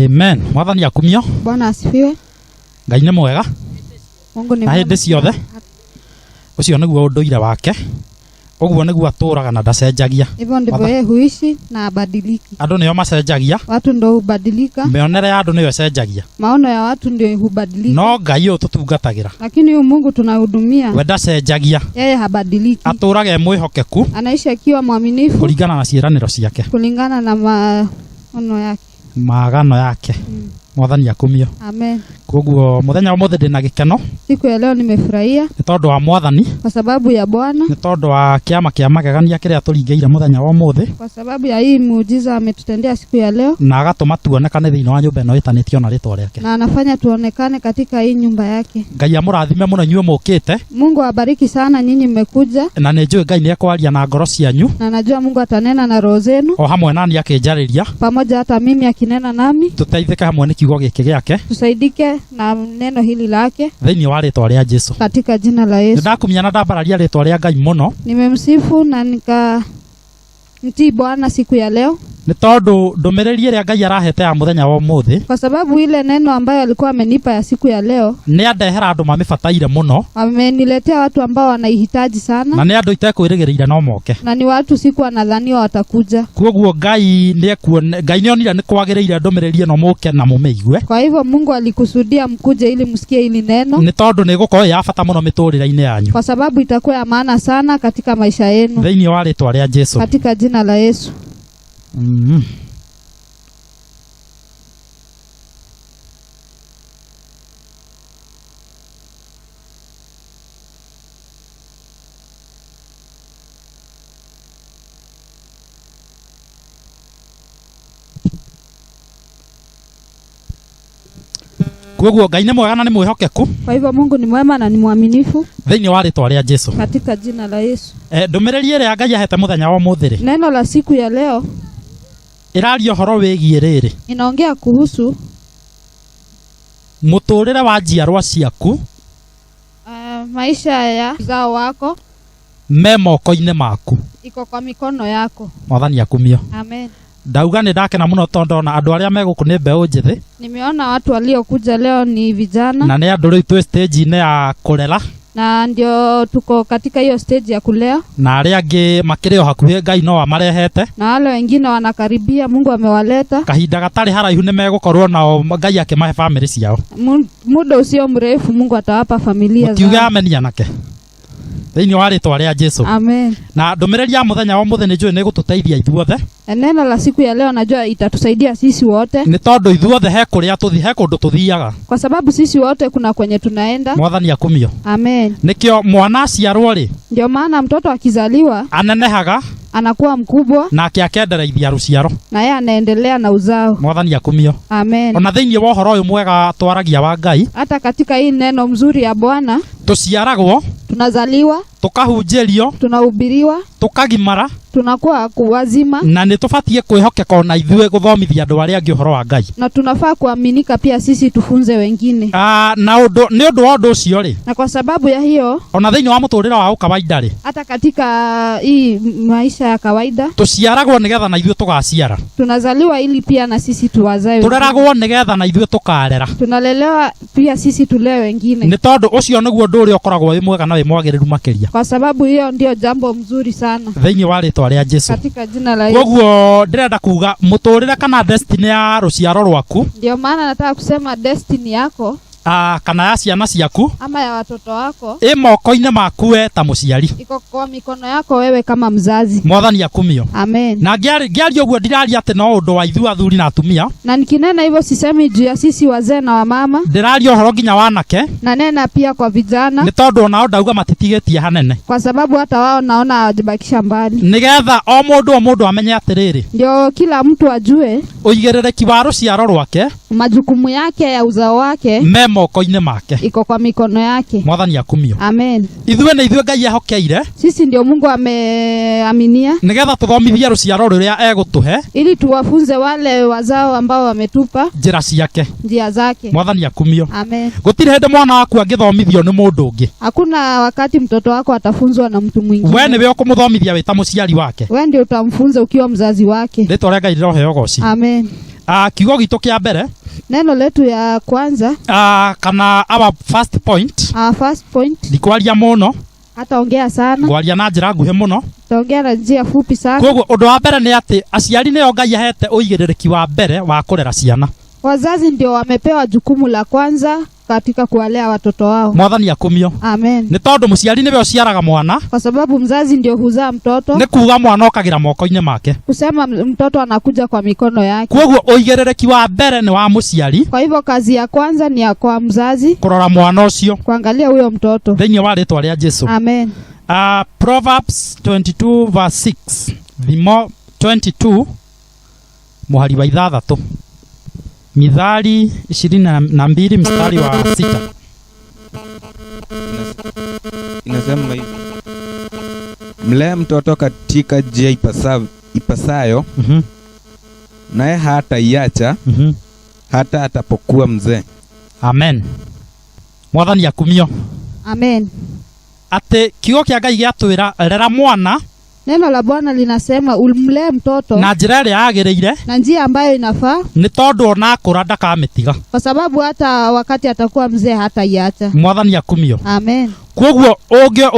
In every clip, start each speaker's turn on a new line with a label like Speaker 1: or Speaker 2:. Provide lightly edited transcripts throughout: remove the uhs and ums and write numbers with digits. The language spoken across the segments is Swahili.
Speaker 1: Amen. Mwathani akumio.
Speaker 2: Bwana asifiwe.
Speaker 1: Ngai nĩ mwega.
Speaker 2: Mungu ni
Speaker 1: mwega. Na hĩndĩ ciothe. Ucio nĩguo ũndũire wake. Ũguo nĩguo atũraga na ndacenjagia.
Speaker 2: Hivyo ndivyo yeye huishi na abadiliki.
Speaker 1: Andũ nĩo macenjagia.
Speaker 2: Watu ndio hubadilika.
Speaker 1: Mĩonere ya andũ nĩyo ĩcenjagia.
Speaker 2: Maono ya watu ndio hubadilika.
Speaker 1: No Ngai ũyũ tũtungatagĩra.
Speaker 2: Lakini huyu Mungu tunahudumia.
Speaker 1: We ndacenjagia.
Speaker 2: Yeye habadiliki.
Speaker 1: Atũraga mwĩhokeku.
Speaker 2: Anaishi akiwa mwaminifu.
Speaker 1: Kulingana na ciĩranĩro ciake.
Speaker 2: Kulingana na maono yake.
Speaker 1: Maagano yake. Mwathani akumio.
Speaker 2: Amen.
Speaker 1: Koguo muthenya wa mothe ndina gikeno.
Speaker 2: Siku ya leo nimefurahia.
Speaker 1: Ni tondu wa Mwathani.
Speaker 2: Kwa sababu ya Bwana.
Speaker 1: Ni tondu wa kiama kia magegania kiria turingeire muthenya wa mothe.
Speaker 2: Kwa sababu ya hii muujiza ametutendea siku ya leo.
Speaker 1: Na agatuma tuonekane thiini wa nyumba ino itanitio na ritwa riake.
Speaker 2: Na anafanya tuonekane katika hii nyumba yake.
Speaker 1: Ngai amurathime muno nyuo mukite.
Speaker 2: Mungu awabariki sana nyinyi mmekuja.
Speaker 1: Na nijue Ngai ni ekwaria na ngoro cianyu.
Speaker 2: Na najua Mungu atanena na roho zenu.
Speaker 1: O hamwe nani akinjariria.
Speaker 2: Pamoja hata mimi akinena nami.
Speaker 1: Tuteithike hamwe ni kiugo giki giake.
Speaker 2: Tusaidike na neno hili lake.
Speaker 1: Thiini wa ritwa ria Jesu.
Speaker 2: Katika jina la Yesu.
Speaker 1: Ndakumia na ndambararia ritwa ria Ngai muno.
Speaker 2: Nimemsifu na mtii Bwana siku ya leo.
Speaker 1: Ni tondu ndumiriri iria Ngai arahete ya muthenya wa umuthi.
Speaker 2: Kwa sababu ile neno ambayo alikuwa amenipa ya siku ya leo.
Speaker 1: Ni andehera andu mamifataire muno.
Speaker 2: Ameniletea watu ambao wanaihitaji sana.
Speaker 1: Na ni andu itekwirigiririra no moke.
Speaker 2: Na ni watu siku anadhaniwa watakuja.
Speaker 1: Koguo Ngai ni onire ni kwagiriire ndumiriri no muke na mumeigue.
Speaker 2: Kwa hivyo Mungu alikusudia mkuje ili msikie hili neno.
Speaker 1: Ni tondu ni gukorwo ya bata muno miturire-ini yanyu.
Speaker 2: Kwa sababu itakuwa ya maana sana katika maisha yenu.
Speaker 1: Thiini wa ritwa ria Jesu.
Speaker 2: Katika jina la Yesu.
Speaker 1: Koguo Ngai ni mwega na ni mwihokeku.
Speaker 2: Kwa hivyo Mungu ni mwema na ni mwaminifu.
Speaker 1: Thiini wa ritwa ria Jesu.
Speaker 2: Katika jina la Yesu.
Speaker 1: Ndumiriri iria Ngai ahete muthenya wa umuthi.
Speaker 2: Neno la siku ya leo
Speaker 1: iraria horo wigie riri.
Speaker 2: Inaongea kuhusu
Speaker 1: muturire wa njiarwa ciaku.
Speaker 2: Maisha ya uzao wako
Speaker 1: me moko-ini maku.
Speaker 2: Iko kwa mikono yako.
Speaker 1: Mwathani akumio.
Speaker 2: Amen.
Speaker 1: Ndauga ni ndakena muno tondu na andu aria meguku ni mbeu njithi.
Speaker 2: Nimeona watu waliokuja leo ni vijana.
Speaker 1: Na ni andu riu twi stage-ini ya kurera.
Speaker 2: Na ndio tuko katika hiyo stage ya kulea.
Speaker 1: Na aria angi makireo hakuhi Ngai no amarehete.
Speaker 2: Na wale wengine wanakaribia, Mungu amewaleta.
Speaker 1: Kahinda gatari haraihu ni megukorwo nao Ngai akimahe family ciao.
Speaker 2: Muda usio mrefu Mungu atawapa familia zao.
Speaker 1: Tiuga ameni anake. Thiini wa ritwa ria Jesu.
Speaker 2: Amen.
Speaker 1: Na ndumiriri ya muthenya wa muthenya njui ni gututeithia ithuothe.
Speaker 2: Neno la siku ya leo najua itatusaidia sisi wote.
Speaker 1: Ni tondu ithuothe he kuria he kundu tuthiaga.
Speaker 2: Kwa sababu sisi wote kuna kwenye tunaenda.
Speaker 1: Mwathani akumio.
Speaker 2: Amen.
Speaker 1: Nikio mwana aciarwo ri.
Speaker 2: Ndio maana mtoto akizaliwa
Speaker 1: anenehaga.
Speaker 2: Anakuwa mkubwa.
Speaker 1: Na akiakendereithia ruciaro.
Speaker 2: Na yeye anaendelea na uzao.
Speaker 1: Mwathani akumio.
Speaker 2: Amen.
Speaker 1: Ona thiini wa uhoro uyu mwega twaragia wa Ngai.
Speaker 2: Hata katika hii neno mzuri ya Bwana.
Speaker 1: Tuciaragwo.
Speaker 2: Tunazaliwa.
Speaker 1: Tukahunjirio.
Speaker 2: Tunahubiriwa.
Speaker 1: Tukagimara.
Speaker 2: Tunakuwa wazima.
Speaker 1: Na ni tubatie kwihokeka na ithuĩ guthomithia andu aria angi uhoro wa Ngai.
Speaker 2: Na tunafaa kuaminika pia sisi tufunze wengine.
Speaker 1: Na ni undu wa undu ucio ri.
Speaker 2: Na kwa sababu ya hiyo.
Speaker 1: Ona thiini wa muturira wa ukawaida ri.
Speaker 2: Hata katika hii maisha ya kawaida.
Speaker 1: Tuciaragwo nigetha na ithuĩ tugaciara.
Speaker 2: Tunazaliwa ili pia na sisi tuwazae.
Speaker 1: Tureragwo nigetha na ithuĩ tukarera.
Speaker 2: Tunalelewa pia sisi tulee wengine.
Speaker 1: Ni tondu ucio niguo ndu uria ukoragwo wi mwega na wi mwagiriru makiria.
Speaker 2: Kwa sababu hiyo ndio jambo mzuri sana.
Speaker 1: Thiini wa ritwa ria Jesu.
Speaker 2: Katika jina la Yesu.
Speaker 1: Koguo ndirenda kuga muturire kana destiny ya ruciaro rwaku.
Speaker 2: Ndio maana nataka kusema destiny yako.
Speaker 1: Kana ya ciana ciaku.
Speaker 2: Ama ya watoto wako.
Speaker 1: Moko-ini maku we ta muciari.
Speaker 2: Iko kwa mikono yako wewe kama mzazi.
Speaker 1: Mwathani akumio.
Speaker 2: Amen.
Speaker 1: Na ngiaria uguo ndiraria ati no undu wa ithu athuri na atumia.
Speaker 2: Na nikinena hivyo sisemi juu ya sisi wazee na wamama.
Speaker 1: Ndiraria uhoro nginya wanake.
Speaker 2: Na nena pia kwa vijana.
Speaker 1: Ni tondu onao ndauga matitigetie hanene.
Speaker 2: Kwa sababu hata wao naona hawajibakisha mbali.
Speaker 1: Nigetha o mundu amenye atiriri.
Speaker 2: Ndio kila mtu ajue
Speaker 1: uigirereki wa ruciaro rwake.
Speaker 2: Majukumu yake ya uzao wake.
Speaker 1: Moko-ini make.
Speaker 2: Iko kwa mikono yake.
Speaker 1: Mwathani akumio.
Speaker 2: Amen.
Speaker 1: Ithuĩ Ngai ehokeire.
Speaker 2: Sisi ndio Mungu ameaminia.
Speaker 1: Nigetha tuthomithie ruciaro ruria egutuhe.
Speaker 2: Ili tuwafunze wale wazao ambao wametupa
Speaker 1: njira ciake.
Speaker 2: Njia zake.
Speaker 1: Mwathani akumio.
Speaker 2: Amen.
Speaker 1: Gutire hende mwana waku angithomithio ni mundu ungi.
Speaker 2: Hakuna wakati mtoto wako atafunzwa na mtu mwingine.
Speaker 1: We niwe ukumuthomithia wi ta muciari wake.
Speaker 2: We ndio utamfunza ukiwa mzazi wake.
Speaker 1: Ritwa ria Ngai riroheo goci.
Speaker 2: Amen.
Speaker 1: kiugo gitu kia mbere
Speaker 2: Neno letu ya kwanza
Speaker 1: kana our first point ndikwaria muno
Speaker 2: hataongea sana,
Speaker 1: ngwaria na njira nguhe muno,
Speaker 2: taongea na njia fupi sana.
Speaker 1: Koguo undu wa mbere ni ati aciari nio Ngai ahete uigiriki wa mbere wa kurera ciana.
Speaker 2: Wazazi ndio wamepewa jukumu la kwanza katika kuwalea watoto wao.
Speaker 1: Mwathani akumio.
Speaker 2: Amen.
Speaker 1: Ni tondu muciari niwe uciaraga mwana,
Speaker 2: kwa sababu mzazi ndio huzaa mtoto.
Speaker 1: Ni kuuga mwana okagira moko-ini make,
Speaker 2: kusema mtoto anakuja kwa mikono yake.
Speaker 1: Koguo uigiriki wa mbere ni wa muciari.
Speaker 2: Kwa hivyo kazi ya kwanza ni ya kwa mzazi,
Speaker 1: kurora mwana ucio,
Speaker 2: kuangalia huyo mtoto.
Speaker 1: Thĩinĩ wa rĩtwa rĩa Jesu.
Speaker 2: Amen.
Speaker 1: Proverbs 22 verse 6. Thimo 22 muhari wa 6. Mithali 22 mstari wa 6.
Speaker 3: Inasema hivi: mlee mtoto katika njia ipasayo, naye hata iacha hata atapokuwa mzee.
Speaker 1: Amen. Mwathani akumio.
Speaker 2: Amen.
Speaker 1: Ate kiugo kia Ngai giatwira rera mwana.
Speaker 2: Neno la Bwana linasema umlee mtoto
Speaker 1: na njira iria yagiriire,
Speaker 2: na njia ambayo inafaa,
Speaker 1: ni tondu ona akura ndakamitiga,
Speaker 2: kwa sababu hata wakati atakuwa mzee hata iacha.
Speaker 1: Mwathani akumio.
Speaker 2: Amen.
Speaker 1: Koguo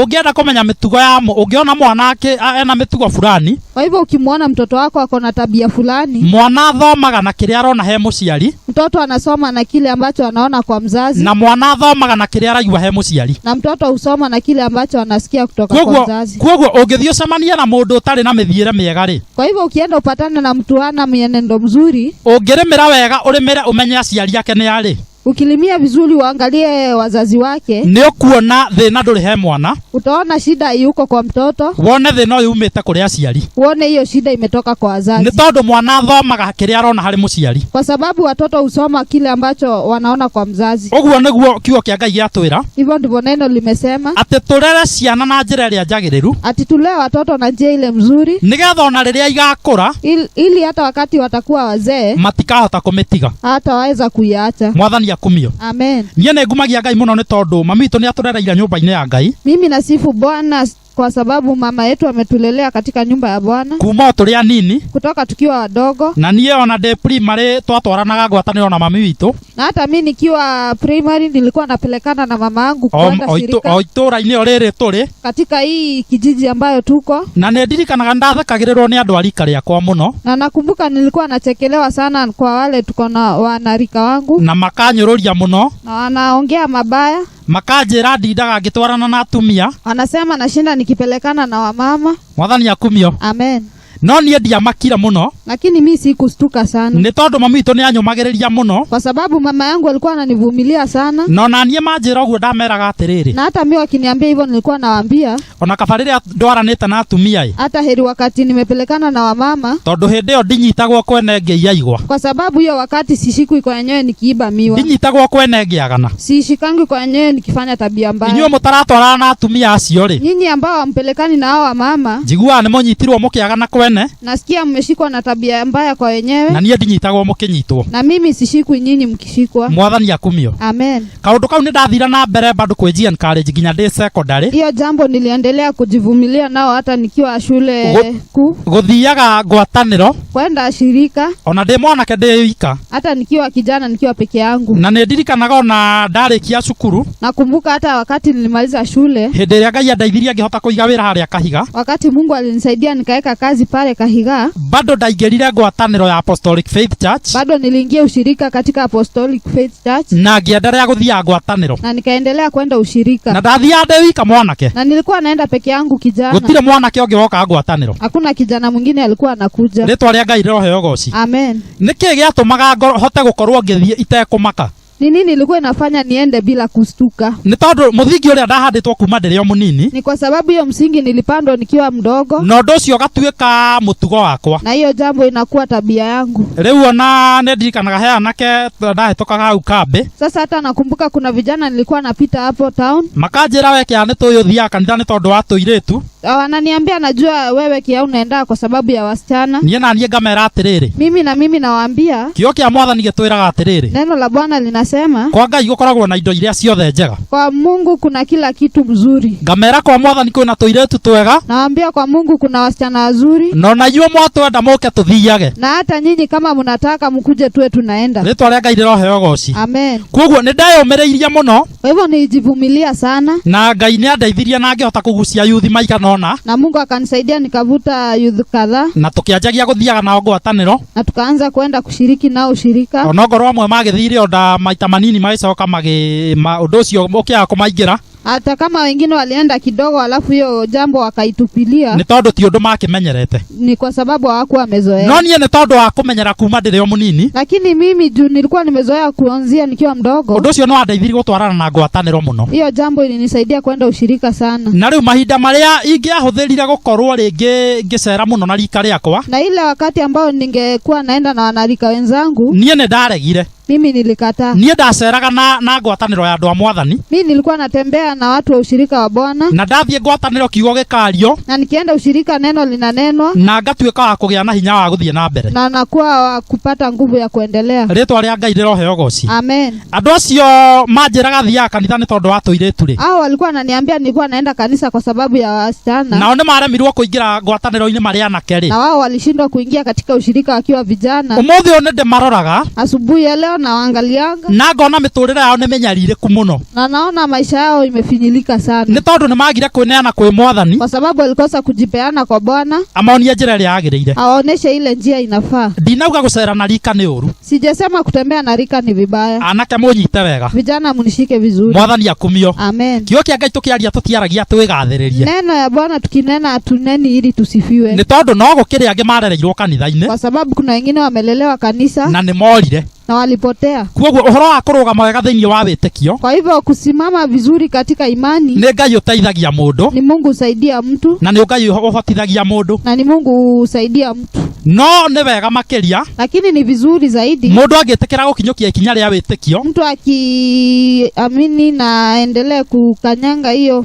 Speaker 1: ungienda kumenya mitugo ya ungiona mwana ake ena mitugo fulani,
Speaker 2: kwa hivyo ukimwona mtoto wako ako na tabia fulani,
Speaker 1: mwana athomaga na kiria arona he muciari,
Speaker 2: mtoto anasoma na kile ambacho anaona kwa mzazi,
Speaker 1: na mwana athomaga na kiria araigua he muciari,
Speaker 2: na mtoto husoma na kile ambacho anasikia kutoka kwa mzazi.
Speaker 1: Koguo ungithio cemania na mundu utari na mithiire miega ri,
Speaker 2: kwa hivyo ukienda upatane na mtu ana mienendo mzuri,
Speaker 1: ungirimira wega urimire umenye aciari ake ni ari,
Speaker 2: ukilimia vizuri uangalie wazazi wake,
Speaker 1: ni ukuona thina nduri he mwana,
Speaker 2: utaona shida yuko kwa mtoto,
Speaker 1: wone thina uyu umite kuri aciari,
Speaker 2: uone hiyo shida imetoka kwa wazazi.
Speaker 1: Ni tondu mwana athomaga kiria arona hari muciari,
Speaker 2: kwa sababu watoto husoma kile ambacho wanaona kwa mzazi.
Speaker 1: Uguo niguo kiugo kia Ngai giatwira,
Speaker 2: hivyo ndivyo neno limesema,
Speaker 1: ati turere ciana na njira iria njagiriru,
Speaker 2: ati tulee watoto na njia ile mzuri,
Speaker 1: nigetha ona riria igakura,
Speaker 2: ili hata wakati watakuwa wazee
Speaker 1: matikahota kumitiga,
Speaker 2: hata waweza kuiacha.
Speaker 1: Mwathani akumio.
Speaker 2: Amen.
Speaker 1: Niĩ nĩ ngumagia Ngai muno ni tondu mami witũ nĩ atũrereire nyũmba-inĩ ya Ngai.
Speaker 2: Mimi nasifu Bwana kwa sababu mama yetu ametulelea katika nyumba ya Bwana
Speaker 1: kuma tuli anini,
Speaker 2: kutoka tukiwa wadogo,
Speaker 1: na niĩ ona de primary twatwaranaga ngwatanĩro na mami witũ,
Speaker 2: na hata mimi nikiwa primary nilikuwa napelekana na mama yangu kwenda shirika
Speaker 1: o itũra-inĩ o rĩrĩ tũrĩ
Speaker 2: katika hii kijiji ambayo tuko,
Speaker 1: na nĩ ndirikanaga ndathekagĩrĩrwo nĩ andũ a rika rĩakwa mũno,
Speaker 2: na nakumbuka nilikuwa nachekelewa sana kwa wale tuko na wanarika wangu,
Speaker 1: na makanyũrũria mũno,
Speaker 2: na wanaongea mabaya,
Speaker 1: makanjĩra ndindaga ngĩtwarana na atumia,
Speaker 2: wanasema nashinda nikipelekana na wamama.
Speaker 1: Mwathani akumio.
Speaker 2: Amen.
Speaker 1: No niĩ ndiamakire muno,
Speaker 2: lakini mimi sikustuka sana,
Speaker 1: ni tondu mami witũ nĩ anyũmagĩrĩria muno,
Speaker 2: kwa sababu mama yangu alikuwa ananivumilia sana,
Speaker 1: no na niĩ manjĩra ũguo ndameraga atĩrĩrĩ,
Speaker 2: na hata mimi wakiniambia hivyo nilikuwa nawaambia
Speaker 1: ona kaba rĩrĩa ndwaranĩte na atumia
Speaker 2: hata heri wakati nimepelekana na wamama,
Speaker 1: tondu hĩndĩ ĩyo ndinyitagwo kwene ngĩiyaigwa,
Speaker 2: kwa sababu hiyo wakati sishikwi kwa yenyewe nikiiba miwa,
Speaker 1: ndinyitagwo kwene ngĩagana,
Speaker 2: sishikangi kwa yenyewe nikifanya tabia mbaya.
Speaker 1: Inyuĩ mũtaratwarana na atumia acio rĩ,
Speaker 2: nyinyi ambao wampelekani na hao wamama,
Speaker 1: njiguaga nĩ mũnyitirwo mũkĩagana kwene,
Speaker 2: nasikia mmeshikwa na tabia mbaya kwa wenyewe,
Speaker 1: na niĩ ndinyitagwo mũkĩnyitwo,
Speaker 2: na mimi sishikwi nyinyi mkishikwa.
Speaker 1: Mwathani akumio.
Speaker 2: Amen.
Speaker 1: Kaundu kau nĩ ndathira na mbere bado kwĩjia encourage nginya ndĩ secondary,
Speaker 2: hiyo jambo niliendelea kujivumilia nao hata nikiwa shule kuu,
Speaker 1: guthiaga ngwatanĩro,
Speaker 2: kwenda shirika,
Speaker 1: ona ndĩ mwanake ndĩ wika,
Speaker 2: hata nikiwa kijana nikiwa peke yangu,
Speaker 1: na nĩ ndirikanaga ona ndarĩkia cukuru,
Speaker 2: nakumbuka hata wakati nilimaliza shule,
Speaker 1: hĩndĩ ĩrĩa Ngai andeithirie ngĩhota kũiga wĩra harĩa Kahiga,
Speaker 2: wakati Mungu alinisaidia nikaweka kazi pale Kahiga,
Speaker 1: bado ndaingĩrire ngwatanĩro ya Apostolic Faith Church,
Speaker 2: bado niliingia ushirika katika Apostolic Faith Church,
Speaker 1: na ngĩendelea gũthiaga ngwatanĩro,
Speaker 2: na nikaendelea kwenda ushirika,
Speaker 1: na ndathiaga ndĩ wika mwanake,
Speaker 2: na nilikuwa naenda peke yangu kijana,
Speaker 1: gũtirĩ mwanake ũngĩ woka ngwatanĩro,
Speaker 2: hakuna kijana mwingine alikuwa anakuja.
Speaker 1: rĩtwa rĩa Ngai rĩroheo goci.
Speaker 2: Amen.
Speaker 1: Nĩkĩ gĩatũmaga hote gũkorwo ngĩthiĩ itekũmaka?
Speaker 2: Ni nini ilikuwa inafanya niende bila kustuka?
Speaker 1: Nĩ tondu mũthingi ũrĩa ndahandĩtwo kuma ndĩrĩ o mũnini,
Speaker 2: ni kwa sababu hiyo msingi nilipandwa nikiwa mdogo,
Speaker 1: na ũndũ ũcio ũgatuĩka mũtugo wakwa,
Speaker 2: na hiyo jambo inakuwa tabia yangu.
Speaker 1: Rĩu ona nĩ ndirikanaga he anake ndahĩtũkaga hau kambĩ,
Speaker 2: sasa hata nakumbuka kuna vijana nilikuwa napita hapo town,
Speaker 1: makanjĩra we kĩa nĩ tũĩ ũthiaga kanitha nĩ tondũ wa tũirĩtu,
Speaker 2: wananiambia najua wewe kia unaenda kwa sababu ya wasichana.
Speaker 1: niĩ ngamera atĩrĩrĩ,
Speaker 2: mimi nawaambia
Speaker 1: kiugo kĩa Mwathani gĩtwĩraga atĩrĩrĩ,
Speaker 2: neno la Bwana linasema ninasema
Speaker 1: kwa Ngai gukoragwo na indo iria ciothe njega.
Speaker 2: kwa Mungu kuna kila kitu mzuri.
Speaker 1: Ngamera kwa Mwathani kwina tuiretu twega.
Speaker 2: Naambia kwa Mungu kuna wasichana wazuri.
Speaker 1: No na inyuĩ mwatwenda moke tuthiage.
Speaker 2: Na hata nyinyi kama mnataka mkuje tuwe tunaenda.
Speaker 1: Ritwa rĩa Ngai rĩroheo goci.
Speaker 2: Amen.
Speaker 1: Koguo nĩ ndeyũmĩrĩirie mũno.
Speaker 2: Kwa hivyo nijivumilia sana.
Speaker 1: Na Ngai nĩ andeithirie na ngĩhota kũgucia youth maikanona.
Speaker 2: Na Mungu akanisaidia nikavuta youth kadhaa.
Speaker 1: Na tukianjagia guthiaga nao ngwatanĩro.
Speaker 2: Na tukaanza kwenda kushiriki nao ushirika.
Speaker 1: Onogoro amwe magĩthire onda maita manini magĩcoka ũndũ ũcio ũkĩaga kũmaingĩra.
Speaker 2: Hata kama wengine walienda kidogo alafu hiyo jambo wakaitupilia.
Speaker 1: Nĩ tondũ ti ũndũ makĩmenyerete.
Speaker 2: Ni kwa sababu hawakuwa wamezoea.
Speaker 1: No niĩ nĩ tondũ wa kũmenyera kuma ndĩrĩ o mũnini.
Speaker 2: Lakini mimi juu nilikuwa nimezoea kuanzia nikiwa mdogo.
Speaker 1: Ũndũ ũcio no andeithirie gũtwarana na ngwatanĩro mũno.
Speaker 2: Hiyo jambo ilinisaidia kwenda ushirika sana.
Speaker 1: Na rĩu mahinda marĩa ingĩahũthĩrire gũkorwo rĩngĩ ngĩcera mũno na rika rĩakwa.
Speaker 2: Na ile wakati ambao ningekuwa naenda na wanarika wenzangu.
Speaker 1: Niĩ nĩ ndaregire.
Speaker 2: Mimi nilikataa.
Speaker 1: Niĩ ndaceraga na ngwatanĩro ya andũ a Mwathani.
Speaker 2: Mimi nilikuwa natembea na watu wa ushirika wa Bwana.
Speaker 1: Na ndathiĩ ngwatanĩro kiugo gĩkario.
Speaker 2: Na nikienda ushirika neno linanenwa.
Speaker 1: Na ngatuĩka wa kũgĩa na hinya wa gũthiĩ na mbere.
Speaker 2: Na nakuwa wa kupata nguvu ya kuendelea.
Speaker 1: Rĩtwa rĩa Ngai rĩroheo goci.
Speaker 2: Amen.
Speaker 1: Andũ acio manjĩraga thiaga kanitha nĩ tondũ wa tũirĩtu rĩ.
Speaker 2: Hao walikuwa wananiambia nilikuwa naenda kanisa kwa sababu ya wasichana.
Speaker 1: Nao nĩ maremirwo kũingĩra ngwatanĩro-inĩ marĩa anake rĩ.
Speaker 2: Na wao walishindwa kuingia katika ushirika wakiwa vijana.
Speaker 1: Ũmũthĩ ũyũ nĩ ndĩmaroraga.
Speaker 2: Asubuhi ya leo nawaangalia.
Speaker 1: Na ngona mĩtũrĩre yao nĩ mĩnyarirĩku mũno.
Speaker 2: Na naona maisha yao imefinyilika sana.
Speaker 1: Nĩ tondũ nĩ magire kwĩneana kwĩ Mwathani.
Speaker 2: Kwa sababu walikosa kujipeana kwa Bwana.
Speaker 1: Amonie njĩra ĩrĩa yagĩrĩire.
Speaker 2: Aoneshe ile njia inafaa.
Speaker 1: Ndinauga gũcera na rika nĩ ũru.
Speaker 2: Sijasema kutembea na rika ni vibaya.
Speaker 1: Anake mũnyite wega.
Speaker 2: Vijana munishike vizuri.
Speaker 1: Mwathani akumio.
Speaker 2: Amen.
Speaker 1: Kiugo kĩa Ngai tũkĩaria tũtiaragia twĩgathĩrĩrie.
Speaker 2: Neno ya Bwana tukinena hatuneni ili tusifiwe.
Speaker 1: Nĩ tondũ no gũkĩrĩ angĩ marereirwo kanitha-inĩ.
Speaker 2: Kwa sababu kuna wengine wamelelewa kanisa.
Speaker 1: Na nĩ morire.
Speaker 2: Na walipotea.
Speaker 1: Kuoguo ũhoro wa kũrũgama wega thĩinĩ wa wĩtĩkio.
Speaker 2: Kwa hivyo kusimama vizuri katika imani.
Speaker 1: Nĩ Ngai ũteithagia mũndũ.
Speaker 2: Ni Mungu usaidia mtu.
Speaker 1: Na nĩ Ngai ũhotithagia mũndũ.
Speaker 2: Na ni Mungu usaidia mtu.
Speaker 1: No nĩ wega makĩria.
Speaker 2: Lakini ni vizuri zaidi.
Speaker 1: Mũndũ angĩtĩkĩra gũkinyũkia ikinya rĩa wĩtĩkio.
Speaker 2: Mtu akiamini na endelee kukanyanga hiyo.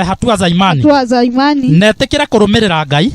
Speaker 1: Hatua za imani.
Speaker 2: Hatua za imani.
Speaker 1: Netĩkĩre kũrũmĩrĩra Ngai.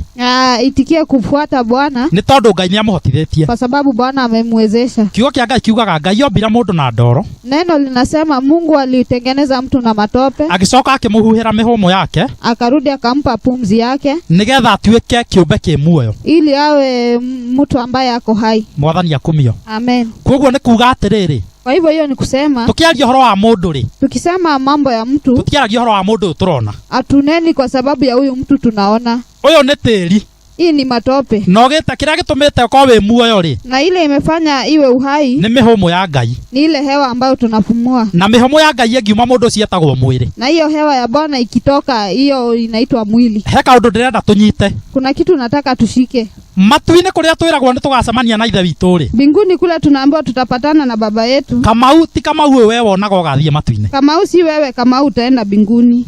Speaker 2: Itikie kufuata Bwana.
Speaker 1: Nĩ tondũ Ngai nĩ amũhotithĩtie.
Speaker 2: Kwa sababu Bwana amemwezesha.
Speaker 1: Kiugo kĩa Ngai kiugaga Ngai ombira mũndũ na ndoro.
Speaker 2: Neno linasema Mungu alitengeneza mtu na matope.
Speaker 1: Agĩcoka akĩmũhuhĩra mĩhũmũ yake.
Speaker 2: Akarudi akampa pumzi yake.
Speaker 1: Nĩgetha atuĩke kĩũmbe kĩ muoyo.
Speaker 2: Ili awe mtu ambaye ako hai.
Speaker 1: Mwathani akumio.
Speaker 2: Amen.
Speaker 1: Koguo nĩ kuuga atĩrĩrĩ.
Speaker 2: Kwa hivyo hiyo ni kusema.
Speaker 1: Tukiaria ũhoro wa mũndũ rĩ.
Speaker 2: Tukisema mambo ya mtu.
Speaker 1: Tutiaragia ũhoro wa mũndũ turona.
Speaker 2: Atuneni kwa sababu ya huyu mtu tunaona.
Speaker 1: Ũyũ nĩ tĩri.
Speaker 2: Hii ni matope.
Speaker 1: No gĩta kĩrĩa gĩtũmĩte ũkorwo wĩ muoyo rĩ.
Speaker 2: Na ile imefanya iwe uhai.
Speaker 1: Nĩ mĩhũmũ ya Ngai.
Speaker 2: Ni ile hewa ambayo tunapumua.
Speaker 1: Na mĩhũmũ ya Ngai ĩngiuma mũndũ ũcio etagwo mwĩrĩ.
Speaker 2: Na hiyo hewa ya Bwana ikitoka hiyo inaitwa mwili.
Speaker 1: He kaũndũ ndĩrenda tũnyite.
Speaker 2: Kuna kitu nataka tushike.
Speaker 1: Matu-inĩ kũrĩa twĩragwo nĩ tũgacemania na ithe witũ rĩ.
Speaker 2: Mbinguni kule tunaambiwa tutapatana na baba yetu.
Speaker 1: Kamau ti Kamau wewe wonaga ũgathiĩ matu-inĩ.
Speaker 2: Kamau si wewe, Kamau utaenda mbinguni.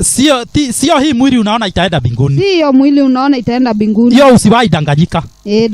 Speaker 1: Sio hii mwili unaona itaenda mbinguni.
Speaker 2: Si hiyo mwili unaona itaenda mbinguni.
Speaker 1: Hiyo usiwaidanganyika.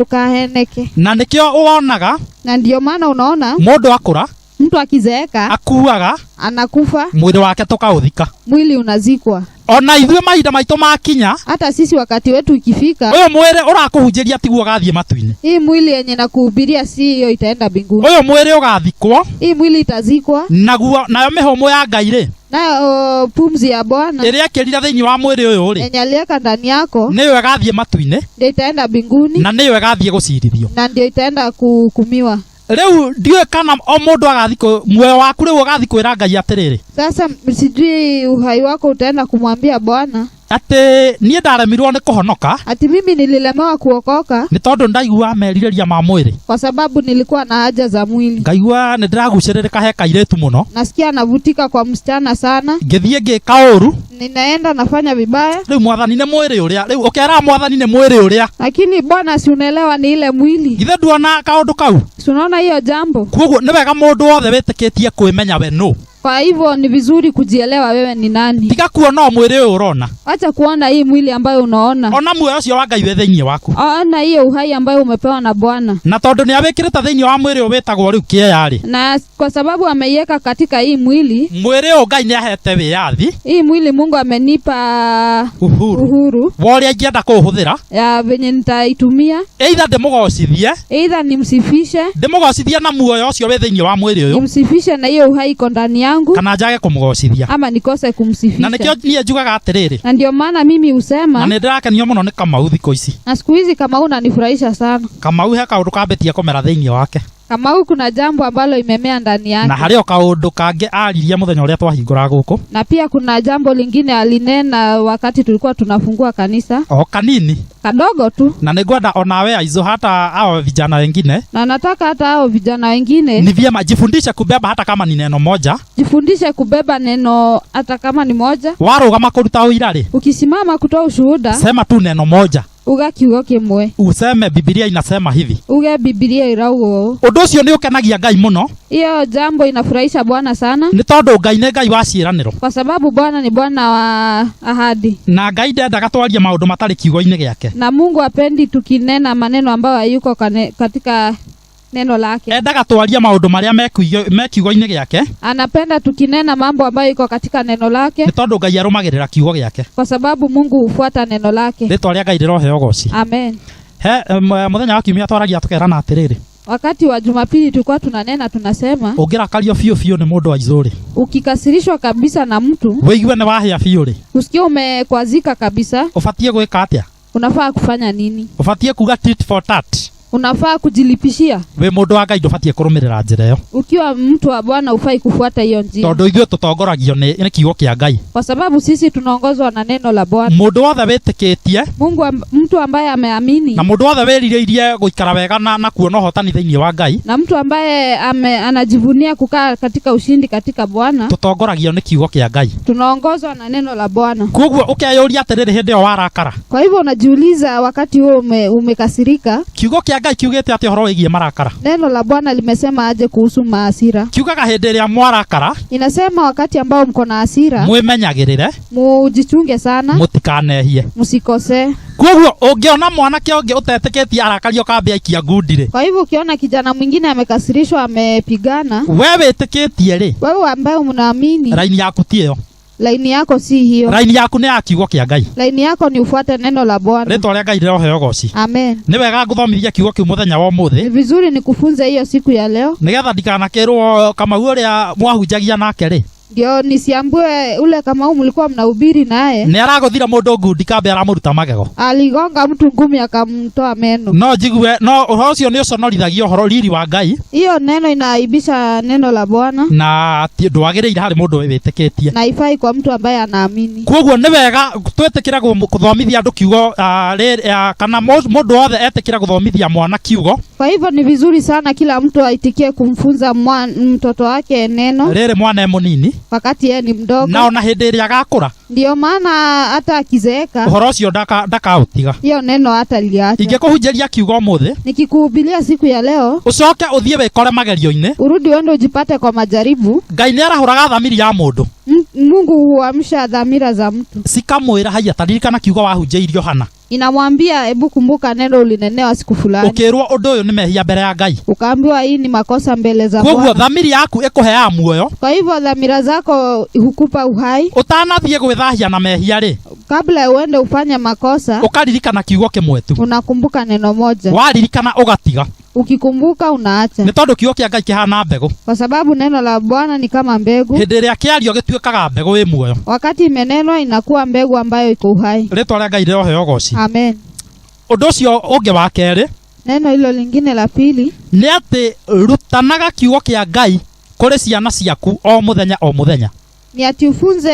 Speaker 2: Ndukaheneke.
Speaker 1: Na nikio uonaga.
Speaker 2: Na ndio maana unaona
Speaker 1: mũndũ akũra.
Speaker 2: Mtu akizeeka.
Speaker 1: Akuaga.
Speaker 2: Anakufa.
Speaker 1: Mwili wake tũkaũthika.
Speaker 2: Mwili unazikwa.
Speaker 1: Ona ithuĩ mahinda maitũ makinya.
Speaker 2: Hata sisi wakati wetu ikifika.
Speaker 1: Ũyũ mwĩrĩ ũrakũhunjĩria tiguo ũgathiĩ matu-inĩ.
Speaker 2: Hii mwili yenye nakuhubiria si hiyo itaenda mbinguni.
Speaker 1: Ũyũ mwĩrĩ ũgathikwo.
Speaker 2: Hii mwili itazikwa.
Speaker 1: Nayo mĩhũmũ ya Ngai rĩ.
Speaker 2: Nayo pumzi ya Bwana.
Speaker 1: Ĩrĩa kĩrira thĩinĩ wa mwĩrĩ ũyũ rĩ.
Speaker 2: Yenye aliweka ndani yako.
Speaker 1: Nĩyo ĩgathiĩ matu-inĩ.
Speaker 2: Ndio itaenda mbinguni.
Speaker 1: Na nĩyo ĩgathiĩ gũcirithio.
Speaker 2: Na ndio itaenda kuhukumiwa.
Speaker 1: Rĩu ndiũĩ kana o mũndũ agathikwo muoyo waku rĩu ũgathi kwĩra Ngai atĩrĩrĩ.
Speaker 2: Sasa sijui uhai wako utaenda kumwambia Bwana
Speaker 1: atĩ niĩ ndaremirwo nĩ kũhonoka.
Speaker 2: Ati mimi nililemewa kuokoka.
Speaker 1: Nĩ tondũ ndaigua merirĩria ma mwĩrĩ.
Speaker 2: Kwa sababu nilikuwa na haja za mwili.
Speaker 1: Ngaigua nĩ ndĩragucĩrĩrĩka he kairĩtu mũno.
Speaker 2: Nasikia navutika kwa msichana sana.
Speaker 1: Ngĩthiĩ ngĩka ũru.
Speaker 2: Ninaenda nafanya vibaya.
Speaker 1: Rĩu Mwathani nĩ mwĩrĩ ũrĩa. Rĩu ũkera Mwathani nĩ mwĩrĩ ũrĩa.
Speaker 2: Lakini Bwana si unaelewa ni ile mwili.
Speaker 1: Githĩ nduona kaũndũ kau?
Speaker 2: Si unaona hiyo jambo?
Speaker 1: Koguo nĩ wega mũndũ wothe wĩtĩkĩtie kwĩmenya we no.
Speaker 2: Kwa hivyo ni vizuri kujielewa wewe ni nani.
Speaker 1: Tiga kuona mwili uyu urona.
Speaker 2: Acha kuona hii mwili ambayo unaona.
Speaker 1: Ona muoyo ucio wa Ngai we thiini waku.
Speaker 2: Ona hiyo uhai ambayo umepewa na Bwana.
Speaker 1: Na tondu ni awikirite thiini wa mwili uyu witagwo riu kieyari.
Speaker 2: Na kwa sababu ameiweka katika hii mwili
Speaker 1: uyu Ngai ni ahete wiyathi.
Speaker 2: Hii mwili Mungu amenipa uhuru.
Speaker 1: Woria ingienda kuhuthira.
Speaker 2: Ya venye nitaitumia.
Speaker 1: Either ndimugocithie.
Speaker 2: Either nimsifishe.
Speaker 1: Ndimugocithie na muoyo ucio we thiini wa mwili uyu.
Speaker 2: Nimsifishe na hiyo uhai iko ndani yangu.
Speaker 1: Kana njage kumugocithia.
Speaker 2: Ama nikose kumsifisha.
Speaker 1: Na nikio nie njugaga atiriri.
Speaker 2: Na ndio maana mimi usema.
Speaker 1: Na ndirakenio muno ni Kamau thiko ici.
Speaker 2: Na siku hizi Kamau unanifurahisha sana.
Speaker 1: Kamau he kaundu kambetia kumera thiini wake.
Speaker 2: Kamau kuna jambo ambalo imemea ndani yake.
Speaker 1: Na hario kaundu kange ariria muthenya uria twahingura guku.
Speaker 2: Na pia kuna jambo lingine alinena wakati tulikuwa tunafungua kanisa.
Speaker 1: Kanini.
Speaker 2: Kadogo tu.
Speaker 1: Na ningwenda onawe aizo hata hao vijana wengine.
Speaker 2: Na nataka hata hao vijana wengine.
Speaker 1: Ni vyema jifundishe kubeba hata kama ni neno moja.
Speaker 2: Jifundishe kubeba neno hata kama ni moja.
Speaker 1: Warugama kuruta uira ri.
Speaker 2: Ukisimama kutoa ushuhuda.
Speaker 1: Sema tu neno moja.
Speaker 2: Uga kiugo kimwe.
Speaker 1: Useme Biblia inasema hivi.
Speaker 2: Uge Biblia iraugo.
Speaker 1: Undu ucio ni ukenagia Ngai muno.
Speaker 2: Hiyo jambo inafurahisha Bwana sana.
Speaker 1: Ni tondu Ngai ni Ngai wa ciiraniro.
Speaker 2: Kwa sababu Bwana ni Bwana wa ahadi.
Speaker 1: Na Ngai ndendaga twarie maundu matari kiugo-ini giake.
Speaker 2: Na Mungu apendi tukinena maneno ambayo hayuko katika neno lake.
Speaker 1: Endaga twarie maundu maria me kiugo-ini giake.
Speaker 2: Anapenda tukinena mambo ambayo iko katika neno lake.
Speaker 1: Ni tondu Ngai arumagirira kiugo giake.
Speaker 2: Kwa sababu Mungu hufuata neno lake.
Speaker 1: Ritwa ria Ngai riroheo goci.
Speaker 2: Amen.
Speaker 1: Muthenya wa kiumia twaragia tukerana atiriri.
Speaker 2: Wakati wa Jumapili tulikuwa tunanena tunasema.
Speaker 1: Ungirakario fiu ni mundu wa izuri.
Speaker 2: Ukikasirishwa kabisa na mtu.
Speaker 1: Wigue ni wahia fiu ri.
Speaker 2: Usikie umekwazika kabisa.
Speaker 1: Ufatie gwika atia?
Speaker 2: Unafaa kufanya nini?
Speaker 1: Ufatie kuga tit for tat.
Speaker 2: Unafaa kujilipishia.
Speaker 1: We mundu wa Ngai ndufatie kurumirira njira iyo.
Speaker 2: Ukiwa mtu wa Bwana ufai kufuata hiyo njia.
Speaker 1: Tondu ithuĩ tutongoragio ni kiugo kia Ngai.
Speaker 2: Kwa sababu sisi tunaongozwa na neno la Bwana.
Speaker 1: Mundu wothe witikitie.
Speaker 2: Mtu ambaye ameamini.
Speaker 1: Na mundu wothe werireirie guikara wega na kuona hotani thiini wa Ngai.
Speaker 2: Na mtu ambaye anajivunia kukaa katika ushindi katika Bwana.
Speaker 1: Tutongoragio ni kiugo kia Ngai.
Speaker 2: Tunaongozwa na neno la Bwana.
Speaker 1: Koguo ukeyuria atiriri hindi yo warakara.
Speaker 2: Kwa hivyo unajiuliza wakati huo umekasirika.
Speaker 1: Kiugo kia Ngai kiugite ati horo wigie marakara.
Speaker 2: Neno la Bwana limesema aje kuhusu maasira.
Speaker 1: Kiugaga hindi iria mwarakara.
Speaker 2: Inasema wakati ambao mko na hasira.
Speaker 1: Mwimenyagirire.
Speaker 2: Mujichunge sana.
Speaker 1: Mutikanehie.
Speaker 2: Musikose.
Speaker 1: Koguo ungiona mwanake ungi utetikitie arakario kambe aikia ngundire.
Speaker 2: Kwa hivyo ukiona kijana mwingine amekasirishwa amepigana.
Speaker 1: Wewe witikitie ri.
Speaker 2: Wewe ambaye mnaamini.
Speaker 1: Laini yaku tiyo.
Speaker 2: Laini yako si hiyo.
Speaker 1: Laini yaku ni ya kiugo kia Ngai.
Speaker 2: Laini yako ni ufuate neno la Bwana.
Speaker 1: Ritwa ria Ngai riroheo goci.
Speaker 2: Amen.
Speaker 1: Ni wega nguthomithia kiugo kiu muthenya wa umuthi.
Speaker 2: Ni vizuri nikufunze hiyo siku ya leo.
Speaker 1: Nigetha ndikanakirwo Kamau uria mwahunjagia nake ri.
Speaker 2: Ndio nisiambue ule Kamau mlikuwa mnahubiri naye.
Speaker 1: Ni araguthira mundu ngundi kambe aramuruta magego.
Speaker 2: Aligonga mtu ngumi akamtoa meno.
Speaker 1: No jigue no uhoro ucio ni uconorithagia uhoro riri wa Ngai.
Speaker 2: Hiyo neno inaaibisha neno la Bwana.
Speaker 1: Na ndwagiriire hari mundu witikitie.
Speaker 2: Na ifai kwa mtu ambaye anaamini.
Speaker 1: Koguo ni wega twetikira kuthomithia andu kiugo kana mundu wothe etikira kuthomithia mwana kiugo.
Speaker 2: Kwa hivyo ni vizuri sana kila mtu aitikie kumfunza mtoto wake neno.
Speaker 1: Riri mwana munini.
Speaker 2: Wakati yeye ni mdogo.
Speaker 1: Na ona hindi iria agakura.
Speaker 2: Ndio maana hata akizeeka.
Speaker 1: Uhoro ucio ndakautiga.
Speaker 2: Hiyo neno hata liacha.
Speaker 1: Ingekuhunjaria kiugo muthi.
Speaker 2: Nikikuhubiria siku ya leo.
Speaker 1: Ucoke uthie wikore magerio-ini.
Speaker 2: Urudi wende ujipate kwa majaribu.
Speaker 1: Ngai ni arahuraga thamiri ya mundu.
Speaker 2: Mungu huamsha dhamira za mtu.
Speaker 1: Sikamwira haya taririkana kiugo wahunjairio hana.
Speaker 2: Inamwambia hebu kumbuka neno ulinenewa siku fulani.
Speaker 1: Ukirwo undu uyu ni mehia mbere ya Ngai.
Speaker 2: Ukaambiwa hii ni makosa mbele za Bwana.
Speaker 1: Koguo thamiri yaku ikuheaga muoyo.
Speaker 2: Kwa hivyo dhamira zako hukupa uhai.
Speaker 1: Utanathie gwithahia na mehia ri.
Speaker 2: Kabla uende ufanye makosa.
Speaker 1: Ukaririkana kiugo kimwe tu.
Speaker 2: Unakumbuka neno moja.
Speaker 1: Waririkana ugatiga.
Speaker 2: Ukikumbuka unaacha.
Speaker 1: Ni tondu kiugo kia Ngai kihana mbegu.
Speaker 2: Kwa sababu neno la Bwana ni kama mbegu.
Speaker 1: Hindi iria kiario gituikaga mbegu wi muoyo.
Speaker 2: Wakati imenenwa inakuwa mbegu ambayo iko uhai.
Speaker 1: Ritwa ria Ngai riroheo goci.
Speaker 2: Amen.
Speaker 1: Undu ucio ungi wa keri.
Speaker 2: Neno hilo lingine la pili.
Speaker 1: Ni ati rutanaga kiugo kia Ngai kuri ciana ciaku o muthenya o muthenya.
Speaker 2: Ni ati ufunze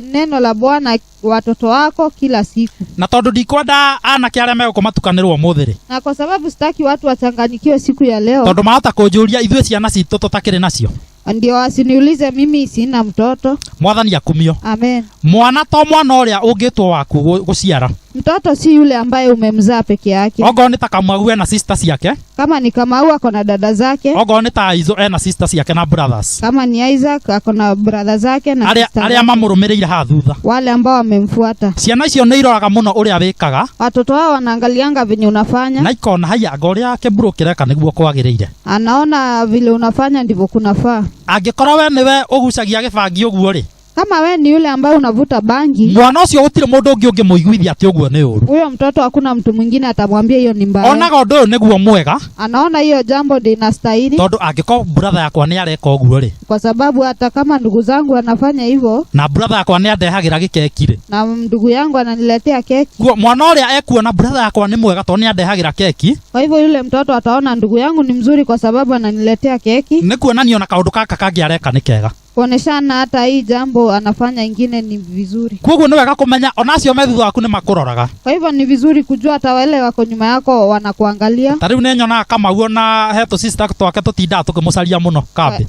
Speaker 2: neno la Bwana watoto wako kila siku.
Speaker 1: Na tondu ndikwenda anake aria megũkũmatukanĩrwo mũthĩ rĩ.
Speaker 2: Na kwa sababu sitaki watu wachanganyikiwe siku ya leo.
Speaker 1: Tondu mahota kũnjũria ithuĩ ciana citũ tũtakĩrĩ nacio.
Speaker 2: Ndio asiniulize mimi sina mtoto.
Speaker 1: Mwathani akumio.
Speaker 2: Amen.
Speaker 1: Mwana to mwana ũrĩa ũngĩtwo waku gũciara.
Speaker 2: Mtoto si yule ambaye umemzaa peke yake.
Speaker 1: Ogo ni ta Kamau na sisters yake.
Speaker 2: Kama ni Kamau ako na dada zake.
Speaker 1: Ogo ni ta Izo na sisters yake na brothers.
Speaker 2: Kama ni Isaac ako na brother zake na sisters.
Speaker 1: Aria mamurumireire ha thutha.
Speaker 2: Wale ambao wamemfuata.
Speaker 1: Ciana icio nĩ iroraga muno uria wikaga.
Speaker 2: Watoto wao wanaangalianga venye unafanya.
Speaker 1: Na ikona haya ngoria keburu kireka niguo kwagiriire.
Speaker 2: Anaona vile unafanya ndivyo kunafaa.
Speaker 1: Angikora we niwe ugucagia gibangi uguo ri.
Speaker 2: Kama we ni yule ambaye unavuta bangi,
Speaker 1: mwana ucio gutire mundu ungi ungimuiguithia ati uguo ni uru.
Speaker 2: Huyo mtoto hakuna mtu mwingine atamwambia hiyo ni mbaya.
Speaker 1: Onaga undu uyu niguo mwega.
Speaker 2: Anaona hiyo jambo ndio inastahili.
Speaker 1: Tondu angiko brother yakwa ni areka uguo ri.
Speaker 2: Kwa sababu hata kama ndugu zangu wanafanya hivyo,
Speaker 1: na brother yakwa ni andehagira gikeki ri.
Speaker 2: Na ndugu yangu ananiletea keki.
Speaker 1: Mwana uria ekuona brother yakwa ni mwega tondu ni andehagira keki.
Speaker 2: Kwa hivyo yule mtoto ataona ndugu yangu ni mzuri kwa sababu ananiletea keki.
Speaker 1: Ni kuonania na kaundu kaka kangi areka ni kega.
Speaker 2: Kuoneshana hata hii jambo anafanya ingine ni vizuri.
Speaker 1: Koguo ni wega kumenya onacio me thutha waku ni makuroraga.
Speaker 2: Kwa hivyo ni vizuri kujua hata wale wako nyuma yako wanakuangalia.
Speaker 1: Tariu ni nyona kama uona heto sister twake tutinda tukimucaria muno kambi.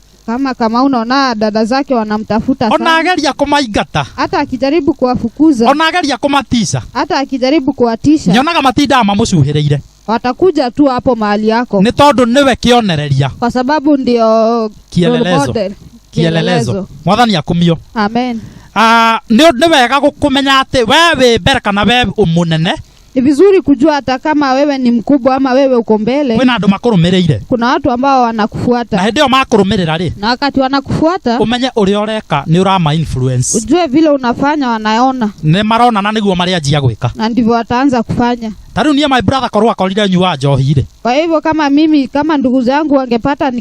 Speaker 2: Kama unaona dada zake wanamtafuta sana.
Speaker 1: Onageria kumaingata.
Speaker 2: Hata akijaribu kuwafukuza.
Speaker 1: Onageria kumatisha.
Speaker 2: Hata akijaribu kuwatisha.
Speaker 1: Nyonaga matinda mamucuhireire.
Speaker 2: Watakuja tu hapo mahali yako.
Speaker 1: Ni tondu niwe kionereria.
Speaker 2: Kwa sababu ndio
Speaker 1: kielelezo. Mwathani akumio.
Speaker 2: Amen.
Speaker 1: Ni wega kumenya ati wewe mbere kana wewe umunene.
Speaker 2: Ni vizuri kujua hata kama wewe ni mkubwa ama wewe uko mbele.
Speaker 1: Wena andu makurumireire.
Speaker 2: Kuna watu ambao wanakufuata.
Speaker 1: Na ndio makurumirira ri.
Speaker 2: Na wakati wanakufuata,
Speaker 1: umenye uri oreka ni urama influence.
Speaker 2: Ujue vile unafanya wanaona.
Speaker 1: Ni marona na niguo maria njia gwika.
Speaker 2: Na ndivyo wataanza kufanya.
Speaker 1: Tariu nie my brother korwa akorire nyua njohi ri.
Speaker 2: Kwa hivyo kama mimi kama ndugu zangu wangepata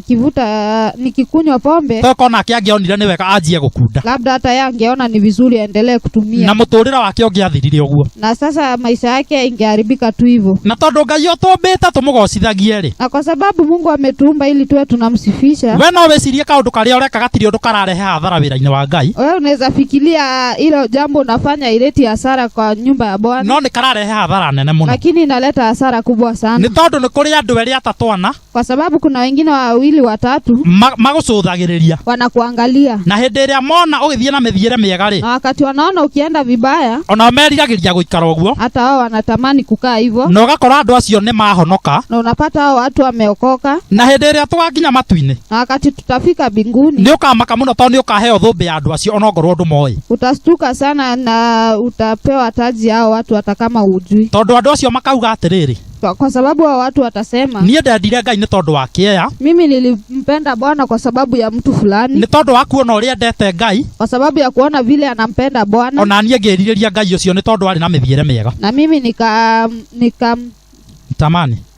Speaker 2: nikikunywa pombe,
Speaker 1: toko na kiangeonire ni wega anjie gukunda.
Speaker 2: Labda hata yeye angeona ni vizuri aendelee kutumia.
Speaker 1: Na muturira wake ungiathirire uguo.
Speaker 2: Na sasa maisha yake ingeharibika tu hivyo.
Speaker 1: Na tondu Ngai otumbite tumugocithagie ri.
Speaker 2: Na kwa sababu Mungu ametuumba ili tuwe tunamsifisha.
Speaker 1: We no wecirie kaundu karia ureka gatiri undu kararehe hathara wira-ini wa Ngai.
Speaker 2: Wewe unaweza fikiria hilo jambo unafanya ileti hasara kwa nyumba ya Bwana.
Speaker 1: No ni kararehe hathara nene muno.
Speaker 2: Lakini inaleta hasara kubwa sana.
Speaker 1: Ni tondu ni kuri andu eri atatwana.
Speaker 2: Kwa sababu kuna wengine wawili watatu
Speaker 1: magucuthagiriria.
Speaker 2: Wanakuangalia.
Speaker 1: Na hindi iria mona ugithie na mithiire miega ri.
Speaker 2: Na wakati wanaona ukienda vibaya,
Speaker 1: ona meriragiria guikara uguo.
Speaker 2: Hata wao wanatamani kukaa hivyo.
Speaker 1: Na ugakora andu acio ni mahonoka.
Speaker 2: Na unapata hao watu wameokoka.
Speaker 1: Na hindi iria twakinya matu-ini.
Speaker 2: Na wakati tutafika mbinguni,
Speaker 1: ni ukamaka muno tondu ni ukaheo thumbi ya andu acio ona ngorwo ndu moi.
Speaker 2: Utastuka sana na utapewa taji hao watu hata kama hujui.
Speaker 1: Tondu andu acio makauga atiriri.
Speaker 2: Kwa sababu hao watu watasema,
Speaker 1: niĩ ndendire Ngai nĩ tondu wa kĩeya.
Speaker 2: Mimi nilimpenda Bwana kwa sababu ya mtu fulani.
Speaker 1: Nĩ tondu wa kuona ũrĩa ndete Ngai.
Speaker 2: Kwa sababu ya kuona vile anampenda Bwana.
Speaker 1: Ona niĩ ngĩrirĩria Ngai ũcio nĩ tondu arĩ na mĩthiĩre mĩega.
Speaker 2: Na mimi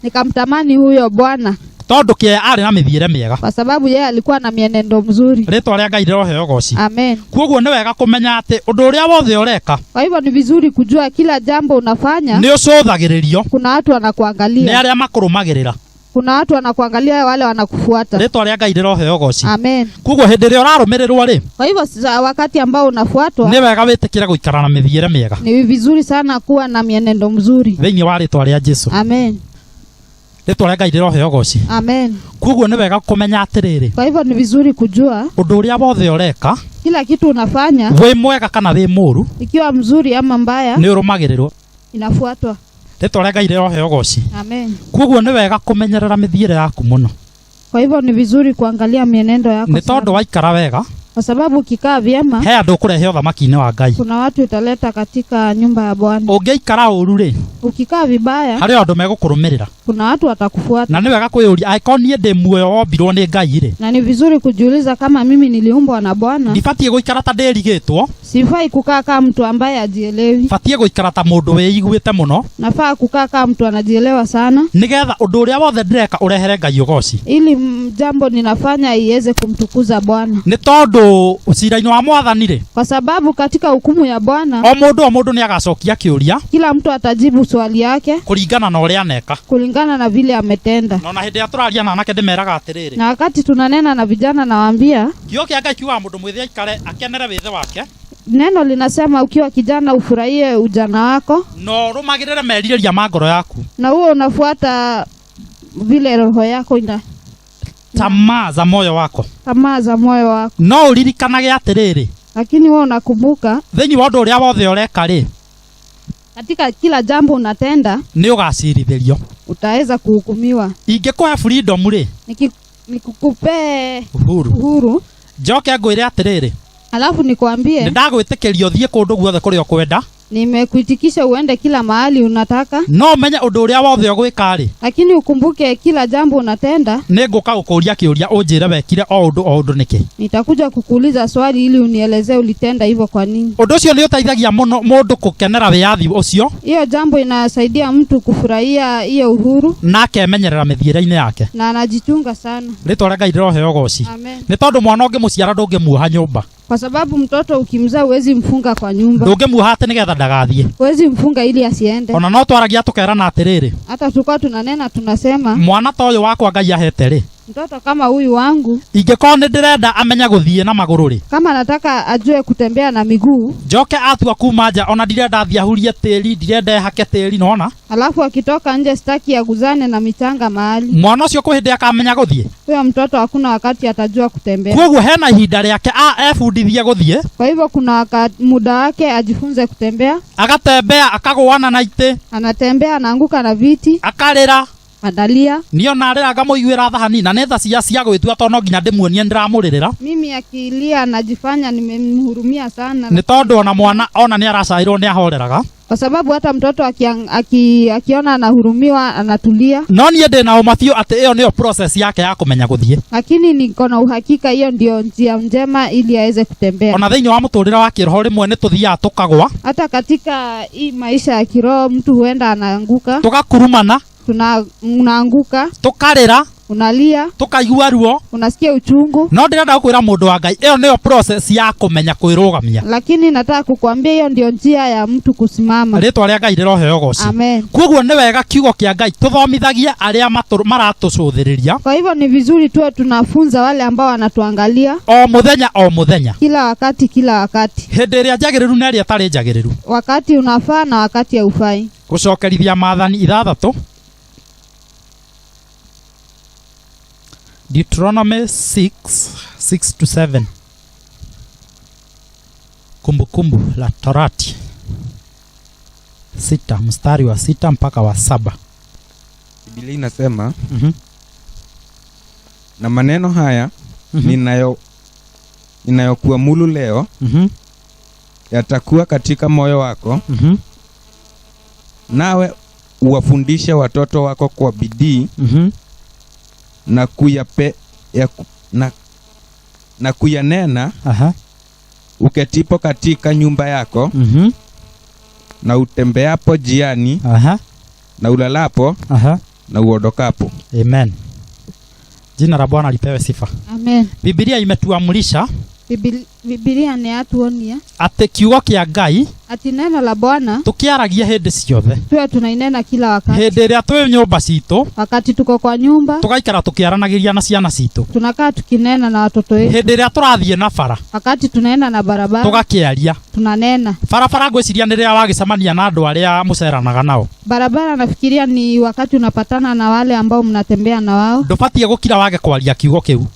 Speaker 2: nikamtamani huyo Bwana.
Speaker 1: Tondu kĩeya arĩ na mĩthiĩre mĩega.
Speaker 2: Kwa sababu yeye alikuwa na mienendo mzuri.
Speaker 1: Rĩtwa rĩa Ngai rĩroheo goci.
Speaker 2: Amen.
Speaker 1: Koguo nĩ wega kũmenya atĩ ũndũ ũrĩa wothe ũreka.
Speaker 2: Kwa hivyo ni vizuri kujua kila jambo unafanya.
Speaker 1: Nĩ ũcũthagĩrĩrio.
Speaker 2: Kuna watu wanakuangalia.
Speaker 1: Nĩ arĩa makũrũmagĩrĩra.
Speaker 2: Kuna watu wanakuangalia wale wanakufuata.
Speaker 1: Rĩtwa rĩa Ngai rĩroheo goci.
Speaker 2: Amen.
Speaker 1: Koguo hĩndĩ ĩrĩa ũrarũmĩrĩrwo rĩ.
Speaker 2: Kwa hivyo wakati ambao unafuatwa,
Speaker 1: nĩ wega wĩtĩkĩre gũikara na mĩthiĩre mĩega.
Speaker 2: Ni vizuri sana kuwa na mienendo mzuri.
Speaker 1: Thĩinĩ wa rĩtwa rĩa Jesũ.
Speaker 2: Amen.
Speaker 1: Rĩtwa rĩa Ngai rĩroheo goci.
Speaker 2: Amen.
Speaker 1: Koguo nĩ wega kũmenya atĩrĩrĩ.
Speaker 2: Kwa hivyo ni vizuri kujua
Speaker 1: ũndũ ũrĩa wothe ũreka,
Speaker 2: kila kitu unafanya,
Speaker 1: wĩ mwega kana wĩ mũru,
Speaker 2: ikiwa mzuri ama mbaya,
Speaker 1: nĩ ũrũmagĩrĩrwo,
Speaker 2: inafuatwa.
Speaker 1: Rĩtwa rĩa Ngai rĩroheo goci.
Speaker 2: Amen.
Speaker 1: Koguo nĩ wega kũmenyerera mĩthiĩre yaku mũno.
Speaker 2: Kwa hivyo ni vizuri kuangalia mienendo yako.
Speaker 1: Nĩ tondu waikara wega,
Speaker 2: kwa sababu ukikaa vyema,
Speaker 1: he andũ ũkũrehe ũthamaki-inĩ wa Ngai.
Speaker 2: Kuna watu utaleta katika nyumba ya Bwana.
Speaker 1: Ũngĩikara ũru rĩ,
Speaker 2: ukikaa vibaya,
Speaker 1: harĩ andũ megũkũrũmĩrĩra.
Speaker 2: Kuna watu watakufuata.
Speaker 1: Na nĩ wega kwĩyũria angĩkorwo niĩ ndĩ muoyo wombirwo nĩ Ngai rĩ.
Speaker 2: Na ni vizuri kujiuliza kama mimi niliumbwa na Bwana.
Speaker 1: Ndibatiĩ gũikara ta ndĩrigĩtwo.
Speaker 2: Sifai kukaa kama mtu ambaye ajielewi.
Speaker 1: Batiĩ gũikara ta mũndũ wĩiguĩte mũno.
Speaker 2: Nafaa kukaa kama mtu anajielewa sana.
Speaker 1: Nĩgetha ũndũ ũrĩa wothe ndĩreka ũrehere Ngai ũgoci.
Speaker 2: Ili jambo ninafanya iweze kumtukuza Bwana.
Speaker 1: Nĩ tondu cira-inĩ wa Mwathani rĩ.
Speaker 2: Kwa sababu katika hukumu ya Bwana,
Speaker 1: o mũndũ nĩ agacokia kĩũria.
Speaker 2: Kila mtu atajibu swali yake
Speaker 1: kũringana na ũrĩa aneka.
Speaker 2: Kulingana na vile ametenda.
Speaker 1: Na hĩndĩ ya tũraria na anake ndĩmeraga atĩrĩrĩ.
Speaker 2: Na wakati tunanena na vijana nawaambia,
Speaker 1: kiugo kĩa Ngai kiugaga mũndũ mwĩthĩ aikare akenere wĩthĩ wake.
Speaker 2: Neno linasema ukiwa kijana ufurahie ujana wako.
Speaker 1: No rũmagĩrĩre merirĩria ma ngoro yaku.
Speaker 2: Na huo unafuata vile roho yako ina
Speaker 1: tamaa za moyo wako.
Speaker 2: Tamaa za moyo wako.
Speaker 1: No ũririkanage atĩrĩrĩ.
Speaker 2: Lakini wewe unakumbuka
Speaker 1: thĩinĩ wa ũndũ ũrĩa wothe ũreka rĩ,
Speaker 2: katika kila jambo unatenda
Speaker 1: ni ugacirithirio.
Speaker 2: utaweza kuhukumiwa.
Speaker 1: Ingekuwa freedom ri
Speaker 2: Nikikupe
Speaker 1: uhuru
Speaker 2: uhuru,
Speaker 1: njoke ngwire atiriri
Speaker 2: alafu nikwambie
Speaker 1: ndagwitikiria uthie kundu guothe kuria kwenda,
Speaker 2: nimekuitikisha uende kila mahali unataka,
Speaker 1: no menye undu uria wothe ugwika ri,
Speaker 2: lakini ukumbuke kila jambo unatenda
Speaker 1: ninguka gukuria kiuria unjire wekire o undu niki.
Speaker 2: Nitakuja kukuuliza swali ili unielezee ulitenda hivyo kwa nini.
Speaker 1: Undu ucio ni uteithagia muno mundu kukenera wiathi ucio.
Speaker 2: Hiyo jambo inasaidia mtu kufurahia hiyo uhuru
Speaker 1: na akemenyerera mithiire-ini yake
Speaker 2: na anajichunga sana.
Speaker 1: Ritwa ria Ngai riroheo goci.
Speaker 2: Amen.
Speaker 1: Ni tondu mwana ungimuciara ndungimuoha nyumba,
Speaker 2: kwa sababu mtoto ukimzaa huwezi mfunga kwa nyumba,
Speaker 1: ndungimuoha ati nigetha ndagathie,
Speaker 2: huwezi mfunga ili asiende.
Speaker 1: Ona no twaragia tukerana atiriri,
Speaker 2: hata tulikuwa tunanena tunasema
Speaker 1: mwana ta uyu wakwa Ngai ahete ri,
Speaker 2: mtoto kama huyu wangu
Speaker 1: ingekuwa ni ndirenda amenya guthie na maguru ri,
Speaker 2: kama nataka ajue kutembea na miguu,
Speaker 1: njoke atua kuma nja, ona ndirenda athiahurie tiri, ndirenda hake tiri, nona
Speaker 2: alafu akitoka nje sitaki aguzane na michanga mahali,
Speaker 1: mwana ucio ku hindi akamenya guthie,
Speaker 2: huyo mtoto hakuna wakati atajua kutembea.
Speaker 1: Koguo hena ihinda riake efundithie guthie.
Speaker 2: Kwa hivyo kuna muda wake ajifunze kutembea,
Speaker 1: agatembea akagwana na ite,
Speaker 2: anatembea anaanguka na viti,
Speaker 1: akarira
Speaker 2: adalia,
Speaker 1: nio narira ngamuiguira thahani na netha cia gwitua tono nginya ndimuonie ndiramuririra.
Speaker 2: Mimi akilia najifanya nimemhurumia sana,
Speaker 1: ni tondu ona mwana ona ni aracairwo ni ahoreraga,
Speaker 2: kwa sababu hata mtoto akiona anahurumiwa anatulia.
Speaker 1: No nie ndina umathio ati iyo niyo process yake ya kumenya guthie,
Speaker 2: lakini niko na uhakika hiyo ndio njia njema ili aweze kutembea.
Speaker 1: Ona thiini wa muturira wa kiroho rimwe ni tuthia tukagwa,
Speaker 2: hata katika hii maisha ya kiroho mtu huenda anaanguka,
Speaker 1: tugakurumana,
Speaker 2: unaanguka,
Speaker 1: tukarira,
Speaker 2: unalia,
Speaker 1: tukaigua ruo,
Speaker 2: unasikia uchungu.
Speaker 1: No ndirenda gukwira mundu wa Ngai iyo niyo process ya kumenya kwirugamia,
Speaker 2: lakini nataka kukuambia hiyo ndio njia ya mtu kusimama.
Speaker 1: Ritwa ria Ngai riroheo goci.
Speaker 2: Amen.
Speaker 1: Koguo ni wega kiugo kia Ngai tuthomithagie aria maratucuthiriria.
Speaker 2: Kwa hivyo ni vizuri tuwe tunafunza wale ambao wanatuangalia
Speaker 1: o muthenya,
Speaker 2: kila wakati,
Speaker 1: hindi iria njagiriru na iria tari njagiriru,
Speaker 2: wakati unafaa na wakati haufai.
Speaker 1: Gucokerithia maathani 6 Deuteronomy 6:6-7. Kumbukumbu la Torati 6 mstari wa 6 mpaka wa 7.
Speaker 3: Biblia inasema na maneno haya ninayokuamuru leo yatakuwa katika moyo wako, nawe uwafundishe watoto wako kwa bidii na kuyanena uketipo katika nyumba yako na utembeapo jiani na ulalapo na uondokapo.
Speaker 1: Amen. Jina la Bwana lipewe sifa.
Speaker 2: Amen.
Speaker 1: Biblia imetuamrisha,
Speaker 2: Biblia ni atuonia
Speaker 1: ati kiugo kia Ngai,
Speaker 2: ati neno la Bwana
Speaker 1: tukiaragia hindi ciothe,
Speaker 2: tuwe tunainena kila wakati.
Speaker 1: Hindi iria twi nyumba citu,
Speaker 2: wakati tuko kwa nyumba,
Speaker 1: tugaikara tukiaranagiria na ciana citu,
Speaker 2: tunakaa tukinena na watoto wetu.
Speaker 1: Hindi iria turathie na bara,
Speaker 2: wakati tunaenda na barabara,
Speaker 1: tugakiaria,
Speaker 2: tunanena.
Speaker 1: Barabara ngwiciria ni riria wagicemania na andu aria muceranaga nao.
Speaker 2: Barabara nafikiria ni wakati unapatana na wale ambao mnatembea na wao.
Speaker 1: Ndubatie gukira wage kwaria kiugo kiu.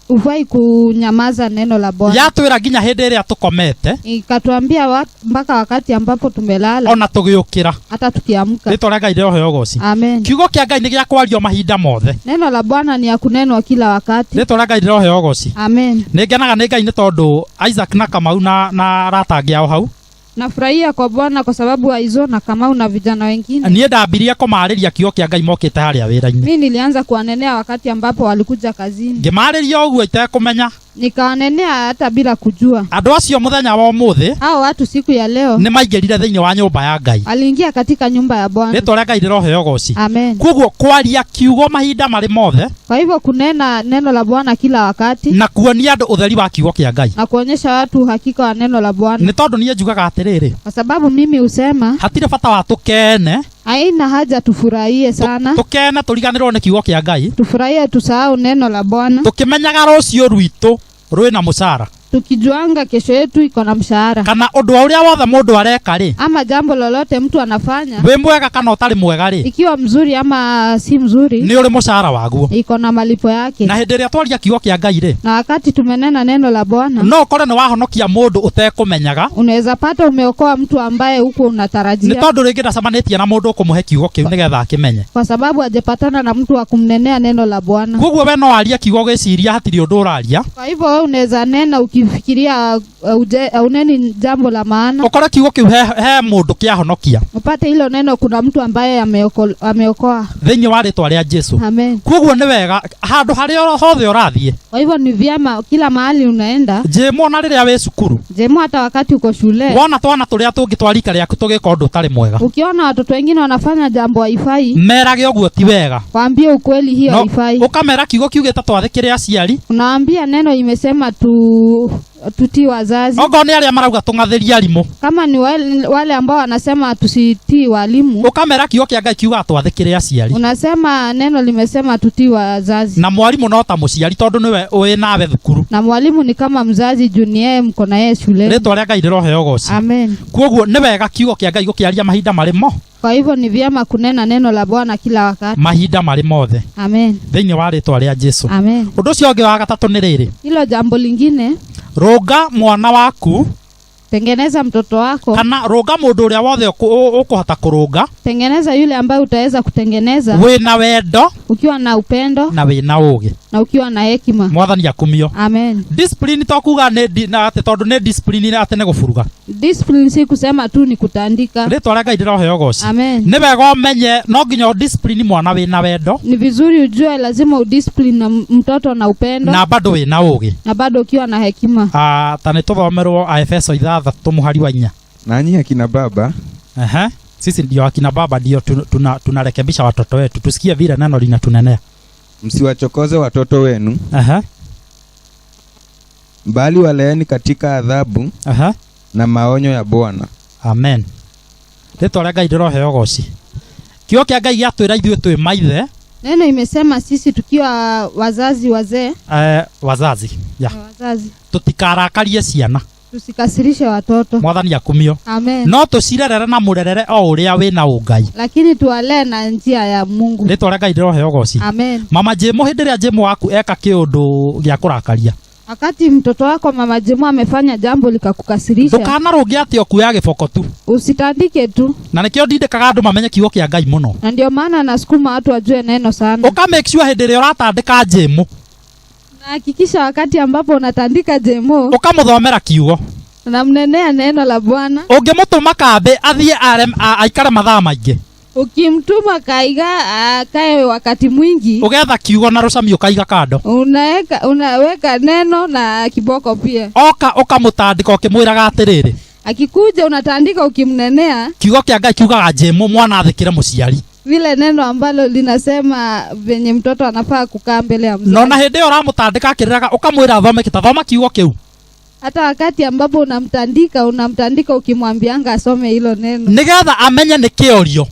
Speaker 2: Ufai kunyamaza neno la Bwana.
Speaker 1: Yatwira nginya hindi iria tukomete,
Speaker 2: ikatuambia mpaka wakati ambapo tumelala,
Speaker 1: ona tugiukira,
Speaker 2: hata tukiamka.
Speaker 1: Ritwa ria Ngai riroheo goci.
Speaker 2: Amen.
Speaker 1: Kiugo kia Ngai ni gia kwario mahinda mothe.
Speaker 2: Neno la Bwana ni ya kunenwa kila wakati.
Speaker 1: Ritwa ria Ngai riroheo goci.
Speaker 2: Amen.
Speaker 1: Ningenaga ni Ngai ni tondu Isaac na Kamau na ratangia o hau.
Speaker 2: Nafurahia kwa Bwana kwa sababu Aizo na Kamau na vijana wengine.
Speaker 1: Niĩ ndambirie kũmaarĩria kiugo kĩa Ngai mokĩte harĩa wĩra-inĩ.
Speaker 2: Mimi nilianza kuwanenea wakati ambapo walikuja kazini.
Speaker 1: Ngĩmaarĩria ũguo itekũmenya.
Speaker 2: Nikawanenea hata bila kujua.
Speaker 1: Andũ acio mũthenya wa ũmũthĩ,
Speaker 2: hao watu siku ya leo
Speaker 1: nĩmaingĩrire thĩinĩ wa nyũmba ya Ngai.
Speaker 2: Aliingia katika nyumba ya Bwana.
Speaker 1: Rĩtwa rĩa Ngai rĩroheo goci.
Speaker 2: Amen.
Speaker 1: Koguo kwaria kiugo mahinda marĩ mothe.
Speaker 2: Kwa hivyo kunena neno la Bwana kila wakati.
Speaker 1: Na kuonia andũ ũtheri wa kiugo kĩa Ngai.
Speaker 2: Na kuonyesha watu uhakika wa neno la Bwana.
Speaker 1: Nĩ tondũ niĩ njugaga atĩrĩrĩ.
Speaker 2: Kwa sababu mimi husema
Speaker 1: hatirĩ bata wa tũkene.
Speaker 2: Haina haja tufurahie sana.
Speaker 1: Tũkene tũriganĩrwo nĩ kiugo kĩa Ngai.
Speaker 2: Tufurahie tusahau neno la Bwana.
Speaker 1: Tũkĩmenyaga rũciũ rwitũ rwĩna mũcara.
Speaker 2: tukijuanga kesho yetu iko na mshahara.
Speaker 1: Kana undu uria wothe mundu areka ri,
Speaker 2: Ama jambo lolote mtu anafanya,
Speaker 1: we mwega kana utari mwega ri,
Speaker 2: ikiwa mzuri ama si mzuri,
Speaker 1: ni uri mushahara waguo.
Speaker 2: iko na malipo yake.
Speaker 1: Na hindi iria twaria kiugo kia Ngai ri,
Speaker 2: Na wakati tumenena neno la Bwana,
Speaker 1: no kore ni wahonokia mundu utekumenyaga,
Speaker 2: unaweza pata umeokoa mtu ambaye huko
Speaker 1: ni
Speaker 2: unatarajia,
Speaker 1: tondu ringi ndacemanitie na mundu ukumuhe kiugo kiu nigetha akimenye,
Speaker 2: kwa sababu hajapatana na mtu wa kumnenea neno la Bwana.
Speaker 1: koguo we no waria kiugo giciria hatiri undu uraria.
Speaker 2: Kwa hivyo wewe unaweza nena ukifikiria uneni jambo la maana,
Speaker 1: ukore kiugo kiu he mundu kiahonokia
Speaker 2: upate hilo neno kuna mtu ambaye ameokoa
Speaker 1: thiini wa ritwa ria Jesu.
Speaker 2: Amen.
Speaker 1: Koguo ni wega handu haria hothe urathie,
Speaker 2: Kwa hivyo ni vyema kila mahali unaenda,
Speaker 1: jemona riria we cukuru,
Speaker 2: jemo hata wakati uko shule,
Speaker 1: wona twana turia tungi twarika riaku tugika undu utari mwega,
Speaker 2: ukiona watoto wengine wanafanya jambo haifai,
Speaker 1: merage uguo ti wega.
Speaker 2: waambie ukweli, hiyo haifai.
Speaker 1: Ukamera kiugo kiugite twathikire aciari,
Speaker 2: Unaambia neno imesema tutii wazazi.
Speaker 1: ongo ni aria marauga tung'athirie arimu,
Speaker 2: Kama ni wale ambao wanasema tusitii walimu,
Speaker 1: ukamera kiugo kia Ngai kiuga twathikire aciari,
Speaker 2: unasema neno limesema tutii wazazi.
Speaker 1: na mwarimu no ta muciari tondu niwe wi nawe thukuru,
Speaker 2: Na mwalimu ni kama mzazi juu ni yeye mko na yeye shule.
Speaker 1: ritwa ria Ngai riroheo goci.
Speaker 2: Amen.
Speaker 1: Koguo ni wega kiugo kia Ngai gukiaria mahinda marimo,
Speaker 2: Kwa hivyo ni vyema kunena neno la Bwana kila wakati.
Speaker 1: mahinda mari mothe
Speaker 2: Amen.
Speaker 1: thiini wa ritwa ria Jesu.
Speaker 2: Amen.
Speaker 1: Undu ucio ungi wa gatatu ni riri,
Speaker 2: Hilo jambo lingine,
Speaker 1: runga mwana waku,
Speaker 2: tengeneza mtoto wako,
Speaker 1: kana runga mundu uria wothe ukuhota kurunga,
Speaker 2: tengeneza yule ambaye utaweza kutengeneza
Speaker 1: wina wendo
Speaker 2: ukiwa na upendo
Speaker 1: na wina ugi.
Speaker 2: na ukiwa na hekima.
Speaker 1: Mwathani akumio.
Speaker 2: Amen.
Speaker 1: Discipline to kuga na ati tondu ni discipline ati ne gufuruga,
Speaker 2: Discipline si kusema tu ni kutandika.
Speaker 1: ritwa ria Ngai riroheo goci.
Speaker 2: Amen.
Speaker 1: Ni wega umenye no nginya discipline mwana wina wendo
Speaker 2: Ni vizuri ujue lazima udiscipline na mtoto na upendo
Speaker 1: na bado wina ugi.
Speaker 2: na bado ukiwa na hekima.
Speaker 1: Ta ni tuthomerwo Efeso 3 muhari wa 4.
Speaker 3: Nanyi akina baba,
Speaker 1: Sisi ndio akina baba, ndio tunarekebisha watoto wetu, tusikie vile neno linatunenea.
Speaker 3: msiwachokoze watoto wenu, bali waleeni katika adhabu na maonyo ya Bwana.
Speaker 1: Amen. Ritwa ria Ngai riroheo goci. Kiugo kia Ngai giatwira ithuĩ twĩ maithe,
Speaker 2: Neno imesema sisi tukiwa wazazi wazee,
Speaker 1: wazazi
Speaker 2: wazazi
Speaker 1: tutikarakarie ciana,
Speaker 2: tusikasirishe watoto.
Speaker 1: Mwathani akumio.
Speaker 2: Amen.
Speaker 1: No tucirerere na murerere o uria wina ungai,
Speaker 2: Lakini tuwalee na njia ya Mungu.
Speaker 1: ritwa ria Ngai riroheo goci.
Speaker 2: Amen.
Speaker 1: Mama Jemo, hindi ria Jemo waku eka kiundu gia kurakaria,
Speaker 2: Wakati mtoto wako mama Jemo amefanya jambo likakukasirisha,
Speaker 1: ndukanarunge ati okuya giboko tu,
Speaker 2: usitandike tu.
Speaker 1: na nikio ndindikaga andu mamenye kiugo kia Ngai muno.
Speaker 2: Na ndio maana nasukuma watu wajue neno sana.
Speaker 1: Uka make sure hindi ria uratandika Jemo,
Speaker 2: Na hakikisha wakati ambapo unatandika Jemo,
Speaker 1: ukamuthomera kiugo,
Speaker 2: na mnenea neno la Bwana.
Speaker 1: ungimutuma kambe athie aikare mathaa maingi,
Speaker 2: Ukimtuma kaiga akae wakati mwingi,
Speaker 1: ugetha kiugo na rucami ukaiga kando,
Speaker 2: unaweka neno na kiboko pia.
Speaker 1: ukamutandika ukimwiraga atiriri,
Speaker 2: Akikuja unatandika ukimnenea
Speaker 1: kiugo kia Ngai kiugaga Jemo mwana athikire muciari,
Speaker 2: vile neno ambalo linasema venye mtoto anafaa kukaa mbele ya mzazi.
Speaker 1: no na hindi iyo uramutandika akiriraga ukamwira athome kitathoma kiugo kiu,
Speaker 2: Hata wakati ambapo unamtandika ukimwambianga asome hilo neno,
Speaker 1: nigetha amenye ni kiorio,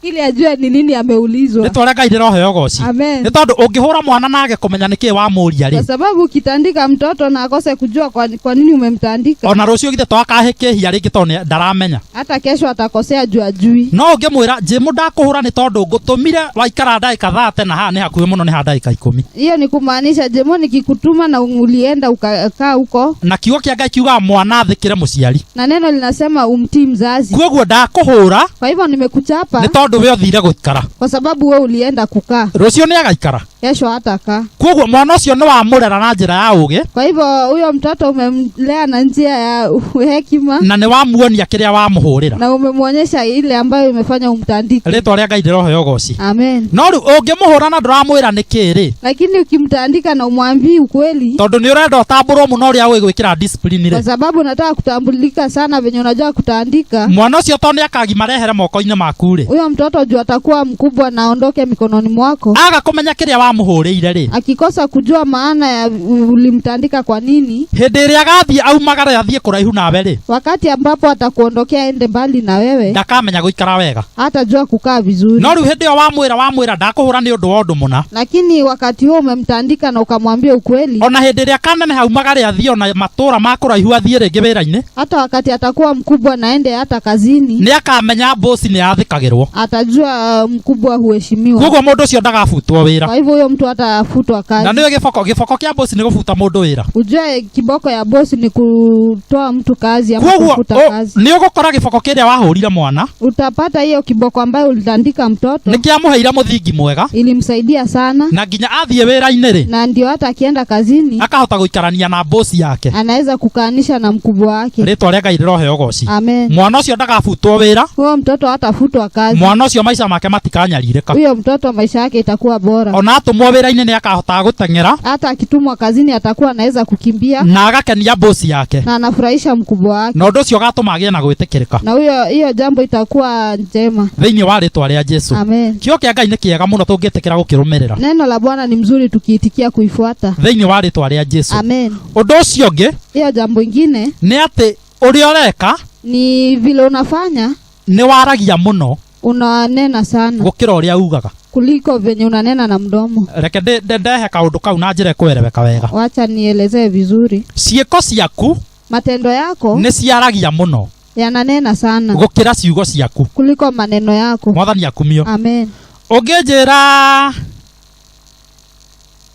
Speaker 2: ili ajue ni nini ameulizwa.
Speaker 1: ritwa ria Ngai riroheo goci.
Speaker 2: Amen.
Speaker 1: Ni tondu ungihura mwana nage kumenya niki wamuria ri,
Speaker 2: Kwa sababu ukitandika mtoto na akose kujua kwa nini umemtandika,
Speaker 1: ona rucio githe twakahikihia ringi tondu ndaramenya,
Speaker 2: hata kesho atakosea juu ajui.
Speaker 1: no ungimwira Jemo ndakuhura ni tondu ngutumire waikara ndagika 30 na haha ni hakuhi muno ni ha ndagika 10.
Speaker 2: Hiyo ni kumaanisha Jemo nikikutuma na ulienda ukakaa huko,
Speaker 1: Na kiugo kia Ngai kiugaga mwana athikire muciari,
Speaker 2: na neno linasema umtii mzazi.
Speaker 1: koguo ndakuhura
Speaker 2: Kwa hivyo nimekuchapa
Speaker 1: ni tondu we uthire guikara,
Speaker 2: kwa sababu wewe ulienda kukaa,
Speaker 1: rucio ni agaikara,
Speaker 2: kesho hatakaa.
Speaker 1: koguo mwana ucio ni wamurera na njira ya ugi,
Speaker 2: Kwa hivyo huyo mtoto umemlea na njia ya hekima,
Speaker 1: na ni wamuonia kiria wamuhurira,
Speaker 2: na umemwonyesha ile ambayo imefanya umtandike.
Speaker 1: ritwa ria Ngai riroheo goci.
Speaker 2: Amen.
Speaker 1: No riu ungimuhura na nduramwira nikiri,
Speaker 2: Lakini ukimtandika na umwambii ukweli,
Speaker 1: tondu ni urenda utamburwo muno uria wigwikira discipline
Speaker 2: kwa
Speaker 1: ri,
Speaker 2: sababu unataka kutambulika sana venye unajua kutandika,
Speaker 1: mwana ucio tondu akagimarehere moko-ini maku ri,
Speaker 2: huyo mtoto juu atakuwa mkubwa na aondoke mikononi mwako,
Speaker 1: aga kumenya kiria muhuriire ri
Speaker 2: akikosa kujua maana ya ulimtandika kwa nini,
Speaker 1: hindi iria gathie aumagara athie kuraihu nawe ri
Speaker 2: wakati ambapo atakuondokea ende mbali na wewe,
Speaker 1: ndakamenya guikara wega,
Speaker 2: hatajua kukaa vizuri.
Speaker 1: no riu hindi yo wamwira ndakuhura ni undu wa undu muna,
Speaker 2: Lakini wakati huo umemtandika na ukamwambia ukweli,
Speaker 1: ona hindi iria kanene haumagara athie ona matura ma kuraihu athie ringi wira-ini,
Speaker 2: hata wakati atakuwa mkubwa na ende hata kazini,
Speaker 1: ni akamenya boss ni athikagirwo,
Speaker 2: atajua mkubwa huheshimiwa.
Speaker 1: koguo mundu ucio ndagafutwo wira.
Speaker 2: Kwa hivyo huyo mtu hatafutwa kazi.
Speaker 1: Na niwe giboko kia boss ni gufuta mundu wira.
Speaker 2: Ujue kiboko ya bosi ni kutoa mtu kazi ama kufuta kazi.
Speaker 1: Ni ugukora giboko kiria wahurire mwana,
Speaker 2: Utapata hiyo kiboko ambayo ulitandika mtoto
Speaker 1: ni kiamuheira muthingi mwega,
Speaker 2: ilimsaidia sana,
Speaker 1: na nginya athie wira-ini ri
Speaker 2: na ndio hata akienda kazini
Speaker 1: akahota guikarania na boss yake,
Speaker 2: anaweza kukaanisha na mkubwa wake.
Speaker 1: ritwa ria Ngai riroheo goci.
Speaker 2: Amen.
Speaker 1: Mwana ucio ndagafutwo wira,
Speaker 2: Huyo mtoto hatafutwa kazi.
Speaker 1: mwana ucio maica make matikanyariirika,
Speaker 2: Huyo mtoto maisha yake itakuwa bora.
Speaker 1: ona atumwo wira-ini ni akahota guteng'era,
Speaker 2: Hata akitumwa kazini atakuwa anaweza kukimbia
Speaker 1: na agakenia boss yake,
Speaker 2: na anafurahisha mkubwa wake,
Speaker 1: na undu ucio gatuma agie na gwitikirika
Speaker 2: na hiyo jambo itakuwa njema.
Speaker 1: thiini wa ritwa ria Jesu.
Speaker 2: Amen.
Speaker 1: Kio kia Ngai ni kiega muno tungitikira gukirumirira
Speaker 2: Neno la Bwana ni mzuri tukiitikia kuifuata.
Speaker 1: thiini wa ritwa ria Jesu.
Speaker 2: Amen.
Speaker 1: Undu ucio ungi
Speaker 2: Hiyo jambo ingine
Speaker 1: ni ati uria ureka
Speaker 2: ni vile unafanya,
Speaker 1: ni waragia muno
Speaker 2: unanena sana
Speaker 1: gukira uria ugaga.
Speaker 2: kuliko venye unanena na mdomo.
Speaker 1: Reke ndehe kaundu kau na njira kwereweka wega.
Speaker 2: Wacha nielezee vizuri.
Speaker 1: Ciiko ciaku
Speaker 2: Matendo yako
Speaker 1: ni ciaragia muno
Speaker 2: yananena sana
Speaker 1: gukira ciugo ciaku,
Speaker 2: kuliko maneno yako.
Speaker 1: Mwathani akumio.
Speaker 2: Amen.
Speaker 1: Unginjira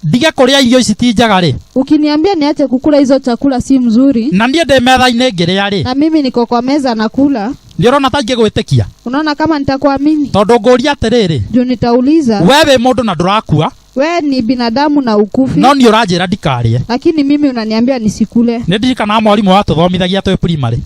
Speaker 1: ndige kuria irio ici ti njega ri,
Speaker 2: Ukiniambia niache kukula hizo chakula si mzuri,
Speaker 1: na nie ndi metha-ini ngiria ri,
Speaker 2: na mimi niko kwa meza nakula,
Speaker 1: ni urona ta ingigwitikia,
Speaker 2: unaona kama nitakuamini?
Speaker 1: tondu nguria atiriri,
Speaker 2: Juu nitauliza,
Speaker 1: we wi mundu na ndurakua,
Speaker 2: we ni binadamu na ukufi,
Speaker 1: no ni uranjira ndikarie.
Speaker 2: lakini mimi unaniambia nisikule.
Speaker 1: Ni ndirikana mwarimu watuthomithagia twi primary,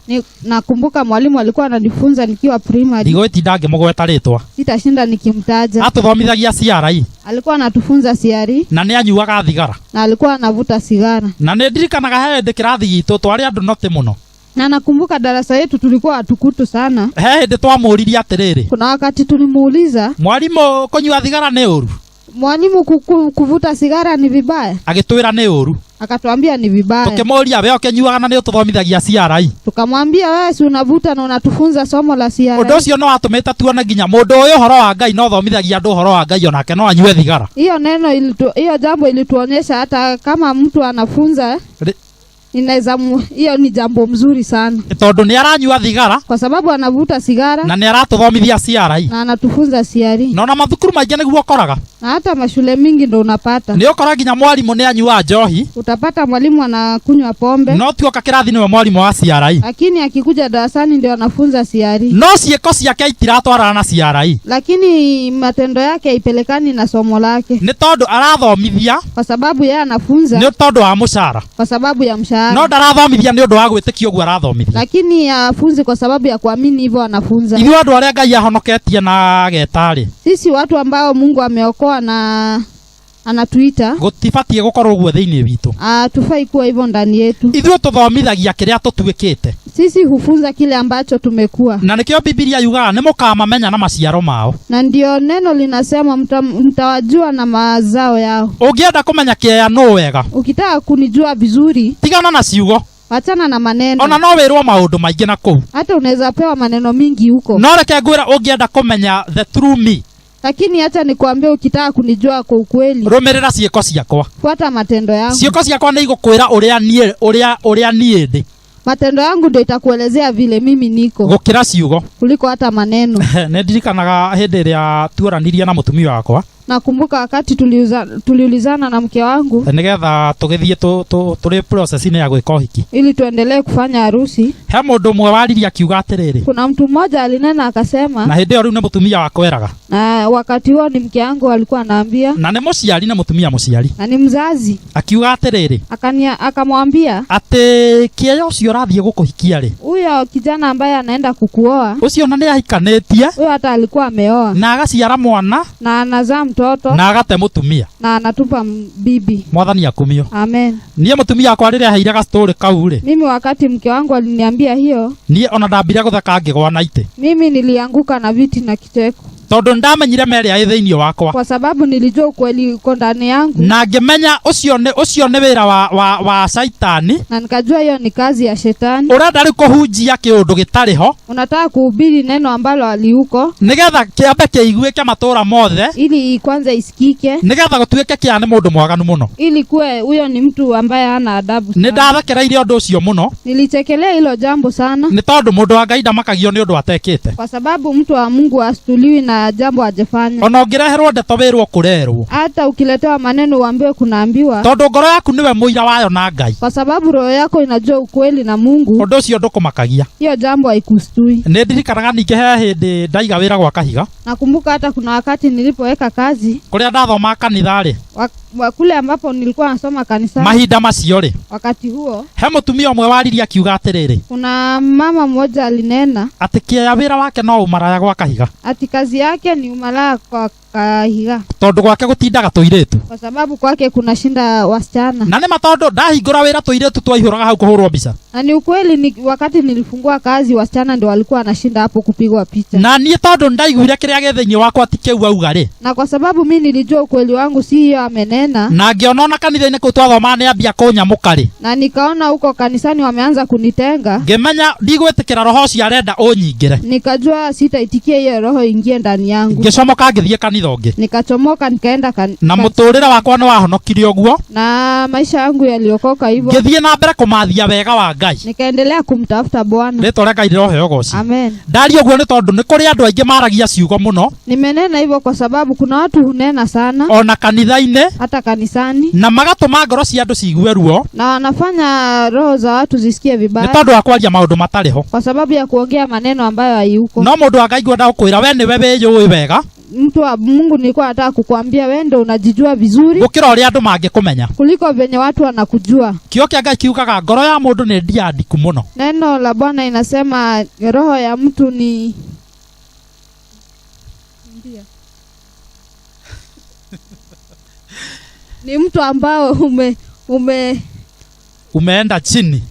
Speaker 2: Nakumbuka mwalimu alikuwa ananifunza nikiwa primary,
Speaker 1: ndigwitinda ngimugweta ritwa,
Speaker 2: sitashinda nikimtaja.
Speaker 1: atuthomithagia CRE,
Speaker 2: Alikuwa anatufunza CRE
Speaker 1: na ni anyuaga thigara,
Speaker 2: na alikuwa anavuta sigara.
Speaker 1: na ni ndirikanaga hindi kirathi gitu twari andu noti muno,
Speaker 2: Na nakumbuka darasa yetu tulikuwa hatukutu sana.
Speaker 1: he hindi twamuririe atiriri,
Speaker 2: Kuna wakati tulimuuliza,
Speaker 1: mwarimu kunyua thigara ni uru?
Speaker 2: mwalimu, kuvuta sigara ni vibaya?
Speaker 1: Agitwira ni uru.
Speaker 2: Akatuambia ni vibaya.
Speaker 1: Tukimuria we ukinyuaga na ni ututhomithagia CRE,
Speaker 2: Tukamwambia wewe si unavuta na unatufunza somo la CRE.
Speaker 1: undu ucio no atumite tuone nginya mundu uyu uhoro wa Ngai no thomithagia andu uhoro wa Ngai onake no anyue thigara.
Speaker 2: Hiyo jambo ilituonyesha hata kama mtu anafunza inaweza, hiyo ni jambo mzuri sana,
Speaker 1: tondu ni aranyua thigara
Speaker 2: kwa sababu anavuta sigara
Speaker 1: na ni aratuthomithia CRE,
Speaker 2: na anatufunza CRE.
Speaker 1: no na mathukuru maingi niguo ukoraga,
Speaker 2: Na hata mashule mingi ndo unapata,
Speaker 1: ni ukora nginya mwarimu ni anyua njohi,
Speaker 2: utapata mwalimu anakunywa pombe,
Speaker 1: no tuoka kirathi niwe mwarimu wa CRE,
Speaker 2: lakini akikuja darasani ndio anafunza CRE.
Speaker 1: no ciiko ciake itiratwarana na CRE,
Speaker 2: Lakini matendo yake haipelekani na somo lake,
Speaker 1: ni tondu arathomithia
Speaker 2: kwa sababu yeye anafunza
Speaker 1: ni tondu wa mucara,
Speaker 2: kwa sababu ya mshahara,
Speaker 1: no ndarathomithia ni undu wa gwitikia uguo arathomithia.
Speaker 2: lakini afunzi kwa sababu ya kuamini, hivyo anafunza.
Speaker 1: Ithuĩ andu aria Ngai ahonoketie na getari,
Speaker 2: Sisi watu ambao Mungu ameokoa na anatuita,
Speaker 1: gutibatie gukorwo uguo thiini witu.
Speaker 2: tufai kuwa hivyo ndani yetu.
Speaker 1: Ithuĩ tuthomithagia kiria tutuikite,
Speaker 2: Sisi hufunza kile ambacho tumekuwa,
Speaker 1: na nikio Biblia yugaga ni mukamamenya na maciaro mao.
Speaker 2: na ndio neno linasema mtawajua na mazao yao.
Speaker 1: Ungienda kumenya kieya no wega,
Speaker 2: Ukitaka kunijua vizuri,
Speaker 1: tigana na ciugo,
Speaker 2: wachana na maneno.
Speaker 1: ona no wirwo maundu maingi na kuu,
Speaker 2: Hata unaweza pewa maneno mingi huko,
Speaker 1: no reke ngwira ungienda kumenya the true me,
Speaker 2: lakini acha nikwambie, ukitaka kunijua kwa ukweli,
Speaker 1: rumirira ciiko ciakwa.
Speaker 2: fuata matendo yangu.
Speaker 1: Ciiko ciakwa ni igukwira uria nie ndi,
Speaker 2: Matendo yangu ndio itakuelezea vile mimi niko,
Speaker 1: gukira ciugo.
Speaker 2: kuliko hata maneno.
Speaker 1: Ni ndirikanaga hindi iria tuoranirie na mutumia wakwa,
Speaker 2: Nakumbuka wakati tuliulizana na mke wangu
Speaker 1: nigetha tugithie turi process ya gwika uhiki,
Speaker 2: ili tuendelee kufanya harusi.
Speaker 1: he mundu mwe waririe akiuga atiriri,
Speaker 2: Kuna mtu mmoja alinena akasema,
Speaker 1: na hindi iyo riu ni mutumia wakwa eraga,
Speaker 2: na wakati huo ni mke wangu alikuwa anaambia,
Speaker 1: na ni muciari na mutumia muciari,
Speaker 2: na ni mzazi,
Speaker 1: akiuga atiriri
Speaker 2: akamwambia
Speaker 1: ati kieya ucio urathie gukuhikia ri,
Speaker 2: huyo kijana ambaye anaenda kukuoa,
Speaker 1: ucio na ni ahikanitie
Speaker 2: huyo hata alikuwa ameoa
Speaker 1: na agaciara mwana
Speaker 2: na anazaa mtoto
Speaker 1: na agate mutumia.
Speaker 2: na anatupa bibi.
Speaker 1: Mwathani akumio.
Speaker 2: Amen.
Speaker 1: Nie mutumia akwa riria aheire ga story kau ri,
Speaker 2: Mimi wakati mke wangu aliniambia hiyo,
Speaker 1: nie ona ndambire gutheka ngigwa na ite,
Speaker 2: mimi nilianguka na viti na kicheko.
Speaker 1: tondu ndamenyire mere ai thiini wakwa,
Speaker 2: kwa sababu nilijua ukweli uko ndani yangu,
Speaker 1: na ngimenya ucio ni wira wa Saitani,
Speaker 2: na nikajua hiyo ni kazi ya shetani.
Speaker 1: Urenda ri kuhunjia kiundu gitariho,
Speaker 2: unataka kuhubiri neno ambalo aliuko,
Speaker 1: nigetha kiambe kiiguike matura mothe,
Speaker 2: ili kwanza isikike,
Speaker 1: nigetha gutuike kia ni mundu mwaganu muno,
Speaker 2: ili kuwe huyo ni mtu ambaye hana adabu.
Speaker 1: Ni ndathakireire undu ucio muno,
Speaker 2: nilichekelea hilo jambo sana,
Speaker 1: ni tondu mundu wa Ngai ndamakagio ni undu atekite,
Speaker 2: kwa sababu mtu wa Mungu astuliwi na jambo ajefanya.
Speaker 1: Ona ungireherwo ndeto wirwo kurerwo,
Speaker 2: hata ukiletewa maneno uambiwe kunaambiwa,
Speaker 1: tondu ngoro yaku niwe muira wayo na Ngai,
Speaker 2: kwa sababu roho yako inajua ukweli na Mungu.
Speaker 1: Undu ucio ndukumakagia,
Speaker 2: hiyo jambo haikustui.
Speaker 1: Ni ndirikanaga ninge he hindi ndaiga wira gwa kahiga.
Speaker 2: Nakumbuka hata kuna wakati nilipoweka kazi
Speaker 1: kuria ndathoma kanitha ri,
Speaker 2: kule ambapo nilikuwa nasoma kanisa,
Speaker 1: mahinda macio ri,
Speaker 2: wakati huo
Speaker 1: he mutumia umwe wariria akiuga atiriri,
Speaker 2: kuna mama mmoja alinena
Speaker 1: ati kia wira wake no umaraya gwa kahiga,
Speaker 2: ati kazi yake ni umalaya kwa kahiga,
Speaker 1: tondu gwake gutindaga tuiritu,
Speaker 2: kwa sababu kwake kuna shinda wasichana.
Speaker 1: Na ni matondu ndahingura wira tuiritu twaihuraga hau kuhurwo mbica,
Speaker 2: na ni ukweli wakati nilifungua kazi wasichana ndio walikuwa anashinda hapo kupigwa picha,
Speaker 1: na ni tondu ndaiguire kiria githinyi wakwa ti kiu auga ri,
Speaker 2: na kwa sababu mimi nilijua ukweli wangu si hiyo amenena,
Speaker 1: na ngiona ona kanitha-ini kuu twathoma ni ambia kunyamuka ri,
Speaker 2: na nikaona huko kanisani wameanza kunitenga,
Speaker 1: ngimenya ndigwitikira roho ucio arenda unyingire,
Speaker 2: nikajua sitaitikia hiyo roho ingie ndani yangu,
Speaker 1: ngicomoka ngithie kanitha ungi,
Speaker 2: nikachomoka nikaenda
Speaker 1: na muturira wakwa ni wahonokire uguo,
Speaker 2: na maisha yangu yaliokoka hivyo,
Speaker 1: ngithie na mbere kumathia wega wa Ngai,
Speaker 2: nikaendelea kumtafuta Bwana.
Speaker 1: Ritwa ria Ngai riroheo goci.
Speaker 2: Amen.
Speaker 1: Ndari uguo ni tondu ni kuri andu aingi maragia ciugo muno,
Speaker 2: nimenena hivyo kwa sababu kuna watu hunena sana,
Speaker 1: ona kanitha-ini,
Speaker 2: hata kanisani,
Speaker 1: na magatuma ngoro cia andu ciigue ruo,
Speaker 2: na wanafanya roho za watu zisikie vibaya,
Speaker 1: ni tondu wa kwaria maundu matariho,
Speaker 2: kwa sababu ya kuongea maneno ambayo hayuko.
Speaker 1: No mundu wa Ngai ngwenda gukwira we niwe wiyui wega,
Speaker 2: mtu wa Mungu nilikuwa nataka kukuambia wewe ndio unajijua vizuri
Speaker 1: gukira uria andu mangikumenya,
Speaker 2: kuliko venye watu wanakujua.
Speaker 1: Kio kia Ngai kiugaga ngoro ya mundu ni ndiandiku muno.
Speaker 2: Neno la Bwana inasema roho ya mtu ni ni mtu ambao
Speaker 1: umeenda chini.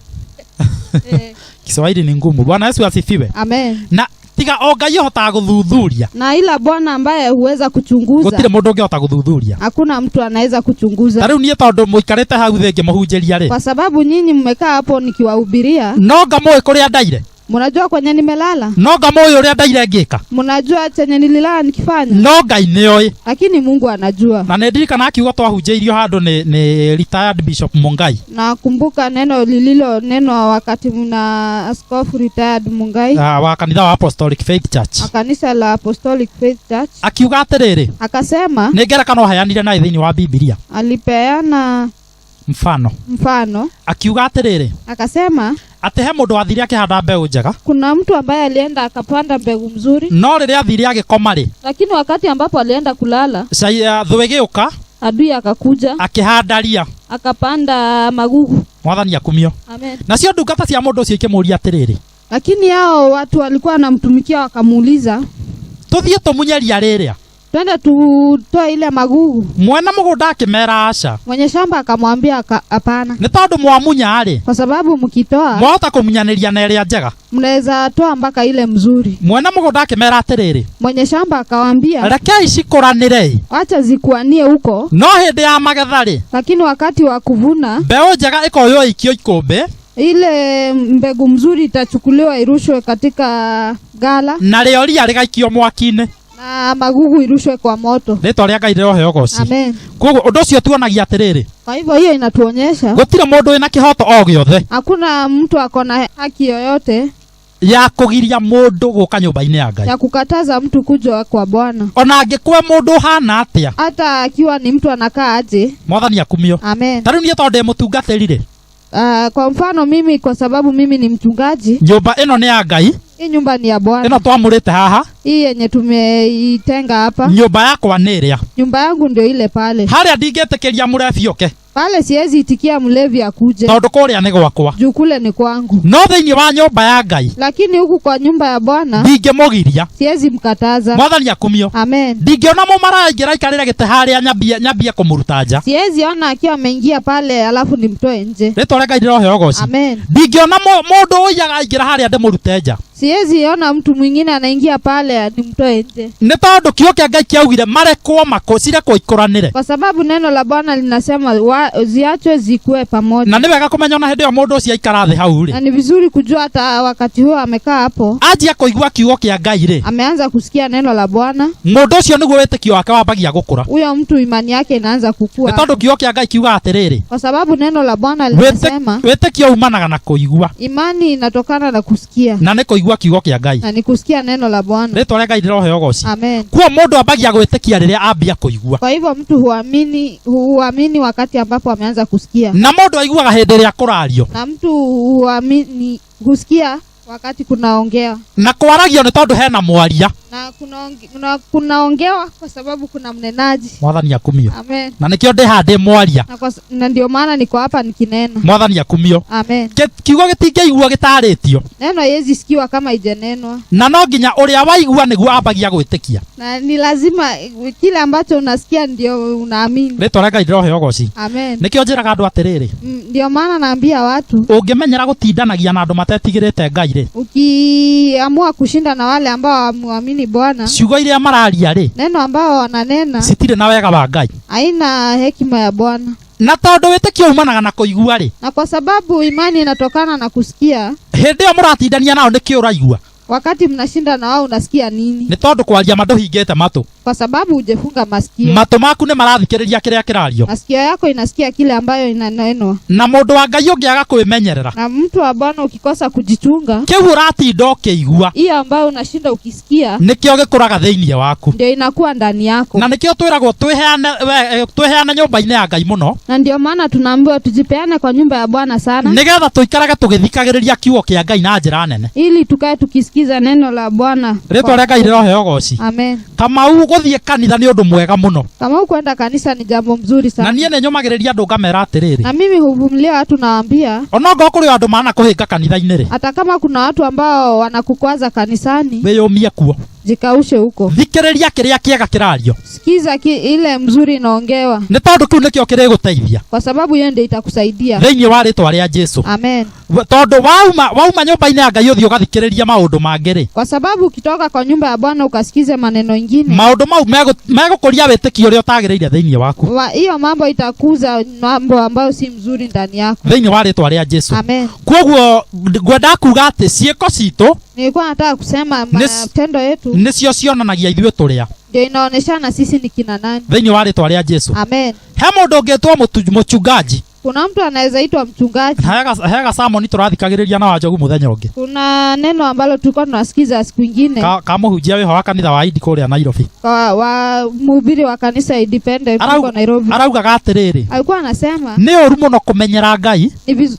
Speaker 1: Kiswahili ni ngumu. Bwana Yesu asifiwe.
Speaker 2: Amen.
Speaker 1: Na tiga o Ngai hotaga guthuthuria,
Speaker 2: na ila Bwana ambaye huweza kuchunguza,
Speaker 1: gutire mundu ungihota guthuthuria,
Speaker 2: hakuna mtu anaweza kuchunguza.
Speaker 1: Tariu nie tondu muikarite hau thenge muhunjiria ri,
Speaker 2: kwa sababu nyinyi mmekaa hapo nikiwahubiria,
Speaker 1: no ngamoi kuria ndaire,
Speaker 2: mnajua kwenye nimelala,
Speaker 1: no ngamoi uria ndaire ngika,
Speaker 2: mnajua chenye nililala nikifanya,
Speaker 1: no Ngai nioi,
Speaker 2: lakini Mungu anajua.
Speaker 1: Na ndirikana akiuga twahunjiirio handu ni retired Bishop Mungai.
Speaker 2: Nakumbuka neno lililo neno wakati mna askofu retired Mungai,
Speaker 1: wa kanitha wa Apostolic Faith Church,
Speaker 2: kanisa la Apostolic Faith Church,
Speaker 1: akiuga atiriri,
Speaker 2: akasema
Speaker 1: ni ngerekano hayanire na thiini wa Biblia,
Speaker 2: alipeana mfano
Speaker 1: akiuga atiriri,
Speaker 2: akasema
Speaker 1: ati he mundu athire akihanda mbegu njega,
Speaker 2: kuna mtu ambaye alienda akapanda mbegu mzuri,
Speaker 1: no riria athire agikoma ri,
Speaker 2: lakini wakati ambapo alienda kulala,
Speaker 1: thwe giuka,
Speaker 2: adui akakuja
Speaker 1: akihanda ria,
Speaker 2: akapanda magugu.
Speaker 1: Mwathani akumio.
Speaker 2: Amen.
Speaker 1: Na cio ndungata cia mundu ucio ikimuria atiriri,
Speaker 2: lakini hao watu walikuwa wanamtumikia wakamuuliza,
Speaker 1: tuthie tumunyeria riria,
Speaker 2: twende tutoe ile magugu.
Speaker 1: Mwena mugunda akimera aca,
Speaker 2: mwenye shamba akamwambia hapana,
Speaker 1: ni tondu mwamunya ri,
Speaker 2: kwa sababu mkitoa
Speaker 1: mwahota kumunyaniria na iria njega,
Speaker 2: mnaweza toa mpaka ile mzuri.
Speaker 1: Mwena mugunda akimera atiriri,
Speaker 2: mwenye shamba akawaambia,
Speaker 1: rekei cikuranire,
Speaker 2: acha zikuanie huko,
Speaker 1: no hindi ya magetha ri,
Speaker 2: lakini wakati wa kuvuna
Speaker 1: mbeu njega ikoyo ikio ikumbe,
Speaker 2: ile mbegu mzuri itachukuliwa irushwe katika gala,
Speaker 1: na rio ria rigaikio mwaki-ini,
Speaker 2: na magugu irushwe kwa moto.
Speaker 1: Ritwa ria Ngai riroheo goci.
Speaker 2: Amen.
Speaker 1: Koguo undu ucio tuonagia atiriri,
Speaker 2: kwa hivyo hiyo inatuonyesha
Speaker 1: gutire mundu wina kihoto o giothe,
Speaker 2: hakuna mtu akona haki yoyote
Speaker 1: ya kugiria mundu guka nyumba-ini ya Ngai,
Speaker 2: ya kukataza mtu kuja kwa Bwana,
Speaker 1: ona angikwe mundu hana atia,
Speaker 2: hata akiwa ni mtu anakaa aje.
Speaker 1: Mwathani akumio.
Speaker 2: Amen.
Speaker 1: Tariu nie tondu mutungatiri ri,
Speaker 2: kwa mfano mimi, kwa sababu mimi ni mchungaji,
Speaker 1: nyumba ino ni ya Ngai,
Speaker 2: hii nyumba ni ya Bwana,
Speaker 1: ino twamurite haha,
Speaker 2: hii yenye tumeitenga hapa,
Speaker 1: nyumba yakwa ni ria,
Speaker 2: nyumba yangu ndio ile pale.
Speaker 1: haria ndingetikiria murebi oke
Speaker 2: pale, siwezi itikia mlevi akuje,
Speaker 1: tondu kuria ni gwakwa,
Speaker 2: juu kule ni kwangu.
Speaker 1: No thiini wa nyumba ya Ngai,
Speaker 2: lakini huku kwa nyumba ya Bwana
Speaker 1: ndingimugiria,
Speaker 2: siwezi mkataza.
Speaker 1: Mwathani akumio.
Speaker 2: Amen.
Speaker 1: Ndingiona mumara ingira ikarira gite haria nyambia kumuruta nja,
Speaker 2: siwezi ona akiwa ameingia pale alafu nimtoe nje.
Speaker 1: Ritwa ria Ngai riroheo goci.
Speaker 2: Amen.
Speaker 1: Ndingiona mundu uyaga ingira haria ndimurute nja,
Speaker 2: siwezi ona mtu mwingine anaingia pale mbele ni mtoe nje.
Speaker 1: Nĩ tondũ kiugo kĩa Ngai kĩaugire marekwo cirekwo ikoranĩre.
Speaker 2: Kwa sababu neno la Bwana linasema ziachwe zikue pamoja.
Speaker 1: Na nĩ wega kũmenya ona hĩndĩ ĩyo mũndũ ũcio aikara thĩ hau rĩ.
Speaker 2: Na ni vizuri kujua hata wakati huo amekaa hapo.
Speaker 1: Anjia kũigua kiugo kĩa Ngai rĩ.
Speaker 2: Ameanza kusikia neno la Bwana.
Speaker 1: Mũndũ ũcio nĩguo wĩtĩkio wake wambagia gũkũra.
Speaker 2: Huyo mtu imani yake inaanza kukua.
Speaker 1: Nĩ tondũ kiugo kĩa Ngai kiuga atĩrĩrĩ.
Speaker 2: Kwa sababu neno la Bwana linasema
Speaker 1: wĩtĩkio umanaga na kũigua.
Speaker 2: Imani inatokana na kusikia.
Speaker 1: Na nĩ kũigua kiugo kĩa Ngai.
Speaker 2: Na ni kusikia neno la Bwana.
Speaker 1: Rĩtwa rĩa Ngai rĩroheo goci.
Speaker 2: Amen.
Speaker 1: Kwa mũndũ ambagia gwĩtĩkia rĩrĩa ambia kũigua.
Speaker 2: Kwa hivyo mtu huamini wakati ambapo ameanza kusikia.
Speaker 1: Na mũndũ aiguaga hĩndĩ ĩrĩa kũrario.
Speaker 2: Na mtu huamini kusikia wakati kunaongea.
Speaker 1: Na kwaragio nĩ tondũ hena mwaria.
Speaker 2: Na kunaongewa kwa sababu kuna mnenaji.
Speaker 1: Mwathani akumio.
Speaker 2: Amen.
Speaker 1: Na nikio ndeha ndĩ mwaria.
Speaker 2: Na ndio maana niko hapa nikinena.
Speaker 1: Mwathani akumio.
Speaker 2: Amen.
Speaker 1: Kiugo gĩtingĩigua gĩtarĩtio.
Speaker 2: Neno haiwezi sikiwa kama ijenenwa.
Speaker 1: Na no nginya ũrĩa waigua nĩguo ambagia gwĩtĩkia.
Speaker 2: Na ni lazima kile ambacho unasikia ndio unaamini.
Speaker 1: Rĩtwa rĩa Ngai rĩroheo goci.
Speaker 2: Amen.
Speaker 1: Nikio njĩraga andũ atĩrĩrĩ.
Speaker 2: Ndio maana naambia watu
Speaker 1: ũngĩmenyera gũtindanagia na andũ matetigĩrĩte Ngai rĩ.
Speaker 2: Ukiamua kushinda na wale ambao hawaamini Bwana.
Speaker 1: Ciugo iria mararia rĩ.
Speaker 2: Neno ambao wananena
Speaker 1: citirĩ na wega wa Ngai.
Speaker 2: Haina hekima ya Bwana.
Speaker 1: Na tondũ wĩtĩkio umanaga na kũigua rĩ.
Speaker 2: Na kwa sababu imani inatokana na kusikia.
Speaker 1: Hĩndĩ ĩyo mũratindania nao nĩkĩ ũraigua?
Speaker 2: Wakati mnashinda na wao unasikia nini?
Speaker 1: Nĩ tondũ kwaria mandũhingĩte matũ.
Speaker 2: Kwa sababu hujefunga masikio.
Speaker 1: Matũ maku nĩ marathikĩrĩria kĩrĩa kĩrario.
Speaker 2: Masikio yako inasikia kile ambayo inanenwa.
Speaker 1: Na mũndũ wa Ngai ũngĩaga kwĩmenyerera.
Speaker 2: Na mtu wa Bwana ukikosa kujichunga.
Speaker 1: Kĩu ũratinda ũkĩigua.
Speaker 2: Hiyo ambayo unashinda ukisikia.
Speaker 1: Nĩkĩo gĩkũraga thĩinĩ waku.
Speaker 2: Ndio inakuwa ndani yako.
Speaker 1: Na nĩkĩo twĩragwo twĩheane nyũmba-inĩ ya Ngai mũno.
Speaker 2: Na ndio maana tunaambiwa tujipeane kwa nyumba ya Bwana sana.
Speaker 1: Nĩgetha tũikarage tũgĩthikagĩrĩria kiugo kĩa Ngai na njĩra nene.
Speaker 2: Ili tukae tukisikiza neno la Bwana.
Speaker 1: Rĩtwa rĩa Ngai rĩroheo goci.
Speaker 2: Amen.
Speaker 1: Kamau gũthiĩ kanitha nĩ ũndũ mwega mũno.
Speaker 2: Kamau kwenda kanisa ni jambo mzuri sana.
Speaker 1: Na niĩ nĩ nyũmagĩrĩria andũ ngamera atĩrĩrĩ.
Speaker 2: Na mimi huvumilia watu nawaambia.
Speaker 1: Onogo kũrĩ andũ maana kũhĩnga kanitha-inĩ rĩ.
Speaker 2: Hata kama kuna watu ambao wanakukwaza kanisani.
Speaker 1: Wĩyũmie kuo.
Speaker 2: Jikaushe huko.
Speaker 1: Thikĩrĩria kĩrĩa kĩega kĩrario.
Speaker 2: Sikiza ile mzuri inaongewa.
Speaker 1: Nĩ tondũ kĩu nĩkĩo kĩrĩgũteithia.
Speaker 2: Kwa sababu hiyo ndio itakusaidia.
Speaker 1: Thĩinĩ wa rĩtwa rĩa Jesũ.
Speaker 2: Amen.
Speaker 1: Tondũ wauma nyũmba-inĩ ya Ngai ũthiĩ ũgathikĩrĩria maũndũ mangĩ rĩ.
Speaker 2: Kwa sababu ukitoka kwa nyumba ya Bwana ukasikize maneno mengine.
Speaker 1: Maũndũ mau megũkũria wĩtĩkio ũrĩa ũtagĩrĩire thĩinĩ waku.
Speaker 2: Hiyo mambo itakuza mambo ambayo si mzuri ndani yako.
Speaker 1: Thĩinĩ wa rĩtwa rĩa Jesũ.
Speaker 2: Amen.
Speaker 1: Kwoguo ngwenda kuga atĩ ciĩko citũ.
Speaker 2: Nilikuwa nataka kusema matendo yetu
Speaker 1: nĩcio cionanagia ithuĩ tũrĩa.
Speaker 2: Ndio inaoneshana sisi ni kina nani.
Speaker 1: Thĩinĩ wa rĩtwa rĩa Jesũ.
Speaker 2: Amen.
Speaker 1: He mũndũ ũngĩtwo mũchungaji.
Speaker 2: Kuna mtu anaweza itwa mchungaji.
Speaker 1: Hega Samoni tũrathikagĩrĩria na Wanjogu mũthenya ũngĩ.
Speaker 2: Kuna neno ambalo tulikuwa tunasikiza siku nyingine.
Speaker 1: Mũhunjia wĩho wa kanitha wa Idi kũrĩa Nairobi.
Speaker 2: Wa mhubiri wa kanisa Independent huko Nairobi.
Speaker 1: Araugaga atĩrĩrĩ.
Speaker 2: Alikuwa anasema
Speaker 1: nĩ ũru mũno kũmenyera Ngai.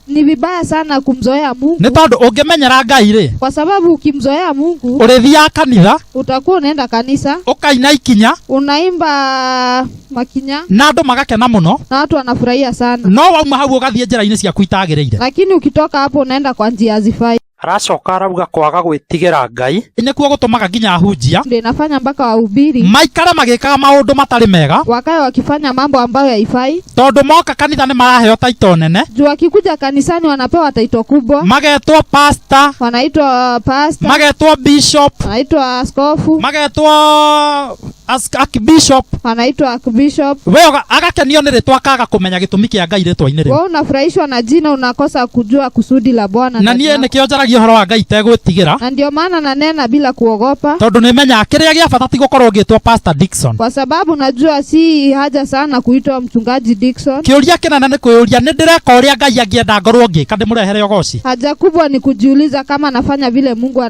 Speaker 2: Ni vibaya sana kumzoea Mungu.
Speaker 1: Nĩ tondũ ũngĩmenyera Ngai rĩ.
Speaker 2: Kwa sababu ukimzoea Mungu.
Speaker 1: Ũrĩthiaga kanitha.
Speaker 2: Utakuwa unaenda kanisa.
Speaker 1: Ũkaina ikinya.
Speaker 2: Unaimba makinya.
Speaker 1: Na andũ magakena mũno.
Speaker 2: Na watu wanafurahia sana.
Speaker 1: No wauma hau ũgathiĩ njĩra-inĩ ciaku itagĩrĩire.
Speaker 2: Lakini ukitoka hapo unaenda kwa njia hazifai.
Speaker 1: Aracoka arauga kwaga gwĩtigĩra Ngai nĩkuo gũtũmaga nginya ahunjia
Speaker 2: ndio inafanya mpaka wahubiri
Speaker 1: maikare magĩkaga maũndũ matarĩ mega,
Speaker 2: wakae wakifanya mambo ambayo haifai,
Speaker 1: tondũ moka kanitha nĩ maraheo taito nene.
Speaker 2: Juu wakikuja kanisani wanapewa taito kubwa,
Speaker 1: magetwo pastor,
Speaker 2: wanaitwa pastor,
Speaker 1: magetwo bishop,
Speaker 2: wanaitwa askofu,
Speaker 1: magetwo archbishop,
Speaker 2: wanaitwa archbishop.
Speaker 1: Wewe agakenio nĩ rĩtwa akaga kũmenya gĩtũmi kĩa Ngai rĩtwa-inĩ rĩu.
Speaker 2: Wewe unafurahishwa na jina, unakosa kujua kusudi la Bwana.
Speaker 1: Na niĩ nĩkĩo njaragia ũhoro wa Ngai tegwĩtigĩra.
Speaker 2: Na ndio maana nanena bila kuogopa.
Speaker 1: Tondũ nĩmenya kĩrĩa gĩa bata ti gũkorwo ũgĩtwo Pastor Dickson.
Speaker 2: Kwa sababu najua si haja sana kuitwa mchungaji Dickson.
Speaker 1: Kĩũria kĩnene nĩ kwĩũria nĩ ndĩreka ũrĩa Ngai angĩenda ngorwo ngĩka ndĩmũrehere ũgoci.
Speaker 2: Haja kubwa ni kujiuliza kama nafanya vile Mungu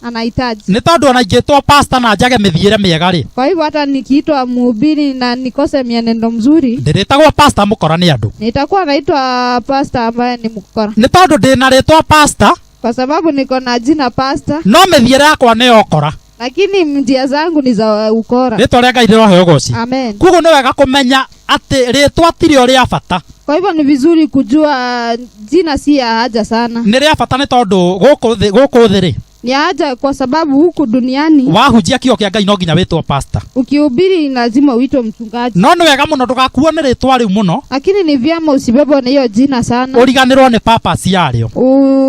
Speaker 2: anahitaji.
Speaker 1: Nĩ tondũ ona ingĩtwo pastor na njage mĩthiĩre mĩega rĩ.
Speaker 2: Kwa hivyo hata nikiitwa mhubiri na nikose mienendo mzuri,
Speaker 1: ndĩrĩtagwo pastor mũkora nĩ andũ.
Speaker 2: Nitakuwa naitwa pastor ambaye ni mũkora.
Speaker 1: Nĩ tondũ ndĩna rĩtwa pastor,
Speaker 2: kwa sababu niko na jina pastor,
Speaker 1: no mĩthiĩre yakwa nĩ ũkora.
Speaker 2: Lakini njia zangu ni za ukora.
Speaker 1: Rĩtwa rĩa Ngai rĩroheo ũgoci.
Speaker 2: Amen.
Speaker 1: Kuoguo nĩ wega kũmenya atĩ rĩtwa tirĩ rĩa bata.
Speaker 2: Kwa hivyo ni vizuri kujua jina si ya haja sana.
Speaker 1: Nĩ rĩa bata nĩ tondũ gũkũ thĩ rĩ,
Speaker 2: Ni haja kwa sababu huku duniani
Speaker 1: wahunjia kio kia Ngai no nginya witwo pastor.
Speaker 2: Ukihubiri lazima uitwe mchungaji.
Speaker 1: No ni wega muno ndugakuo ni ritwa riu muno.
Speaker 2: Lakini ni vyema usibebwe na hiyo jina sana.
Speaker 1: Uriganirwo ni purpose yario.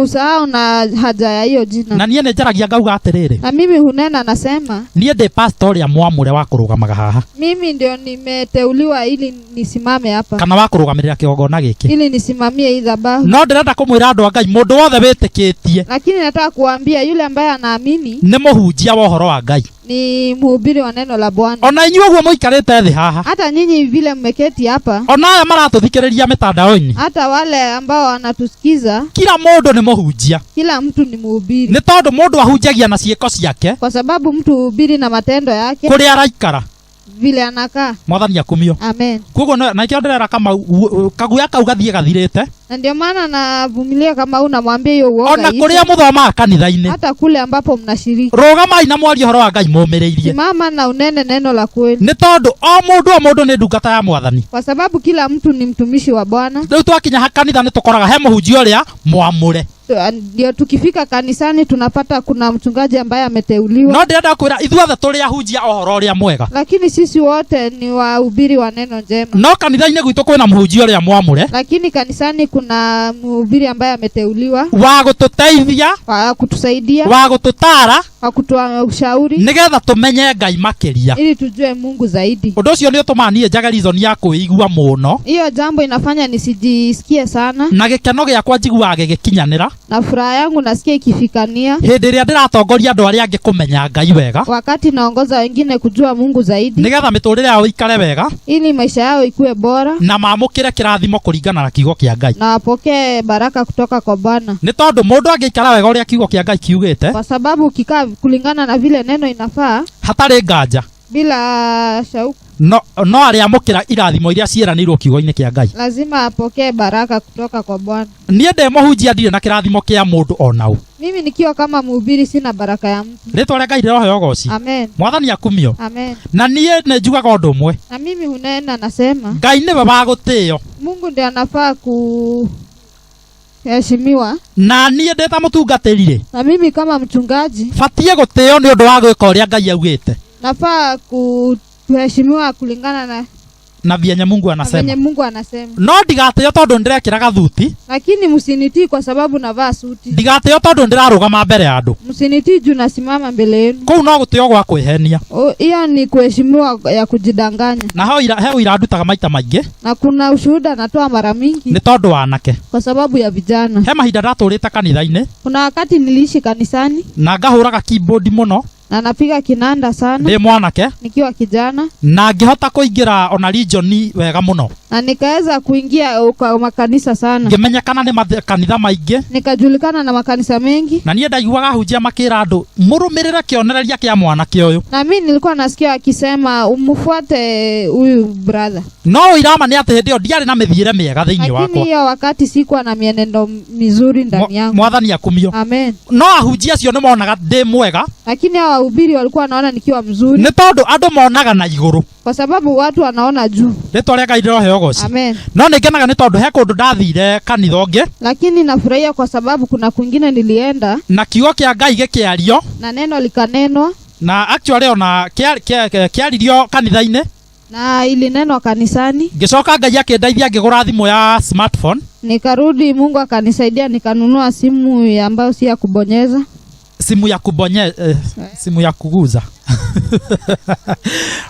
Speaker 2: Usahau na haja ya hiyo jina.
Speaker 1: Na niye njaragia ngauga atiriri.
Speaker 2: Na mimi hunena nasema
Speaker 1: niye ndi pastor ya mwamure wa kurugamaga haha.
Speaker 2: Mimi ndio nimeteuliwa ili nisimame hapa.
Speaker 1: Kana wa kurugamirira kigongona giki.
Speaker 2: Ili nisimamie hii dhabahu.
Speaker 1: No ndirenda kumwira andu a Ngai mundu wothe witikitie.
Speaker 2: Lakini nataka kuambia yule ambaye anaamini
Speaker 1: ni muhunjia wa uhoro wa Ngai.
Speaker 2: Ni mhubiri wa neno la Bwana.
Speaker 1: Ona inyuĩ guo muikarite thi haha.
Speaker 2: Hata nyinyi vile mmeketi hapa.
Speaker 1: Ona aya maratuthikiriria mitandao-ini.
Speaker 2: Hata wale ambao wanatusikiza.
Speaker 1: Kila mundu ni muhunjia.
Speaker 2: Kila mtu ni mhubiri.
Speaker 1: Ni tondu mundu ahunjagia na ciiko ciake.
Speaker 2: Kwa sababu mtu hubiri na matendo yake.
Speaker 1: Kuria araikara.
Speaker 2: Vile anakaa.
Speaker 1: Mwathani akumio.
Speaker 2: Amen.
Speaker 1: Kugo na kio ndirera kama kaguya kau gathie gathirite.
Speaker 2: Na ndio maana navumilia kama unamwambia hiyo uoga.
Speaker 1: Ona kuria muthoma kanitha-ini.
Speaker 2: Hata kule ambapo mnashiriki.
Speaker 1: Rugamai na mwario horo wa Ngai muumiriirie.
Speaker 2: Simama na unene neno la kweli.
Speaker 1: Ni tondu o mundu ni ndungata ya Mwathani.
Speaker 2: Kwa sababu kila mtu ni mtumishi wa Bwana.
Speaker 1: Riu twakinya ha kanitha ni tukoraga he muhunjia uria mwamure.
Speaker 2: Ndio tukifika kanisani tunapata kuna mchungaji ambaye ameteuliwa.
Speaker 1: No ndirenda kwira ithuothe turi ahunjia ohoro uria mwega.
Speaker 2: Lakini sisi wote ni wahubiri wa neno njema.
Speaker 1: No kanitha-ini gwitu kwina muhunjia uria mwamure.
Speaker 2: Lakini kanisani kuna mhubiri ambaye ameteuliwa
Speaker 1: wa gututeithia,
Speaker 2: wa kutusaidia,
Speaker 1: wa gututara,
Speaker 2: wa kutoa ushauri,
Speaker 1: nigetha tumenye Ngai makiria,
Speaker 2: ili tujue Mungu zaidi.
Speaker 1: Undu ucio ni utumanie njaga reason ya kuigua muno.
Speaker 2: Hiyo jambo inafanya nisijisikie sana.
Speaker 1: Na gikeno giakwa njiguaga gikinyanira.
Speaker 2: Na furaha yangu nasikia ikifikania.
Speaker 1: Hindi ria ndiratongoria andu aria angi kumenya Ngai wega.
Speaker 2: Wakati naongoza wengine kujua Mungu zaidi.
Speaker 1: Nigetha miturire yao ikare wega.
Speaker 2: Ili maisha yao ikue bora.
Speaker 1: Na maamukire kirathimo kuringana na kiugo kia Ngai.
Speaker 2: Na wapokee baraka kutoka kwa Bwana.
Speaker 1: Ni tondu mundu angiikara wega uria kiugo kia Ngai kiugite.
Speaker 2: Kwa sababu ukikaa kulingana na vile neno inafaa.
Speaker 1: Hatari nganja.
Speaker 2: Bila shauku.
Speaker 1: No ariamukira irathimo iria cieranirwo kiugo-ini kia Ngai.
Speaker 2: Lazima apokee baraka kutoka kwa Bwana.
Speaker 1: Nie nde muhunjia ndire na kirathimo kia mundu onau.
Speaker 2: Mimi nikiwa kama mhubiri sina baraka ya mtu.
Speaker 1: Ritwa ria Ngai riroheo goci.
Speaker 2: Amen.
Speaker 1: Mwathani akumio.
Speaker 2: Amen.
Speaker 1: Na nie ne njugaga undu umwe.
Speaker 2: Na mimi hunena nasema.
Speaker 1: Ngai niwe wa gutio.
Speaker 2: Mungu ndiye anafaa heshimiwa.
Speaker 1: Na nie ndeta mutungatiri.
Speaker 2: Na mimi kama mchungaji
Speaker 1: batie gutio ni undu wa gwika uria Ngai augite.
Speaker 2: Nafaa kuheshimiwa kulingana na
Speaker 1: vyenye Mungu anasema.
Speaker 2: Vyenye Mungu anasema.
Speaker 1: No ndigatio tondu ndirekira gathuti.
Speaker 2: Lakini msinitii kwa sababu navaa suti.
Speaker 1: Ndigatio tondu ndirarugama mbere ya andu.
Speaker 2: Msinitii juu nasimama mbele yenu.
Speaker 1: Kou no gutio gwa kwihenia.
Speaker 2: Hiyo ni kuheshimiwa ya kujidanganya.
Speaker 1: Na heo irandutaga maita maingi.
Speaker 2: Na kuna ushuhuda natoa mara mingi.
Speaker 1: Ni tondu wa anake.
Speaker 2: Kwa sababu ya vijana.
Speaker 1: He mahinda ndaturite kanitha-ini.
Speaker 2: Kuna wakati niliishi kanisani.
Speaker 1: Na ngahuraga keyboard muno.
Speaker 2: Na napiga kinanda sana.
Speaker 1: Ndi mwanake.
Speaker 2: Nikiwa kijana.
Speaker 1: Na ngihota kuingira ona region wega muno.
Speaker 2: Na nikaweza kuingia kwa makanisa sana.
Speaker 1: Ngimenyekana ni makanitha maingi.
Speaker 2: Nikajulikana na makanisa mengi.
Speaker 1: Na nie ndaiguaga hunjia makira andu murumirire kionereria kia mwanake uyu.
Speaker 2: Na mimi nilikuwa nasikia akisema umfuate huyu brother.
Speaker 1: No irama ni ati ndio ndiari na mithiire miega thiini wakwa.
Speaker 2: Lakini hiyo wakati sikuwa na mienendo mizuri ndani yangu.
Speaker 1: Mwathani akumio.
Speaker 2: Amen.
Speaker 1: No ahunjia acio ni monaga ndi mwega.
Speaker 2: Lakini hao wahubiri walikuwa wanaona nikiwa mzuri.
Speaker 1: Ni tondu andu monaga na iguru.
Speaker 2: Kwa sababu watu wanaona juu.
Speaker 1: Ritwa ria Ngai riroheo goci.
Speaker 2: Amen.
Speaker 1: No ningenaga ni tondu he kundu ndathire kanitha ungi.
Speaker 2: Lakini nafurahia kwa sababu kuna kwingine nilienda.
Speaker 1: Na kiugo kia Ngai gikiario.
Speaker 2: Na neno likanenwa.
Speaker 1: Na actually ona kiaririo kanitha-ini.
Speaker 2: Na ili neno kanisani.
Speaker 1: Ngicoka Ngai akindeithia ngigura thimu ya smartphone.
Speaker 2: Nikarudi Mungu akanisaidia nikanunua simu ambayo si ya kubonyeza.
Speaker 1: Simu ya simu ya kuguza.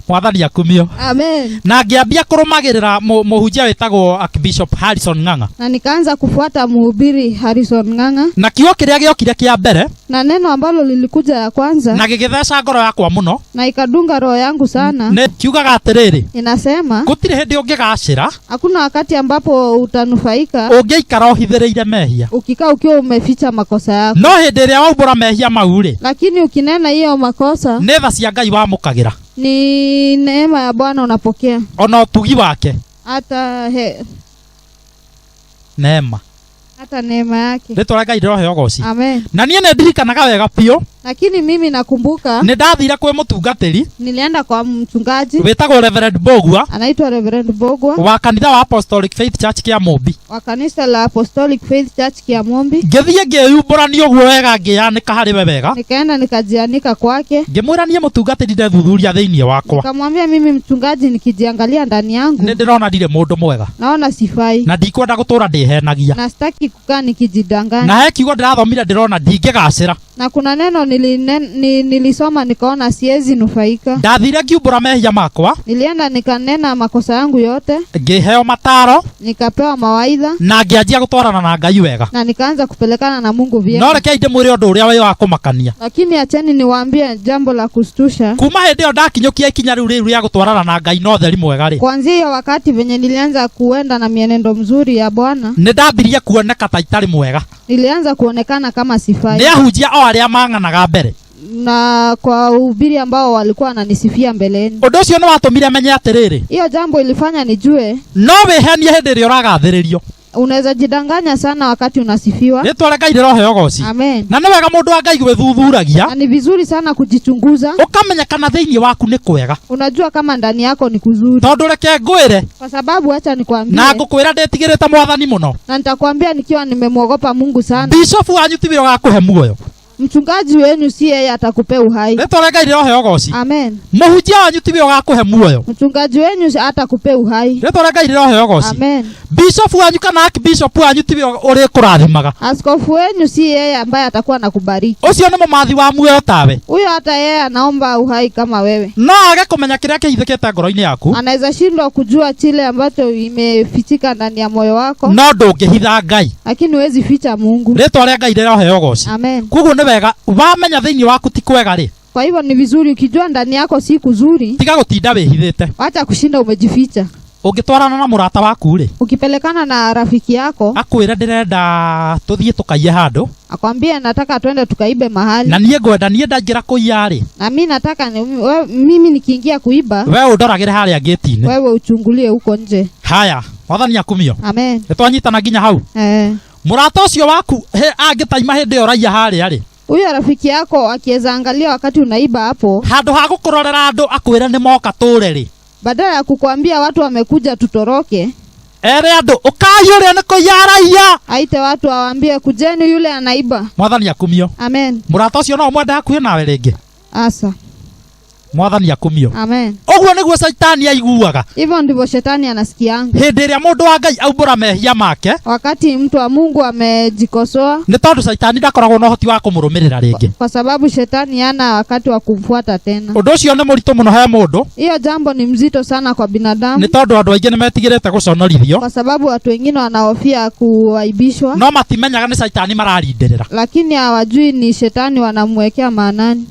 Speaker 1: Mwathani akumio.
Speaker 2: Amen.
Speaker 1: Na ngiambia kurumagirira muhunjia wetagwo Archbishop Harrison Ng'ang'a.
Speaker 2: Na nikaanza kufuata mhubiri Harrison Ng'ang'a.
Speaker 1: Na kiugo kiria giokire kia mbere.
Speaker 2: Na neno ambalo lilikuja ya kwanza.
Speaker 1: Na gigitheca ngoro yakwa muno.
Speaker 2: Na ikadunga roho yangu sana.
Speaker 1: Ne kiugaga atiriri.
Speaker 2: Inasema.
Speaker 1: Gutire hindi ungigacira.
Speaker 2: Hakuna wakati ambapo utanufaika.
Speaker 1: Ungiikara uhithiriire mehia.
Speaker 2: Ukikaa ukiwa umeficha makosa yako.
Speaker 1: No hindi iria waumbura mehia mauri.
Speaker 2: Lakini ukinena hiyo makosa.
Speaker 1: Ne tha cia Ngai wamukagira.
Speaker 2: Ni neema ya Bwana unapokea.
Speaker 1: Ona utugi wake.
Speaker 2: Hata
Speaker 1: neema.
Speaker 2: Hata neema yake.
Speaker 1: Ritwa ria Ngai riroheo goci.
Speaker 2: Amen.
Speaker 1: Na nie ne ndirikanaga wega pio.
Speaker 2: Lakini mimi nakumbuka
Speaker 1: nĩ ndathire kwĩ mũtungatĩri
Speaker 2: nilienda kwa mchungaji
Speaker 1: wĩtagwo Reverend Bogwa,
Speaker 2: anaitwa Reverend Bogwa
Speaker 1: wa kanitha wa Apostolic Faith Church kia Mombi,
Speaker 2: wa kanisa la Apostolic Faith Church kia Mombi.
Speaker 1: ngĩthiĩ ngĩyumbũrania ũguo wega ngĩyanĩka harĩ we wega,
Speaker 2: Nikaenda nikajianika kwake,
Speaker 1: ngĩmwĩra niĩ mũtungatĩri ndethuthuria thĩinĩ wakwa,
Speaker 2: nikamwambia mimi mchungaji nikijiangalia ndani yangu
Speaker 1: nĩ ndĩrona ndirĩ mũndũ mwega
Speaker 2: naona sifai
Speaker 1: na ndikwenda gũtũũra ndĩhenagia,
Speaker 2: na sitaki kukaa nikijidanganya.
Speaker 1: na he kiugo ndĩrathomire ndĩrona ndingĩgacĩra.
Speaker 2: Na kuna neno nilisoma nikaona siwezi nufaika.
Speaker 1: Ndathire ngiumbũra mehia makwa,
Speaker 2: Nilienda nikanena makosa yangu yote,
Speaker 1: ngĩheo mataro
Speaker 2: nikapewa mawaidha
Speaker 1: na ngĩanjia gũtwarana na Ngai wega.
Speaker 2: na nikaanza kupelekana na Mungu
Speaker 1: No
Speaker 2: vyema.
Speaker 1: rekei ndĩmwĩre ũndũ ũrĩa wĩ wa kũmakania.
Speaker 2: Lakini acheni niwaambie jambo la kustusha.
Speaker 1: Kuma hĩndĩ ĩyo ndakinyũkia ikinya rĩu rĩa gũtwarana na Ngai na ũtheri mwega rĩ,
Speaker 2: Kuanzia hiyo wakati venye nilianza kuenda na mienendo mzuri ya Bwana,
Speaker 1: nĩ ndambirie kuoneka ta itarĩ mwega.
Speaker 2: nilianza kuonekana kama sifai.
Speaker 1: Nĩ ahunjia o arĩa mang'anaga mbere,
Speaker 2: Na kwa uhubiri ambao walikuwa wananisifia mbeleni.
Speaker 1: ũndũ ũcio nĩ watũmire menye atĩrĩrĩ,
Speaker 2: Hiyo jambo ilifanya nijue
Speaker 1: no wĩhenie hĩndĩ ĩrĩa ũragathĩrĩrio.
Speaker 2: unaweza jidanganya sana wakati unasifiwa.
Speaker 1: Rĩtwa Ngai rĩroheo goci.
Speaker 2: Amen.
Speaker 1: Na nĩ wega mũndũ wa Ngai gwĩthuthuragia,
Speaker 2: Na ni vizuri sana kujichunguza.
Speaker 1: ũkamenya kana thĩinĩ waku nĩ kwega.
Speaker 2: Unajua kama ndani yako ni kuzuri.
Speaker 1: Tondũ reke ngwĩre,
Speaker 2: Kwa sababu acha nikwambie,
Speaker 1: na ngũkwĩra ndĩtigĩrĩte Mwathani mũno,
Speaker 2: na nitakwambia nikiwa nimemwogopa Mungu sana,
Speaker 1: bishofu wanyu ti wĩra wa kũhe muoyo.
Speaker 2: mchungaji wenu si yeye atakupea uhai.
Speaker 1: Rĩtwa Ngai rĩroheo goci.
Speaker 2: Amen.
Speaker 1: Mũhunjia wanyu ti wĩra wa kũhe muoyo.
Speaker 2: Mchungaji wenu atakupea uhai.
Speaker 1: Rĩtwa Ngai rĩroheo goci.
Speaker 2: Amen.
Speaker 1: Bishofu wanyu kana archbishop wanyu ti wĩra ũrĩkũrathimaga.
Speaker 2: Askofu wenu si yeye ambaye atakuwa anakubariki.
Speaker 1: Ũcio nĩ mũmathi wa muoyo tawe.
Speaker 2: Huyo hata yeye anaomba uhai kama wewe.
Speaker 1: No age kũmenya kĩrĩa kĩhithĩkĩte ngoro-inĩ yaku,
Speaker 2: Anaweza shindwa kujua kile ambacho imefichika ndani ya moyo wako,
Speaker 1: no ndũngĩhitha Ngai.
Speaker 2: lakini huwezi ficha Mungu.
Speaker 1: Rĩtwa rĩa Ngai rĩroheo goci.
Speaker 2: Amen.
Speaker 1: Koguo nĩ wega wamenya thĩinĩ waku ti kwega rĩ,
Speaker 2: Kwa hivyo ni vizuri ukijua ndani yako si kuzuri,
Speaker 1: tiga gũtinda wĩhithĩte.
Speaker 2: wacha kushinda umejificha.
Speaker 1: Ũngĩtwarana na mũrata waku rĩ,
Speaker 2: Ukipelekana na rafiki yako
Speaker 1: akwĩre ndĩrenda tũthiĩ tũkaiye handũ,
Speaker 2: akwambia nataka twende tukaibe mahali,
Speaker 1: na niĩ ndaingĩra kũiya rĩ,
Speaker 2: na mimi nataka mimi nikiingia kuiba,
Speaker 1: we ũndoragĩre harĩa gate-inĩ.
Speaker 2: wewe uchungulie huko nje.
Speaker 1: Haya, Mwathani akumio.
Speaker 2: Amen.
Speaker 1: Nĩtwanyitana nginya hau. Mũrata ũcio waku angĩtaima hĩndĩ ĩyo raiya harĩa rĩ,
Speaker 2: huyo rafiki yako akiweza angalia wakati unaiba hapo,
Speaker 1: handũ ha gũkũrorera andũ akwĩre nĩ moka tũre rĩ,
Speaker 2: badala ya kukwambia watu wamekuja tutoroke,
Speaker 1: ere andũ ũkai ũrĩa nĩ kũiya raiya,
Speaker 2: aite watu awaambie kujeni yule anaiba.
Speaker 1: Mwathani akumio.
Speaker 2: Amen.
Speaker 1: Mũrata ũcio no mwende hakuhĩ nawe rĩngĩ.
Speaker 2: Asa.
Speaker 1: Mwathani akumio.
Speaker 2: Amen.
Speaker 1: Ũguo nĩguo Saitani aiguaga.
Speaker 2: Hivyo ndivyo shetani anasikianga.
Speaker 1: Hĩndĩ ĩrĩa mũndũ wa Ngai aumbũra mehia make,
Speaker 2: Wakati mtu wa Mungu amejikosoa,
Speaker 1: nĩ tondũ Saitani ndakoragwo na ũhoti wa kũmũrũmĩrĩra rĩngĩ.
Speaker 2: kwa sababu shetani hana wakati wa kumfuata tena.
Speaker 1: Ũndũ ũcio nĩ mũritũ mũno he mũndũ,
Speaker 2: Hiyo jambo ni mzito sana kwa binadamu,
Speaker 1: nĩ tondũ andũ aingĩ nĩ metigĩrĩte gũconorithio,
Speaker 2: kwa sababu watu wengine wanahofia kuaibishwa,
Speaker 1: no matimenyaga nĩ Saitani mararindĩrĩra.
Speaker 2: lakini hawajui ni shetani wanamwekea maanani.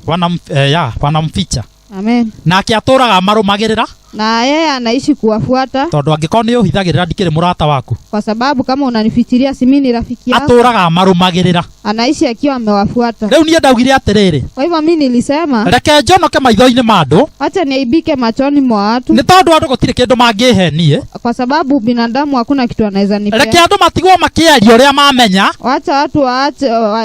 Speaker 1: Wanamficha.
Speaker 2: Amen.
Speaker 1: Nake atũraga marũmagĩrĩra,
Speaker 2: Na yeye anaishi kuwafuata,
Speaker 1: tondũ angĩkorwo nĩ ũhithagĩrĩra ndikĩrĩ mũrata waku,
Speaker 2: kwa sababu kama unanifikiria si mimi ni rafiki yako,
Speaker 1: atũraga marũmagĩrĩra.
Speaker 2: anaishi akiwa amewafuata.
Speaker 1: Rĩu niĩ ndaugire atĩrĩrĩ,
Speaker 2: Kwa hivyo mimi nilisema
Speaker 1: reke njonoke maitho-inĩ ma andũ,
Speaker 2: acha niaibike machoni mwa watu,
Speaker 1: nĩ tondũ andũ gũtirĩ kĩndũ mangĩhenie.
Speaker 2: kwa sababu binadamu hakuna kitu anaweza
Speaker 1: Reke
Speaker 2: nipea.
Speaker 1: andũ matigwo makĩaria ũrĩa mamenya,
Speaker 2: Wacha watu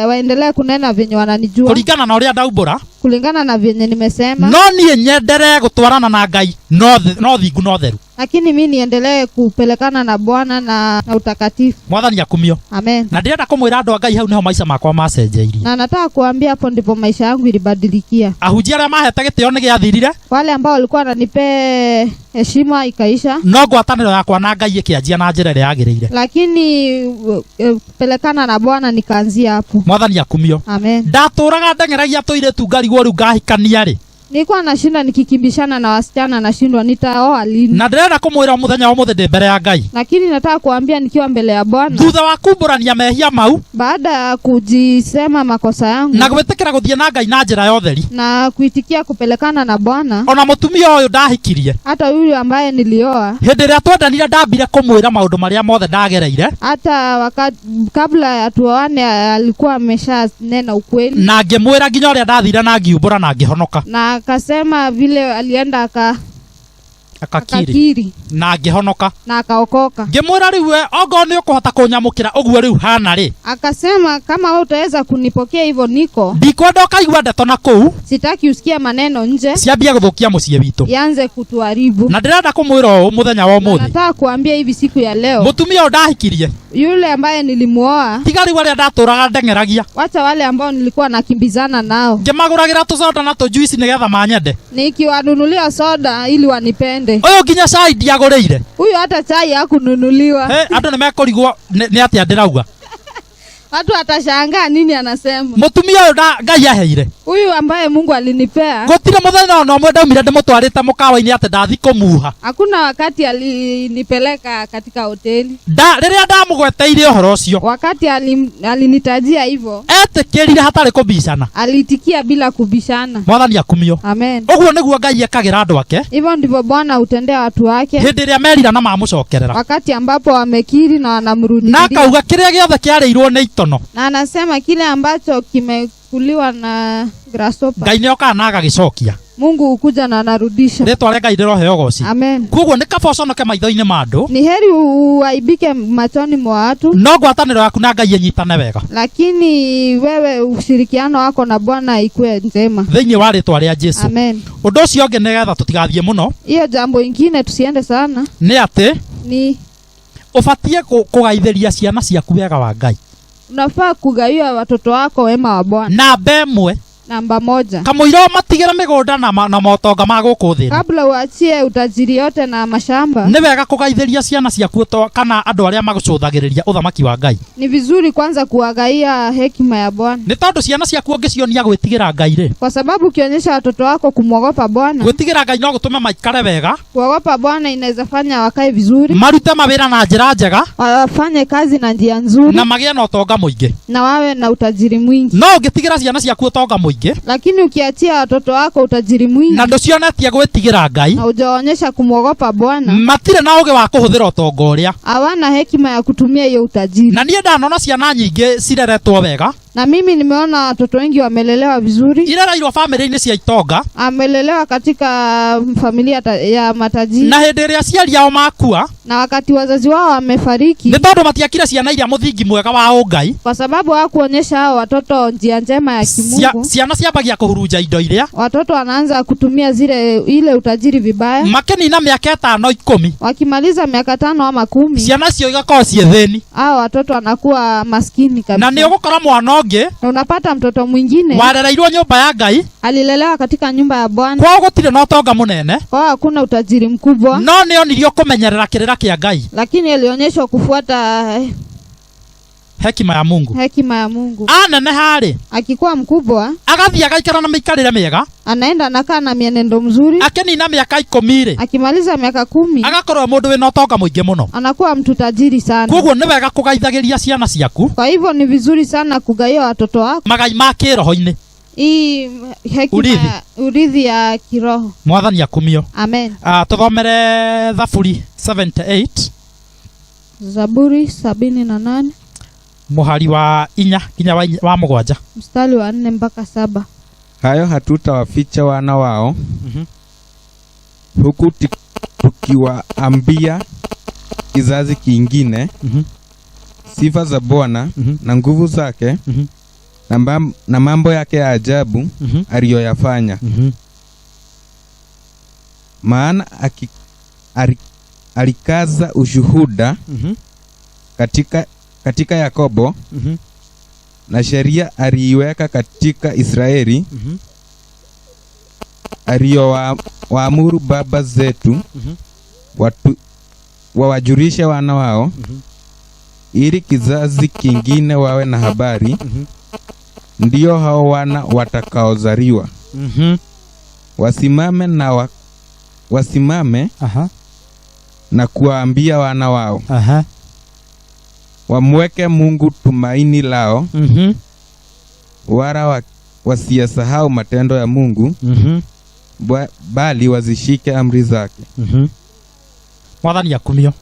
Speaker 2: waendelee kunena venye wananijua
Speaker 1: kũringana na ũrĩa ndaumbũra,
Speaker 2: kulingana na venye nimesema,
Speaker 1: no niĩ nyendere gũtwarana na Ngai no thingu no theru.
Speaker 2: lakini mimi niendelee kupelekana na Bwana na utakatifu.
Speaker 1: Mwathani akumio.
Speaker 2: Amen.
Speaker 1: Na ndĩrenda kũmwĩra andũ a Ngai hau niho maica makwa macenjeirie.
Speaker 2: Na nataka kuambia hapo ndipo maisha yangu ilibadilikia.
Speaker 1: Ahunjia arĩa mahete gĩtĩo nĩ gĩathirire,
Speaker 2: Wale ambao walikuwa wananipea heshima ikaisha,
Speaker 1: no ngwatanĩro yakwa na Ngai ĩkĩanjia na njĩra ĩrĩa yagĩrĩire.
Speaker 2: lakini kupelekana na Bwana nikaanzia hapo.
Speaker 1: Mwathani akumio.
Speaker 2: Amen.
Speaker 1: Ndatũraga ndeng'eragia tũirĩtu ngarigwo rĩu ngahikania rĩ,
Speaker 2: Nilikuwa nashinda nikikimbishana na wasichana, nashindwa nitaoa lini.
Speaker 1: na ndĩrenda kũmwĩra mũthenya wa mũthĩ ndĩ mbere ya Ngai,
Speaker 2: Lakini nataka kuambia nikiwa mbele ya Bwana,
Speaker 1: thutha wa kumbũrania mehia mau
Speaker 2: baada ya kujisema makosa yangu
Speaker 1: na gwĩtĩkĩra gũthiĩ na Ngai na njĩra ya ũtheri,
Speaker 2: na kuitikia kupelekana na Bwana,
Speaker 1: ona mũtumia ũyũ ndahikirie,
Speaker 2: hata yule ambaye nilioa,
Speaker 1: hĩndĩ ĩrĩa twendanire ndambire kũmwĩra maũndũ marĩa mothe ndagereire,
Speaker 2: hata wakati kabla ya tuoane alikuwa ameshanena ukweli,
Speaker 1: na ngĩmwĩra nginya ũrĩa ndathire na ngiumbũra na ngĩhonoka.
Speaker 2: na akasema vile alienda akakiri
Speaker 1: na ngihonoka
Speaker 2: na akaokoka.
Speaker 1: Ngimwira riu ongo ni ukuhota kunyamukira uguo riu hana ri.
Speaker 2: Akasema kama wewe utaweza kunipokea hivyo niko.
Speaker 1: Ndikwenda ukaigua ndeto na kuu.
Speaker 2: Sitaki usikia maneno nje.
Speaker 1: Ciambia guthukia mucie witu.
Speaker 2: Yanze kutuharibu.
Speaker 1: Na ndirenda kumwira o muthenya wa umuthi.
Speaker 2: Nataka kuambia hivi siku ya leo.
Speaker 1: Mutumia ndahikirie.
Speaker 2: Yule ambaye nilimuoa.
Speaker 1: Tigari wale ndaturaga ndengeragia.
Speaker 2: Wacha wale ambao nilikuwa nakimbizana nao.
Speaker 1: Ngimaguragira tusoda na tujuici nigetha manyende.
Speaker 2: Nikiwanunulia soda ili wanipende.
Speaker 1: Uyu nginya cai ndiaguriire.
Speaker 2: Huyu hata chai hakununuliwa.
Speaker 1: Andu nimekorigwo ni atia ndirauga.
Speaker 2: Watu atashangaa nini anasema.
Speaker 1: Mutumia uyu Ngai aheire.
Speaker 2: Huyu ambaye Mungu alinipea.
Speaker 1: Gutire muthenya no mwe ndaumire ndimutwarite mukawa-ini ate ndathi kumuha.
Speaker 2: Hakuna wakati alinipeleka katika hoteli.
Speaker 1: Riria ndamugweteire uhoro ucio.
Speaker 2: Wakati alinitajia hivyo.
Speaker 1: Etikirire hatari kubishana.
Speaker 2: Alitikia bila kubishana.
Speaker 1: Mwathani akumio.
Speaker 2: Amen.
Speaker 1: Uguo niguo Ngai ekagira andu ake.
Speaker 2: Hivyo ndivyo Bwana hutendea watu wake.
Speaker 1: Hindi ria merira na mamucokerera.
Speaker 2: Wakati ambapo wamekiri na wanamrudia.
Speaker 1: Na kauga kiria giothe kiareirwo ni itono.
Speaker 2: Na anasema kile ambacho kimekuliwa na grasshopper.
Speaker 1: Ngai nioka na agagicokia.
Speaker 2: Mungu hukuja na anarudisha.
Speaker 1: Ritwa ria Ngai riroheo goci.
Speaker 2: Amen.
Speaker 1: Koguo ni kaba uconoke maitho-ini ma andu.
Speaker 2: Ni heri uaibike machoni mwa watu.
Speaker 1: No ngwataniro yaku na Ngai enyitane wega.
Speaker 2: Lakini wewe ushirikiano wako na Bwana ikue njema.
Speaker 1: Thiini wa ritwa ria Jesu.
Speaker 2: Amen.
Speaker 1: Undu ucio ngi nigetha tutigathie muno.
Speaker 2: Hiyo jambo ingine tusiende sana.
Speaker 1: Ni ati
Speaker 2: ni
Speaker 1: ubatie kugaithiria ciana ciaku wega wa Ngai.
Speaker 2: Unafaa kugawia watoto wako wema wa Bwana.
Speaker 1: Namba 1.
Speaker 2: Namba 1.
Speaker 1: Kamuiro matigire migunda na motonga ma guku thini.
Speaker 2: Kabla uachie utajiri yote na mashamba.
Speaker 1: Ni wega kugaithiria ciana ciaku kana andu aria magucuthagiriria uthamaki wa Ngai.
Speaker 2: Ni vizuri kwanza kuwagaia hekima ya Bwana.
Speaker 1: Ni tondu ciana ciaku ngicionia gwitigira Ngai ri.
Speaker 2: Kwa sababu ukionyesha watoto wako kumwogopa Bwana.
Speaker 1: Gwitigira Ngai no gutume maikare wega.
Speaker 2: Kuogopa Bwana inaweza fanya wakae vizuri.
Speaker 1: Marute mawira na njira njega.
Speaker 2: Wafanye kazi na njia nzuri.
Speaker 1: Na magie na utonga muingi.
Speaker 2: Na wawe na utajiri mwingi.
Speaker 1: No ngitigira ciana ciaku utonga muingi.
Speaker 2: Lakini ukiachia watoto wako utajiri mwingi.
Speaker 1: Na nducionetie gwitigira Ngai.
Speaker 2: Na hujaonyesha kumwogopa Bwana.
Speaker 1: Matire na uge wa kuhuthira utonga uria.
Speaker 2: Hawana hekima ya kutumia hiyo utajiri.
Speaker 1: Na nie ndanona ciana nyingi cireretwo wega.
Speaker 2: Na mimi nimeona watoto wengi wamelelewa vizuri.
Speaker 1: Irereirwo family-ini cia itonga.
Speaker 2: Amelelewa katika familia ya matajiri.
Speaker 1: Na hindi iria ciari ao makua.
Speaker 2: Na wakati wazazi wao wamefariki.
Speaker 1: Ni tondu matiakire ciana iria muthingi mwega wa ungai.
Speaker 2: Kwa sababu hawakuonyesha hao watoto njia njema ya kimungu.
Speaker 1: Ciana ciambagia kuhurunja indo iria.
Speaker 2: Watoto wanaanza kutumia ile utajiri vibaya.
Speaker 1: Makenina miaka 5 10.
Speaker 2: Wakimaliza miaka 5 ama 10.
Speaker 1: Ciana cio igakorwo cie thini.
Speaker 2: Hao watoto wanakuwa maskini kabisa.
Speaker 1: Na ni ugukora mwana ungi.
Speaker 2: Na unapata mtoto mwingine.
Speaker 1: Warereirwo nyumba ya Ngai.
Speaker 2: Alilelewa katika nyumba ya Bwana.
Speaker 1: Kwao gutire na utonga munene.
Speaker 2: Kwao hakuna utajiri mkubwa.
Speaker 1: No ni onirio kumenyerera kirira kia Ngai.
Speaker 2: Lakini alionyeshwa kufuata
Speaker 1: hekima ya Mungu.
Speaker 2: Hekima ya Mungu.
Speaker 1: Anene hari.
Speaker 2: Akikuwa mkubwa,
Speaker 1: agathia agaikara na mikarire miega.
Speaker 2: Anaenda anakaa na mienendo mzuri.
Speaker 1: Akenina miaka 10.
Speaker 2: Akimaliza miaka 10,
Speaker 1: agakorwo mundu wina utonga muingi muno.
Speaker 2: Anakuwa mtu tajiri sana.
Speaker 1: Koguo ni wega kugaithagiria ciana ciaku.
Speaker 2: Kwa hivyo ni vizuri sana kugaia watoto wako
Speaker 1: magai ma kiroho-ini.
Speaker 2: Hii hekima urithi ya kiroho.
Speaker 1: Mwathani akumio.
Speaker 2: Amen.
Speaker 1: Tuthomere Zaburi 78.
Speaker 2: Zaburi 78.
Speaker 1: Muhari wa 4 kinya wa 7.
Speaker 2: Mstari wa 4 mpaka 7.
Speaker 3: Hayo hatutawaficha wana wao. Huku tukiwaambia kizazi kingine sifa za Bwana na nguvu zake na mambo yake ya ajabu aliyoyafanya. Maana alikaza ushuhuda katika Yakobo na sheria aliiweka katika Israeli aliyowaamuru baba zetu wawajulishe wana wao ili kizazi kingine wawe na habari. Ndio hao wana watakaozaliwa wasimame na kuwaambia wana wao wamweke Mungu tumaini lao, wala wasiyasahau matendo ya Mungu, bali wazishike amri zake.
Speaker 1: Mwathani akumio.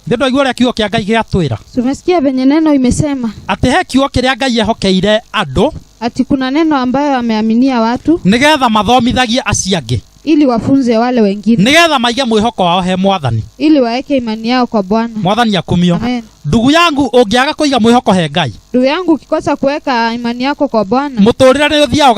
Speaker 1: Ndio igwa ria kiugo kia Ngai giatwira.
Speaker 2: Tumesikia venye neno imesema.
Speaker 1: Ati he kiugo kiria Ngai ehokeire andu.
Speaker 2: Ati kuna neno ambayo ameaminia watu.
Speaker 1: Nigetha mathomithagie aciangi.
Speaker 2: ili wafunze wale wengine,
Speaker 1: nigetha maige mwihoko wao he Mwathani,
Speaker 2: ili waeke imani yao kwa Bwana.
Speaker 1: Mwathani akumio.
Speaker 2: Amen.
Speaker 1: Ndugu yangu ungiaga kuiga mwihoko he Ngai,
Speaker 2: Ndugu yangu, ukikosa kuweka imani yako kwa Bwana,
Speaker 1: muturire ni uthia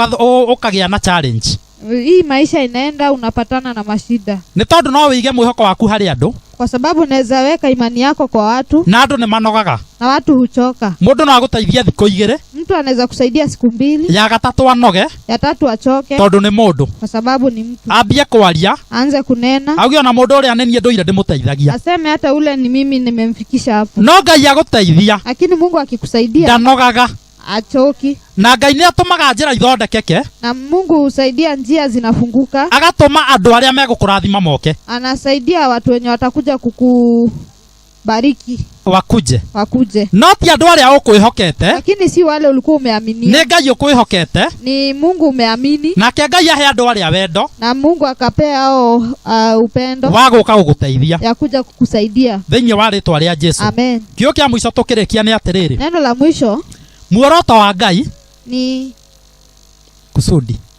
Speaker 1: ukagia na challenge.
Speaker 2: hii maisha inaenda unapatana na mashida,
Speaker 1: Ni tondu no wige mwihoko waku hari andu,
Speaker 2: kwa sababu unaweza weka imani yako kwa watu
Speaker 1: na andu ni manogaga,
Speaker 2: na watu huchoka.
Speaker 1: mundu no aguteithia thikũ igĩrĩ,
Speaker 2: Mtu anaweza kusaidia siku 2,
Speaker 1: ya gatatu anoge
Speaker 2: ya 3 achoke,
Speaker 1: tondu ni mundu,
Speaker 2: kwa sababu ni mtu.
Speaker 1: ambie kwaria
Speaker 2: Aanze kunena,
Speaker 1: auge ona mundu uria nenie nduire ndimuteithagia,
Speaker 2: aseme hata ule ni mimi nimemfikisha hapo.
Speaker 1: no Ngai aguteithia
Speaker 2: Lakini Mungu akikusaidia
Speaker 1: ndanogaga,
Speaker 2: achoki,
Speaker 1: na Ngai ni atumaga njira ithondekeke,
Speaker 2: na Mungu husaidia njia zinafunguka,
Speaker 1: agatuma andu aria megukurathima moke
Speaker 2: anasaidia watu wenye watakuja kukubariki wakuje,
Speaker 1: no ti andu aria ukwihokete,
Speaker 2: lakini si wale ulikuwa umeaminia.
Speaker 1: ni Ngai ukwihokete,
Speaker 2: Ni Mungu umeamini,
Speaker 1: nake Ngai ahe andu aria wendo
Speaker 2: na Mungu akapea hao upendo
Speaker 1: wa guka guguteithia
Speaker 2: ya kuja kukusaidia.
Speaker 1: thiini wa ritwa ria Jesu.
Speaker 2: Amen.
Speaker 1: Kio kia mwico tukirikia ni atiriri,
Speaker 2: Neno la mwisho
Speaker 1: muoroto wa Ngai
Speaker 2: ni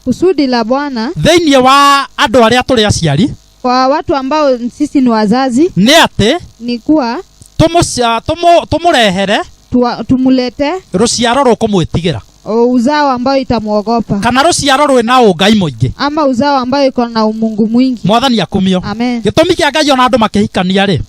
Speaker 1: kusudi
Speaker 2: la Bwana
Speaker 1: thiini wa andu aria turi aciari,
Speaker 2: kwa watu ambao sisi ni wazazi,
Speaker 1: ni ati
Speaker 2: ni kuwa
Speaker 1: tumurehere
Speaker 2: tumulete
Speaker 1: ruciaro rukumwitigira,
Speaker 2: uzao ambao itamuogopa,
Speaker 1: kana ruciaro rwina ungai muingi,
Speaker 2: ama uzao ambao iko na umungu mwingi.
Speaker 1: Mwathani akumio.
Speaker 2: Amen.
Speaker 1: Gitumi kia Ngai ona andu makihikania ri,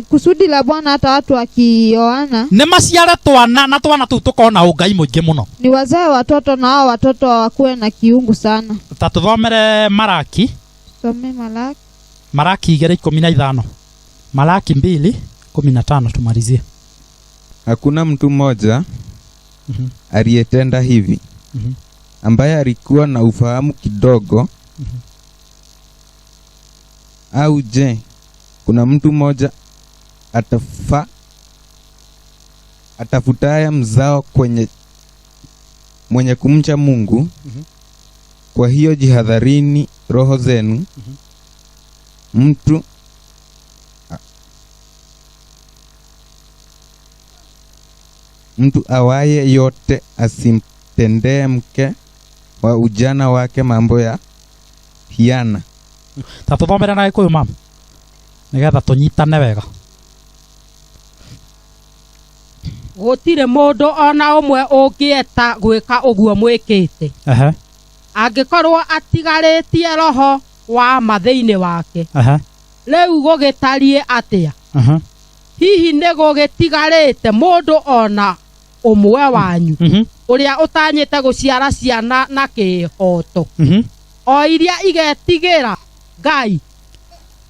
Speaker 2: kusudi la Bwana hata watu wakioana
Speaker 1: ni maciare twana na twana tu tukona ungai muingi muno,
Speaker 2: ni wazae watoto, na hao watoto wakuwe na kiungu sana.
Speaker 1: ta tuthomere Malaki,
Speaker 2: Some
Speaker 1: Malaki 2:15, Malaki 2:15 tumalizie.
Speaker 3: Hakuna mtu mmoja aliyetenda hivi ambaye alikuwa na ufahamu kidogo. Au je, kuna mtu mmoja atafutaya mzao mwenye kumcha Mungu? Kwa hiyo jihadharini roho zenu. Mtu awaye yote asimtendee mke wa ujana wake mambo ya hiana.
Speaker 1: Ta tuthomere na Gikuyu mama, nigetha tunyitane wega.
Speaker 4: Gutire mundu ona umwe ungieta gwika uguo mwikite, angikorwo atigaritie roho wa mathiini wake. Riu gugitarie atia? Hihi ni gugitigarite mundu ona umwe wanyu uria utanyite guciara ciana na kihoto, o iria igetigira Ngai?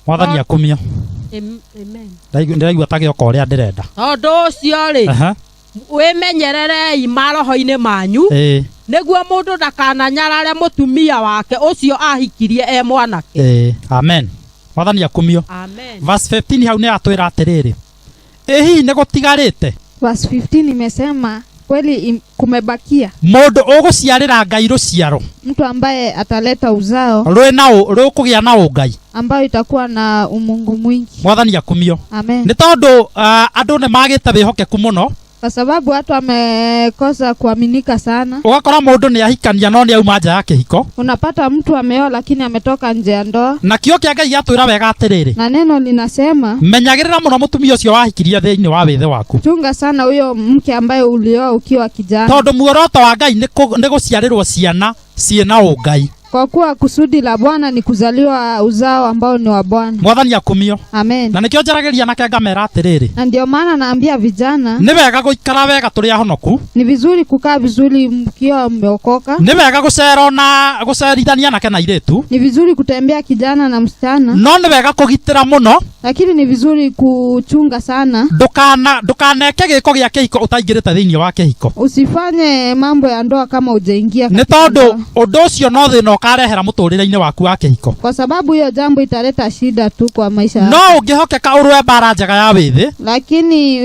Speaker 1: Mwathani akumia.
Speaker 4: Amen.
Speaker 1: Ndiraigua tagioka uria ndirenda.
Speaker 4: Tondu ucio ri wimenyererei maroho-ini manyu, niguo mundu ndakananyarare mutumia wake ucio ahikirie mwanake.
Speaker 1: Amen. Mwathani akumio.
Speaker 4: Amen.
Speaker 1: Verse 15 hau ni atwira atiriri, hihi ni gutigarite.
Speaker 2: Verse 15 imesema kweli kumebakia
Speaker 1: mundu uguciarira Ngai ruciaro,
Speaker 2: mtu ambaye ataleta uzao
Speaker 1: rukugia na ungai
Speaker 2: ambao itakuwa na umungu mwingi.
Speaker 1: Mwathani akumio.
Speaker 2: Amen.
Speaker 1: Ni tondu andu ni magite bihokeku muno,
Speaker 2: kwa sababu watu wamekosa kuaminika sana.
Speaker 1: Ugakora mundu ni ahikania no ni auma nja ya kihiko.
Speaker 2: Unapata mtu ameoa lakini ametoka nje ya ndoa.
Speaker 1: Na kio kia Ngai atwira wega atiriri,
Speaker 2: na neno linasema
Speaker 1: menyagirira muno mutumia ucio wahikirie thiini wa withe waku.
Speaker 2: Chunga sana huyo mke ambaye ulioa ukiwa kijana,
Speaker 1: tondu muoroto wa Ngai ni guciarirwo ciana ciina ungai,
Speaker 2: kwa kuwa kusudi la Bwana ni kuzaliwa uzao ambao ni wa Bwana.
Speaker 1: Mwathani akumio.
Speaker 2: Amen.
Speaker 1: Na nikio njaragiria nake ngamera atiriri,
Speaker 2: na ndio maana naambia vijana
Speaker 1: ni wega guikara wega turi ahonoku,
Speaker 2: ni vizuri kukaa vizuri mkiwa mmeokoka,
Speaker 1: ni wega gucera na gucerithania nake na iretu,
Speaker 2: ni vizuri kutembea kijana na msichana,
Speaker 1: no ni wega kugitira muno,
Speaker 2: lakini ni vizuri kuchunga sana
Speaker 1: ndukaneke giko gia kihiko utaingirite thiini wa kihiko.
Speaker 2: Usifanye mambo ya ndoa kama ujaingia,
Speaker 1: ni tondu undu ucio no thina ukarehera muturire-ini waku wa kihiko,
Speaker 2: kwa sababu hiyo jambo italeta shida tu kwa maisha yako.
Speaker 1: No ungihokeka urwe bara njega ya withi,
Speaker 2: lakini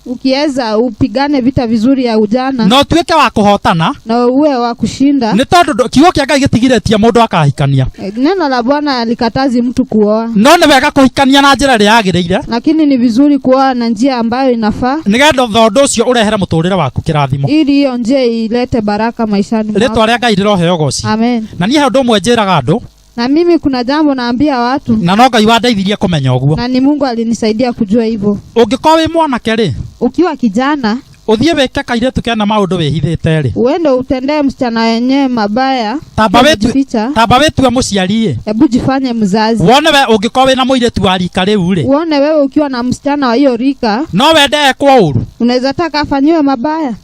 Speaker 2: ukiweza upigane vita vizuri ya ujana,
Speaker 1: no tuike wa kuhotana
Speaker 2: na uwe wa kushinda.
Speaker 1: Ni tondu kiugo kia Ngai gitigiretie mundu akahikania.
Speaker 2: Neno la Bwana alikatazi mtu kuoa,
Speaker 1: no ni wega kuhikania na njira ria yagiriire,
Speaker 2: lakini ni vizuri kuoa na njia ambayo inafaa,
Speaker 1: nigetha thondu ucio urehere muturire waku kirathimo,
Speaker 2: ili hiyo njia ilete baraka maishani mwako.
Speaker 1: Ritwa ria Ngai riroheo goci.
Speaker 2: Amen.
Speaker 1: Na nie he undu mwe njiraga andu,
Speaker 2: Na mimi kuna jambo naambia watu.
Speaker 1: Na no Ngai wandeithirie kumenya uguo.
Speaker 2: Na ni Mungu alinisaidia kujua hivyo.
Speaker 1: Ungikorwo wi mwanake ri,
Speaker 2: ukiwa kijana
Speaker 1: uthie weke kairetu kena maundu wihithite ri,
Speaker 2: uende utendee msichana wenyewe mabaya,
Speaker 1: tamba wetue muciari,
Speaker 2: hebu jifanye mzazi.
Speaker 1: Wone we ungikorwo wina muiretu wa rika riu ri,
Speaker 2: uone wewe ukiwa na msichana wa hiyo rika,
Speaker 1: no wende ekwo uru,
Speaker 2: unaweza taka afanyiwe mabaya.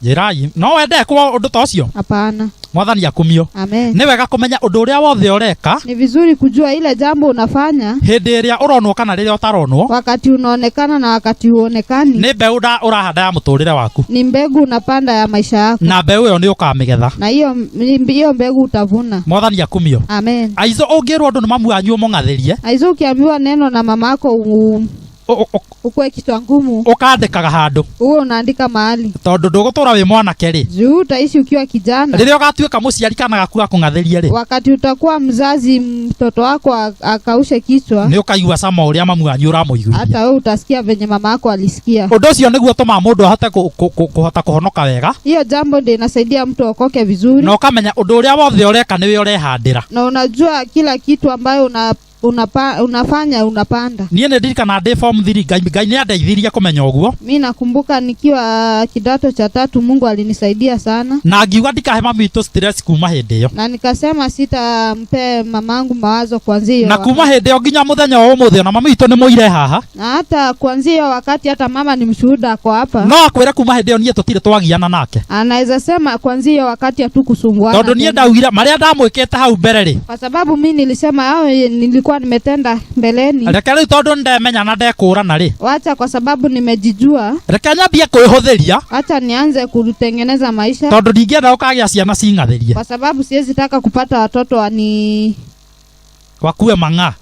Speaker 1: Jirai, no wende ekwo undu ta ucio?
Speaker 2: Hapana.
Speaker 1: Mwathani akumio.
Speaker 2: Amen.
Speaker 1: Ni wega kumenya undu uria wothe ureka.
Speaker 2: Ni vizuri kujua ile jambo unafanya
Speaker 1: hindi iria uronwo kana riria utaronwo,
Speaker 2: wakati unaonekana na wakati uonekani.
Speaker 1: Ni mbeu urahanda ya muturire waku,
Speaker 2: ni mbegu unapanda ya maisha yako,
Speaker 1: na mbeu iyo ni ukamigetha,
Speaker 2: na hiyo mbegu utavuna.
Speaker 1: Mwathani akumio.
Speaker 2: Amen.
Speaker 1: Aizo ungirwo ndu ni mamu anyu mungatherie,
Speaker 2: aizo ukiambiwa neno na mamako ukwe kichwa ngumu,
Speaker 1: ukandikaga handu,
Speaker 2: uwe unaandika mahali,
Speaker 1: tondu ndugutura wi mwanake ri,
Speaker 2: juu utaishi ukiwa kijana.
Speaker 1: Riria ugatuika muciari kana gaku gakungatherie ri,
Speaker 2: wakati utakuwa mzazi, mtoto wako akaushe kichwa,
Speaker 1: ni ukaigua sama uria mamu anyu uramuiguria,
Speaker 2: hata wewe utasikia venye mama yako alisikia.
Speaker 1: Undu ucio niguo tuma mundu ahote kuhota kuhonoka wega.
Speaker 2: Hiyo jambo ndio inasaidia mtu okoke vizuri,
Speaker 1: na ukamenya undu uria wothe ureka niwe urehandira,
Speaker 2: na unajua kila kitu ambayo unafanya unapanda.
Speaker 1: Niĩ nĩ ndirikana ndĩ form 3 Ngai nĩ andeithirie kumenya ũguo.
Speaker 2: Mimi nakumbuka nikiwa kidato cha 3 Mungu alinisaidia sana, na
Speaker 1: ngiuga ndikahe mami witũ stress kuma hĩndĩ ĩyo,
Speaker 2: na nikasema sitampe mamangu mawazo kuanzia hiyo,
Speaker 1: na kuma hĩndĩ ĩyo nginya mũthenya wa ũmũthĩ na mami witũ nĩ mũire haha,
Speaker 2: na hata kuanzia hiyo wakati hata mama ni mshuhuda kwa hapa,
Speaker 1: no akwĩre kuma hĩndĩ ĩyo niĩ tũtirĩ twagiana nake.
Speaker 2: Anaweza sema kuanzia hiyo wakati hatukusumbuana,
Speaker 1: tondũ niĩ ndaugire marĩa ndamwĩkĩte hau mbere rĩ,
Speaker 2: kwa sababu mimi nilisema hao nilikuwa nimetenda mbeleni.
Speaker 1: Reke rĩu tondũ ndemenya na ndekũrana rĩ,
Speaker 2: wacha kwa sababu nimejijua,
Speaker 1: reke nyambie kwĩhũthĩria,
Speaker 2: acha nianze kutengeneza maisha,
Speaker 1: tondũ ndingĩenda ũkagĩa ciana cingatherie,
Speaker 2: kwa sababu siwezi taka kupata watoto
Speaker 1: wakue mang'a,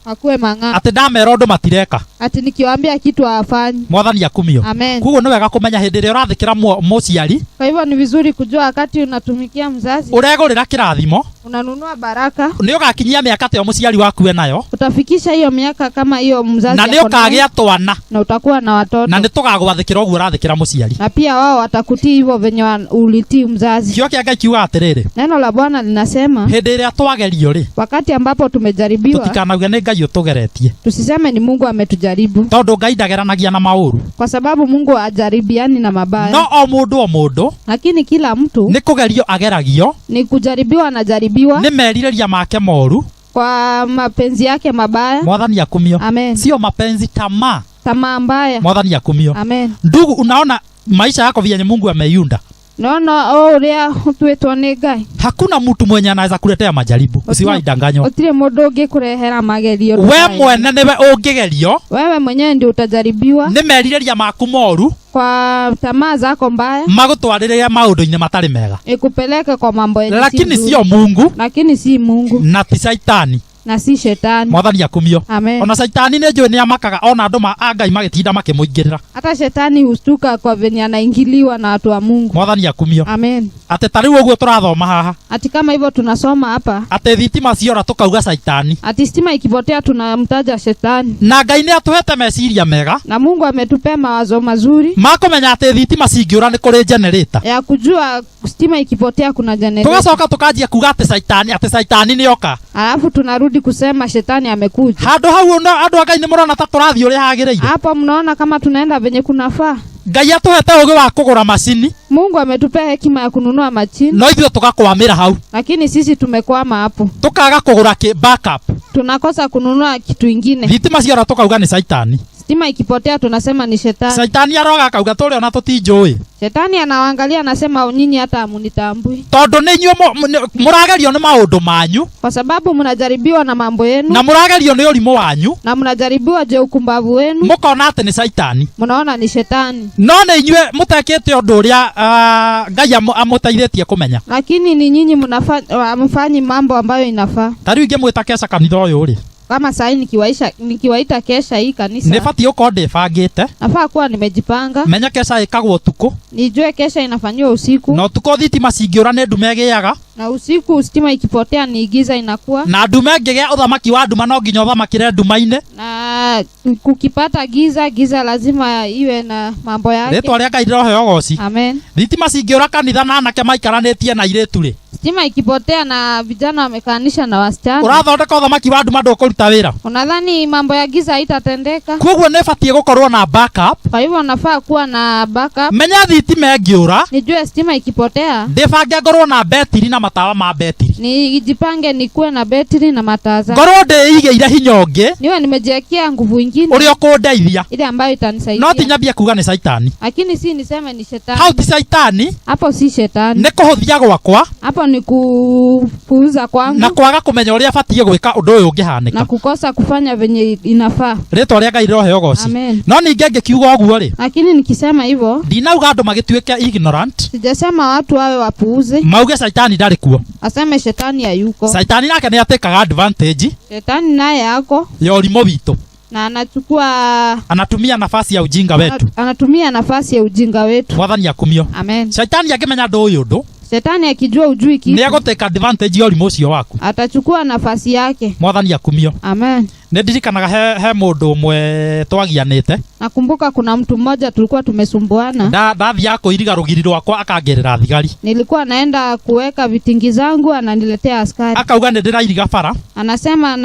Speaker 1: ati ndamera ũndũ matireka,
Speaker 2: ati nikiwaambia kitu hawafanyi.
Speaker 1: Mwathani akumio.
Speaker 2: Amen.
Speaker 1: Kuguo nĩ wega kũmenya hĩndĩ ĩrĩa ũrathĩkĩra mũciari.
Speaker 2: Kwa hivyo ni vizuri kujua wakati unatumikia mzazi,
Speaker 1: ũregũrĩra kĩrathimo,
Speaker 2: unanunua baraka,
Speaker 1: nĩ ũgakinyia mĩaka ta ĩyo mũciari waku enayo,
Speaker 2: utafikisha hiyo miaka kama hiyo mzazi,
Speaker 1: na nĩ ũkagĩa twana,
Speaker 2: na utakuwa na watoto,
Speaker 1: na nĩ tũgagwathĩkĩra ũguo ũrathĩkĩra mũciari,
Speaker 2: na pia wao watakutii hivyo venye ulitii mzazi.
Speaker 1: Kĩo kĩa Ngai kiuga atĩrĩrĩ,
Speaker 2: neno la Bwana linasema
Speaker 1: hĩndĩ ĩrĩa twagerio rĩ,
Speaker 2: wakati ambapo tumejaribiwa,
Speaker 1: tũtikanauge nĩ Ngai ũtũgeretie,
Speaker 2: tusiseme ni Mungu ametujaribu,
Speaker 1: tondũ Ngai ndageranagia na maũru,
Speaker 2: kwa sababu Mungu ajaribiani na mabaya,
Speaker 1: no o mũndũ,
Speaker 2: lakini kila mtu
Speaker 1: nĩ kũgerio ageragio,
Speaker 2: ni kujaribiwa anajaribiwa,
Speaker 1: nĩ merirĩria make moru,
Speaker 2: kwa mapenzi yake mabaya.
Speaker 1: Mwathani akumio.
Speaker 2: Amen.
Speaker 1: Sio mapenzi, tamaa mbaya. Mwathani akumio.
Speaker 2: Amen.
Speaker 1: Ndugu, unaona maisha yako vyenye Mungu ameiunda,
Speaker 2: naona uria tuitwo ni Ngai,
Speaker 1: hakuna mtu mwenye anaweza kuletea majaribu, usiwahi danganywa,
Speaker 2: utire mundu ungikurehera magerio,
Speaker 1: we mwene niwe ungigerio,
Speaker 2: wewe mwenyewe ndio utajaribiwa,
Speaker 1: ni merirĩria maku moru,
Speaker 2: kwa tamaa zako mbaya,
Speaker 1: magutwarĩrĩria maũndũ-inĩ matarĩ mega,
Speaker 2: ikupeleke kwa mambo yenye
Speaker 1: lakini sio Mungu,
Speaker 2: lakini si Mungu,
Speaker 1: na ti Saitani,
Speaker 2: na si shetani.
Speaker 1: Mwathani akumio.
Speaker 2: Amen.
Speaker 1: Ona Saitani nĩ njũĩ nĩ amakaga ona andũ a Ngai magĩtinda makĩmũingĩrĩra,
Speaker 2: hata shetani hustuka kwa venye anaingiliwa na watu wa Mungu.
Speaker 1: Mwathani akumio.
Speaker 2: Amen.
Speaker 1: Ate ta rĩu ũguo tũrathoma haha,
Speaker 2: ati kama hivyo tunasoma hapa,
Speaker 1: ate thitima ciora tũkauga Saitani,
Speaker 2: ati stima ikipotea tunamtaja shetani,
Speaker 1: na Ngai nĩ atũhete meciria mega,
Speaker 2: na Mungu ametupea mawazo mazuri
Speaker 1: makũmenya ate thitima cingĩũra nĩ kũrĩ generator,
Speaker 2: ya kujua stima ikipotea kuna generator,
Speaker 1: tugacoka tukanjia kuga ate Saitani nĩ oka,
Speaker 2: alafu tunarudi kusema shetani amekuja.
Speaker 1: Handũ hau andũ a Ngai nĩ mũrona ta tũrathiĩ ũrĩa hagĩrĩire,
Speaker 2: hapo mnaona kama tunaenda venye kunafaa.
Speaker 1: Ngai atũhete ũgĩ wa kũgũra macini,
Speaker 2: Mungu ametupea hekima ya kununua machini,
Speaker 1: no ithuĩ tũgakwamĩra hau,
Speaker 2: lakini sisi tumekwama hapo,
Speaker 1: tukaga kũgũra backup,
Speaker 2: tunakosa kununua kitu ingine.
Speaker 1: Thitima ciora tũkauga nĩ Saitani,
Speaker 2: stima ikipotea tunasema ni shetani.
Speaker 1: Saitani aroga akauga tũrĩ ona tũtinjũĩ,
Speaker 2: shetani anawaangalia anasema nyinyi hata hamunitambui,
Speaker 1: tondũ nĩ inyuĩ mũragerio nĩ maũndũ manyu,
Speaker 2: kwa sababu mnajaribiwa na mambo yenu,
Speaker 1: na mũragerio nĩ ũrimũ wanyu,
Speaker 2: na mnajaribiwa je ukumbavu wenu,
Speaker 1: mũkona atĩ nĩ Saitani,
Speaker 2: mnaona ni shetani,
Speaker 1: no nĩ inyuĩ mũtekĩte ũndũ ũrĩa Ngai amũteithĩtie kũmenya,
Speaker 2: lakini ni nyinyi mfanyi mambo ambayo inafaa.
Speaker 1: Ta rĩu ingĩmwĩta Kesha kanitha ũyũ rĩ,
Speaker 2: kama sasa nikiwaita Kesha hii kanisa,
Speaker 1: nĩbatiĩ ũkorwo ndĩbangĩte,
Speaker 2: nafaa kuwa nimejipanga,
Speaker 1: menya Kesha ĩkagwo ũtukũ,
Speaker 2: nijue Kesha inafanywa usiku,
Speaker 1: na ũtukũ thitima cingĩũra nĩ ndume ĩgĩaga,
Speaker 2: Na usiku stima ikipotea ni giza inakuwa.
Speaker 1: Na ndume ngigea uthamaki wa nduma no nginya uthamakire nduma-ini.
Speaker 2: Na kukipata giza lazima iwe na mambo yake.
Speaker 1: Ritwa ria Ngai roho goci.
Speaker 2: Amen.
Speaker 1: Thitima cingiura kanitha na anake maikaranetie na iretu ri.
Speaker 2: Stima ikipotea na vijana wamekanisha na wasichana.
Speaker 1: Urathondeka uthamaki wa nduma ndukuruta wira.
Speaker 2: Unadhani mambo ya giza haitatendeka?
Speaker 1: Koguo ne batie gukorwo na backup.
Speaker 2: Kwa hivyo nafaa kuwa na backup.
Speaker 1: Menya thitima ingiura.
Speaker 2: Nijue stima ikipotea.
Speaker 1: Ndibange ngorwo na betiri na matawa ma betiri.
Speaker 2: Nijipange nikuwe na betiri na mataza.
Speaker 1: Ngorwo ndiigeire hinyonge.
Speaker 2: Niwe nimejiwekea nguvu nyingine.
Speaker 1: Urio kundeithia.
Speaker 2: Ile ambayo itanisaidia.
Speaker 1: No tinyambia kuga ni saitani.
Speaker 2: Lakini si niseme ni shetani.
Speaker 1: Hau ti saitani.
Speaker 2: Hapo si shetani.
Speaker 1: Ni kuhuthia gwakwa.
Speaker 2: Hapo ni kupuuza kwangu.
Speaker 1: Na kwaga kumenya uria batie gwika undu uyu ungihanika.
Speaker 2: Na kukosa kufanya venye inafaa.
Speaker 1: Ritwa ria Ngai roho goci.
Speaker 2: Amen.
Speaker 1: No ninge ngikiuga uguo ri.
Speaker 2: Lakini nikisema hivyo,
Speaker 1: ndinauga andu magituike ignorant.
Speaker 2: Sijasema watu wawe wapuuze.
Speaker 1: Mauge saitani ndari kuo.
Speaker 2: Aseme shetani hayuko.
Speaker 1: Saitani nake ni atekaga advantage.
Speaker 2: Shetani naye yako.
Speaker 1: Ya ulimo witu.
Speaker 2: Na anatumia
Speaker 1: nafasi ya ujinga wetu.
Speaker 2: Anatumia nafasi ya ujinga wetu.
Speaker 1: Mwathani akumio.
Speaker 2: Amen.
Speaker 1: Saitani akimenya ndu uyu ndu.
Speaker 2: Shetani akijua ujui kitu.
Speaker 1: Ni agoteka advantage ya ulimo ucio waku.
Speaker 2: Atachukua nafasi yake.
Speaker 1: Mwathani akumio.
Speaker 2: Amen.
Speaker 1: Ndirikanaga he mundu umwe twagianite.
Speaker 2: Nakumbuka kuna mtu mmoja tulikuwa tumesumbuana.
Speaker 1: Ndathia kuiriga rugiri rwakwa akangerera thigari.
Speaker 2: Nilikuwa naenda kuweka vitingi zangu ananiletea askari.
Speaker 1: Akauga ndirairiga bara.
Speaker 2: Anasema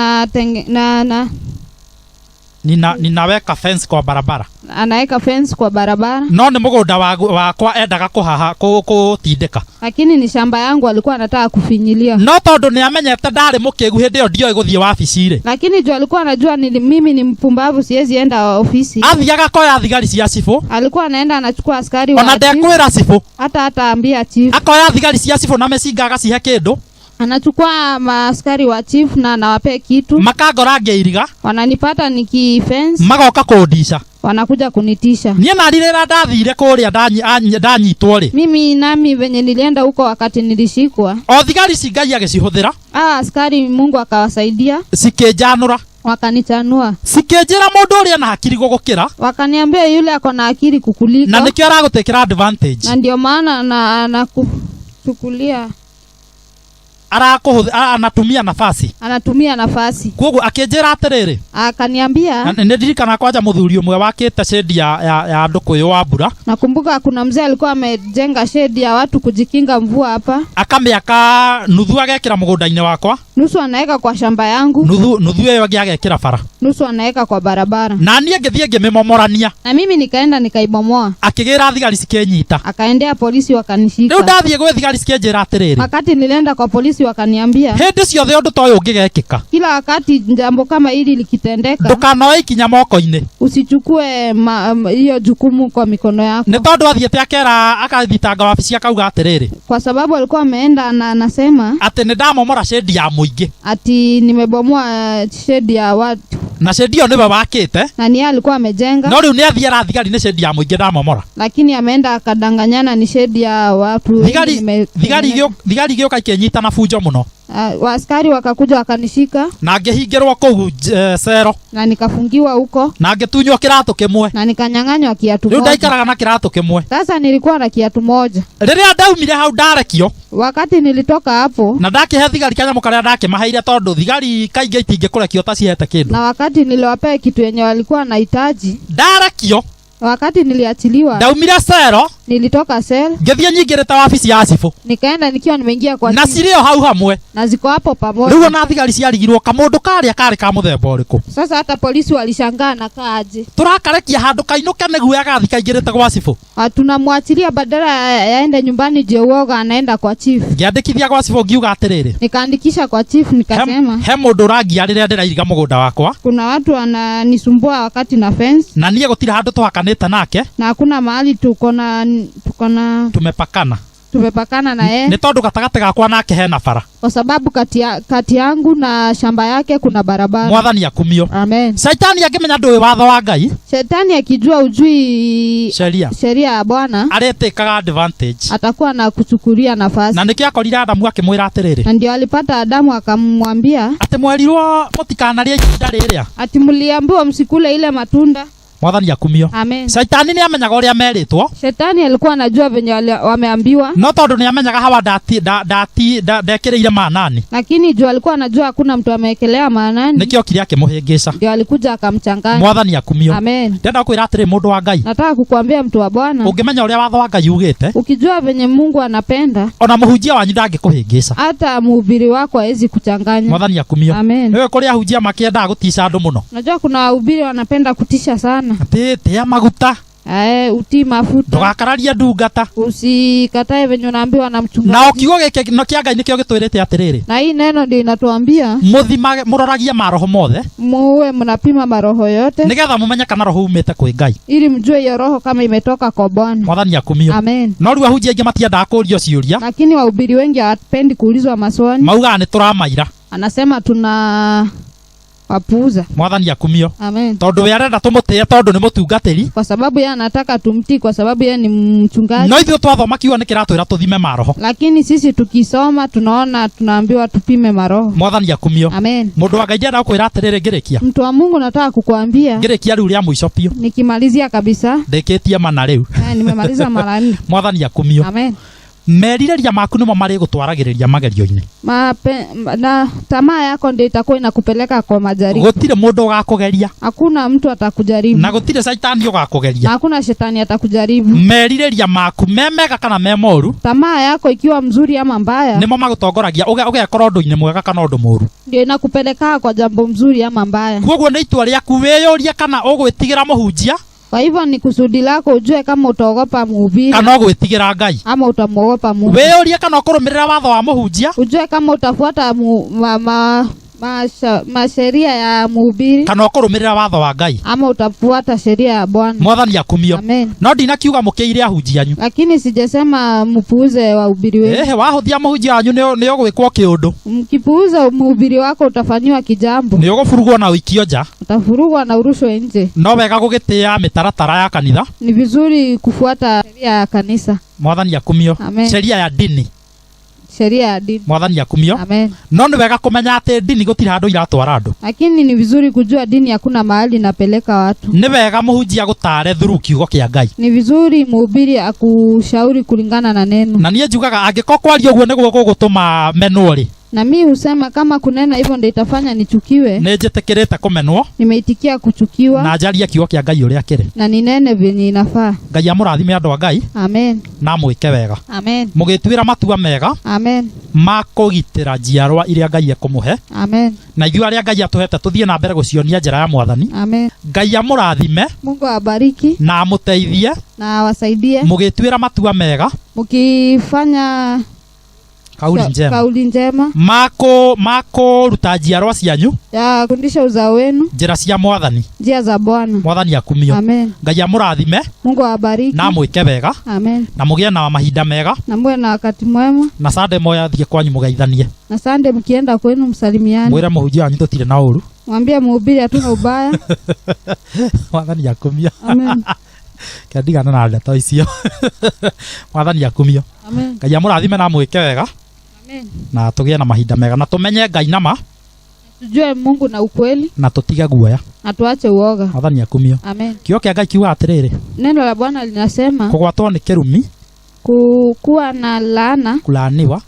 Speaker 1: ninaweka fence kwa barabara.
Speaker 2: Anaweka fence kwa barabara.
Speaker 1: No ni mugunda wakwa endaga kuhaha kutindika.
Speaker 2: Lakini ni shamba yangu alikuwa anataka kufinyilia.
Speaker 1: No tondu ni amenyete ndari mukegu hindi yo ndio guthie wabici ri.
Speaker 2: Lakini jo alikuwa anajua mimi ni mpumbavu siwezi enda ofisi.
Speaker 1: Athiaga koya thigari cia cifu.
Speaker 2: Alikuwa anaenda anachukua askari wa.
Speaker 1: Ona ndekwira cifu.
Speaker 2: Hata ambia chief.
Speaker 1: Akoya thigari cia cifu na mecingaga cihe kindu.
Speaker 2: Anachukua maaskari wa chief na anawape kitu.
Speaker 1: Makangora ngeiriga.
Speaker 2: Wananipata nikifence.
Speaker 1: Magoka kundisha.
Speaker 2: Wanakuja kunitisha.
Speaker 1: Nie naririra ndathire kuria ndanyitwo ri.
Speaker 2: Mimi nami venye nilienda huko wakati nilishikwa.
Speaker 1: O thigari cingai agicihuthira.
Speaker 2: Askari Mungu akawasaidia.
Speaker 1: Sikijanura.
Speaker 2: Wakanichanua.
Speaker 1: Sikinjira mundu uria na hakiri gugukira.
Speaker 2: Wakaniambia yule ako na akili kukuliko.
Speaker 1: Na nikio aragutekera advantage.
Speaker 2: Na ndio maana anakuchukulia.
Speaker 1: Anatumia nafasi. Koguo akinjira atiriri.
Speaker 2: Akaniambia.
Speaker 1: Ndirikana kwaja muthuri umwe wakite shedi ya andu kuyu wa mbura.
Speaker 2: Nakumbuka kuna mzee alikuwa amejenga shedi ya watu kujikinga mvua hapa.
Speaker 1: Akamiaka nuthu agekira mugunda-ini wakwa.
Speaker 2: Nusu anaweka kwa shamba yangu.
Speaker 1: Nuthu iyo ingi agekira bara.
Speaker 2: Nusu anaweka kwa barabara.
Speaker 1: Na niĩ ngĩthie ngĩmĩmomorania.
Speaker 2: Na mimi nikaenda nikaibomoa.
Speaker 1: Akĩgĩra thigari cikinyita.
Speaker 2: Akaendea polisi wakanishika.
Speaker 1: Rĩu ndathiĩ gwĩ thigari cikinjĩra atĩrĩrĩ.
Speaker 2: Wakati nilienda kwa polisi wakaniambia.
Speaker 1: Hĩndĩ ciothe ũndũ ta ũyũ ũngĩgekĩka.
Speaker 2: Kila wakati jambo kama hili likitendeka.
Speaker 1: Ndũkanoe ikinya moko-inĩ.
Speaker 2: Usichukue hiyo jukumu kwa mikono yako.
Speaker 1: Nĩ tondũ athiĩte akera akathitanga wabici akauga atĩrĩrĩ.
Speaker 2: Kwa sababu alikuwa ameenda na anasema.
Speaker 1: Atĩ nĩ ndamomora shedi ya mũingĩ.
Speaker 2: Ati nimebomoa shedi ya watu.
Speaker 1: Na shedi iyo niwe wakite.
Speaker 2: Na ni alikuwa amejenga.
Speaker 1: No riu ni athiera thigari ni shedi ya muingi ndamomora.
Speaker 2: Lakini ameenda akadanganyana ni shedi ya watu.
Speaker 1: Thigari gioka ikinyita na fujo muno.
Speaker 2: Waaskari wakakuja wakanishika.
Speaker 1: Na ngihingirwo kuu cero.
Speaker 2: Na nikafungiwa huko.
Speaker 1: Na ngitunywo kiratu kimwe.
Speaker 2: Na nikanyang'anywa kiatu moja.
Speaker 1: Riu ndaikaraga na kiratu kimwe.
Speaker 2: Sasa nilikuwa na kiatu moja.
Speaker 1: Riria ndaumire hau ndarekio.
Speaker 2: Wakati nilitoka hapo.
Speaker 1: Na ndakihe thigari kanyamu karia ndakimaheire tondu thigari kaingi itingikurekio ta cihete kindu.
Speaker 2: Na wakati niliwapea kitu yenye walikuwa wanahitaji.
Speaker 1: Ndarekio.
Speaker 2: Wakati niliachiliwa.
Speaker 1: Ndaumire cero.
Speaker 2: Nilitoka sel.
Speaker 1: Ngithie nyingirite wabici ya cifu.
Speaker 2: Nikaenda nikiwa nimeingia kwa
Speaker 1: na cirio hau hamwe.
Speaker 2: Na ziko hapo pamoja.
Speaker 1: Riu na thigari ciarigirwo kamundu karia kari ka muthemba uriku.
Speaker 2: Sasa hata polisi walishangaa na kaaje.
Speaker 1: Turakarekia handu kainuke niguo agathi kaingirite gwa cifu.
Speaker 2: Tunamwachilia badala yaende nyumbani je uoga anaenda kwa chief.
Speaker 1: Ngiandikithia gwa cifu ngiuga atiriri.
Speaker 2: Nikaandikisha kwa chief nikasema.
Speaker 1: He mundu rangia riria ndirairiga mugunda wakwa.
Speaker 2: Kuna watu wananisumbua wakati na fence.
Speaker 1: Na nie gutira handu tuhakanite nake.
Speaker 2: Na hakuna mahali tuko na tumepakana na yeye.
Speaker 1: Ni tondu gatagate gakwa nake hena bara.
Speaker 2: Kwa sababu kati yangu na shamba yake kuna barabara.
Speaker 1: Mwathani akumio.
Speaker 2: Amen.
Speaker 1: Shaitani akimenya ndui watho wa Ngai.
Speaker 2: Shetani akijua ujui sheria ya Bwana.
Speaker 1: Aretekaga advantage.
Speaker 2: Atakuwa na kuchukulia nafasi.
Speaker 1: Na niki akorira Adamu akimwira atiriri.
Speaker 2: Na ndio alipata Adamu akamwambia.
Speaker 1: Ati mwerirwo mutikanarie ihinda riria.
Speaker 2: Ati mliambiwa msikule ile matunda.
Speaker 1: Mwathani akumio.
Speaker 2: Amen.
Speaker 1: Shaitani ni amenyaga uria meritwo.
Speaker 2: Shetani alikuwa anajua venye wameambiwa.
Speaker 1: No tondu ni amenyaga hawa ndekireire maanani.
Speaker 2: Lakini juu alikuwa anajua hakuna mtu ameekelea maanani.
Speaker 1: Nikio kiri akimuhingica.
Speaker 2: Ndio alikuja akamchanganya.
Speaker 1: Mwathani akumio.
Speaker 2: Amen.
Speaker 1: Ndenda kwira atiri mundu wa Ngai.
Speaker 2: Nataka kukuambia mtu wa Bwana.
Speaker 1: Ungimenya uria watho wa Ngai ugite.
Speaker 2: Ukijua venye Mungu anapenda.
Speaker 1: Ona muhunjia wanyu ndangikuhingica.
Speaker 2: Hata mhubiri wako hawezi kuchanganya.
Speaker 1: Mwathani akumio.
Speaker 2: Amen.
Speaker 1: Wewe kuria hunjia makienda gutisha andu muno.
Speaker 2: Unajua kuna wahubiri wanapenda kutisha sana.
Speaker 1: Tia maguta.
Speaker 2: Utii mafuta.
Speaker 1: Ndugakararia ndungata.
Speaker 2: Usikatae venye unaambiwa na mchungaji.
Speaker 1: Na kiugo giki no kia Ngai nikio gitwirite atiriri.
Speaker 2: Na hii neno ndio inatuambia
Speaker 1: muthima muroragia maroho mothe.
Speaker 2: Muwe mnapima maroho yote.
Speaker 1: Nigetha mumenye kana roho umite kwi Ngai.
Speaker 2: Ili mjue hiyo roho kama imetoka kwa Bwana.
Speaker 1: Mwathani akumio.
Speaker 2: Amen.
Speaker 1: No riu ahunjia ingi matiendaga kurio ciuria.
Speaker 2: Lakini wahubiri wengi hawapendi kuulizwa maswali.
Speaker 1: Mauga ni turamaira.
Speaker 2: Anasema tuna wapuuza.
Speaker 1: Mwathani akumio.
Speaker 2: Amen.
Speaker 1: Tondu we arenda tumutie tondu ni mutungatiri.
Speaker 2: Kwa sababu yeye anataka tumtii kwa sababu yeye ni mchungaji.
Speaker 1: No ithuĩ twathoma kiugo nikiratwira tuthime maroho.
Speaker 2: Lakini sisi tukisoma tunaambiwa tupime maroho.
Speaker 1: Mwathani akumio.
Speaker 2: Amen.
Speaker 1: Mundu wa Ngai ndenda kwira atiriri ngirikia.
Speaker 2: Mtu wa Mungu nataka kukuambia.
Speaker 1: Ngirikia riu ria muico piu.
Speaker 2: Nikimalizia kabisa.
Speaker 1: Ndikitie mana riu.
Speaker 2: Nimemaliza mara 4.
Speaker 1: Mwathani akumio.
Speaker 2: Amen.
Speaker 1: Merireria maku nimo mari gutwaragiriria magerio-ini.
Speaker 2: Na tamaa yako ndio itakuwa inakupeleka kwa majaribu.
Speaker 1: Gutire mundu ugakugeria.
Speaker 2: Hakuna mtu atakujaribu.
Speaker 1: Na gutire shaitani ugakugeria.
Speaker 2: Hakuna shetani atakujaribu.
Speaker 1: Merireria maku memega kana memoru.
Speaker 2: Tamaa yako ikiwa mzuri ama mbaya.
Speaker 1: Nimo magutongoragia ugekora undu-ini mwega kana undu muru.
Speaker 2: Ndio inakupeleka kwa jambo mzuri ama mbaya.
Speaker 1: Kuoguo ni itua riaku wiyuria kana ugwitigira muhunjia.
Speaker 2: Kwa hivyo ni kusudi lako ujue kama utaogopa mhubiri
Speaker 1: kana ugwitigira Ngai
Speaker 2: ama utamuogopa Mungu.
Speaker 1: Weyuria kana ukurumirira watho wa muhunjia.
Speaker 2: Ujue kama utafuata sheria ya mhubiri
Speaker 1: kana ukurumirira watho wa Ngai
Speaker 2: ama utafuata sheria ya Bwana.
Speaker 1: Mwathani akumio.
Speaker 2: Amen.
Speaker 1: No ndinakiuga mukiire ahunjia anyu.
Speaker 2: Lakini sijasema mpuuze wahubiri wenu.
Speaker 1: Wahuthia muhunjia anyu ni ugwikwo kiundu.
Speaker 2: Mkipuuza mhubiri wako utafanywa kijambo.
Speaker 1: Ni ugufurugwo na uikio nja.
Speaker 2: Utafurugwa na urushwe nje.
Speaker 1: No wega gugitia mitaratara ya kanitha.
Speaker 2: Ni vizuri kufuata sheria ya kanisa.
Speaker 1: Mwathani akumio. Sheria ya dini.
Speaker 2: Sheria ya dini.
Speaker 1: Mwathani akumio.
Speaker 2: Amen.
Speaker 1: No ni wega kumenya ati dini gutira handu iratwara andu.
Speaker 2: Lakini ni vizuri kujua dini hakuna mahali inapeleka watu.
Speaker 1: Ni wega muhunjia gutare through kiugo kia Ngai.
Speaker 2: Ni vizuri mhubiri akushauri kulingana na neno.
Speaker 1: Na nie njugaga angiko kwaria uguo niguo gugutuma menwo ri.
Speaker 2: Na mimi husema kama kunena hivyo ndio itafanya nichukiwe.
Speaker 1: Nijitikirite kumenwo.
Speaker 2: Nimeitikia kuchukiwa.
Speaker 1: Na njaria kiugo kia Ngai uria kiri.
Speaker 2: Na ninene venye inafaa.
Speaker 1: Ngai amurathime andu a Ngai.
Speaker 2: Amen.
Speaker 1: Na mwike wega.
Speaker 2: Amen.
Speaker 1: Mugitwira matua mega.
Speaker 2: Amen.
Speaker 1: Makugitira njiarwa iria Ngai ekumuhe.
Speaker 2: Amen.
Speaker 1: Na ithuĩ aria Ngai atuhete tuthie na mbere gucionia njira ya Mwathani.
Speaker 2: Amen.
Speaker 1: Ngai amurathime.
Speaker 2: Mungu awabariki.
Speaker 1: Na amuteithie.
Speaker 2: Na awasaidie.
Speaker 1: Mugitwira matua mega.
Speaker 2: Mukifanya kauli njema.
Speaker 1: Mako ruta njiarwa cianyu.
Speaker 2: Ya kundisha uzao wenu.
Speaker 1: Njira cia Mwathani.
Speaker 2: Njia za Bwana.
Speaker 1: Mwathani akumio.
Speaker 2: Amen.
Speaker 1: Ngai amurathime.
Speaker 2: Mungu awabariki.
Speaker 1: Na mwike wega.
Speaker 2: Amen.
Speaker 1: Na mugie na mahinda mega.
Speaker 2: Na muwe na wakati mwema.
Speaker 1: Na Sunday moya thie kwanyu mugeithanie.
Speaker 2: Na Sunday mkienda kwenu msalimiane.
Speaker 1: Mwire muhunjia wanyu tutire na uru.
Speaker 2: Mwambie mhubiri hatuna ubaya.
Speaker 1: Mwathani akumio.
Speaker 2: Amen.
Speaker 1: Kandigana na ndeto icio. Mwathani akumio.
Speaker 2: Amen.
Speaker 1: Ngai amurathime na mwike wega.
Speaker 2: Amen.
Speaker 1: Na tugie na mahinda mega na tumenye Ngai nama.
Speaker 2: Tujue Mungu na ukweli.
Speaker 1: Na tutige guoya.
Speaker 2: Na tuache uoga.
Speaker 1: Mwathani akumio.
Speaker 2: Amen.
Speaker 1: Kiugo kia Ngai kiuga atiriri.
Speaker 2: Neno la Bwana linasema
Speaker 1: kugwatwo ni kirumi.
Speaker 2: Kuwa na laana.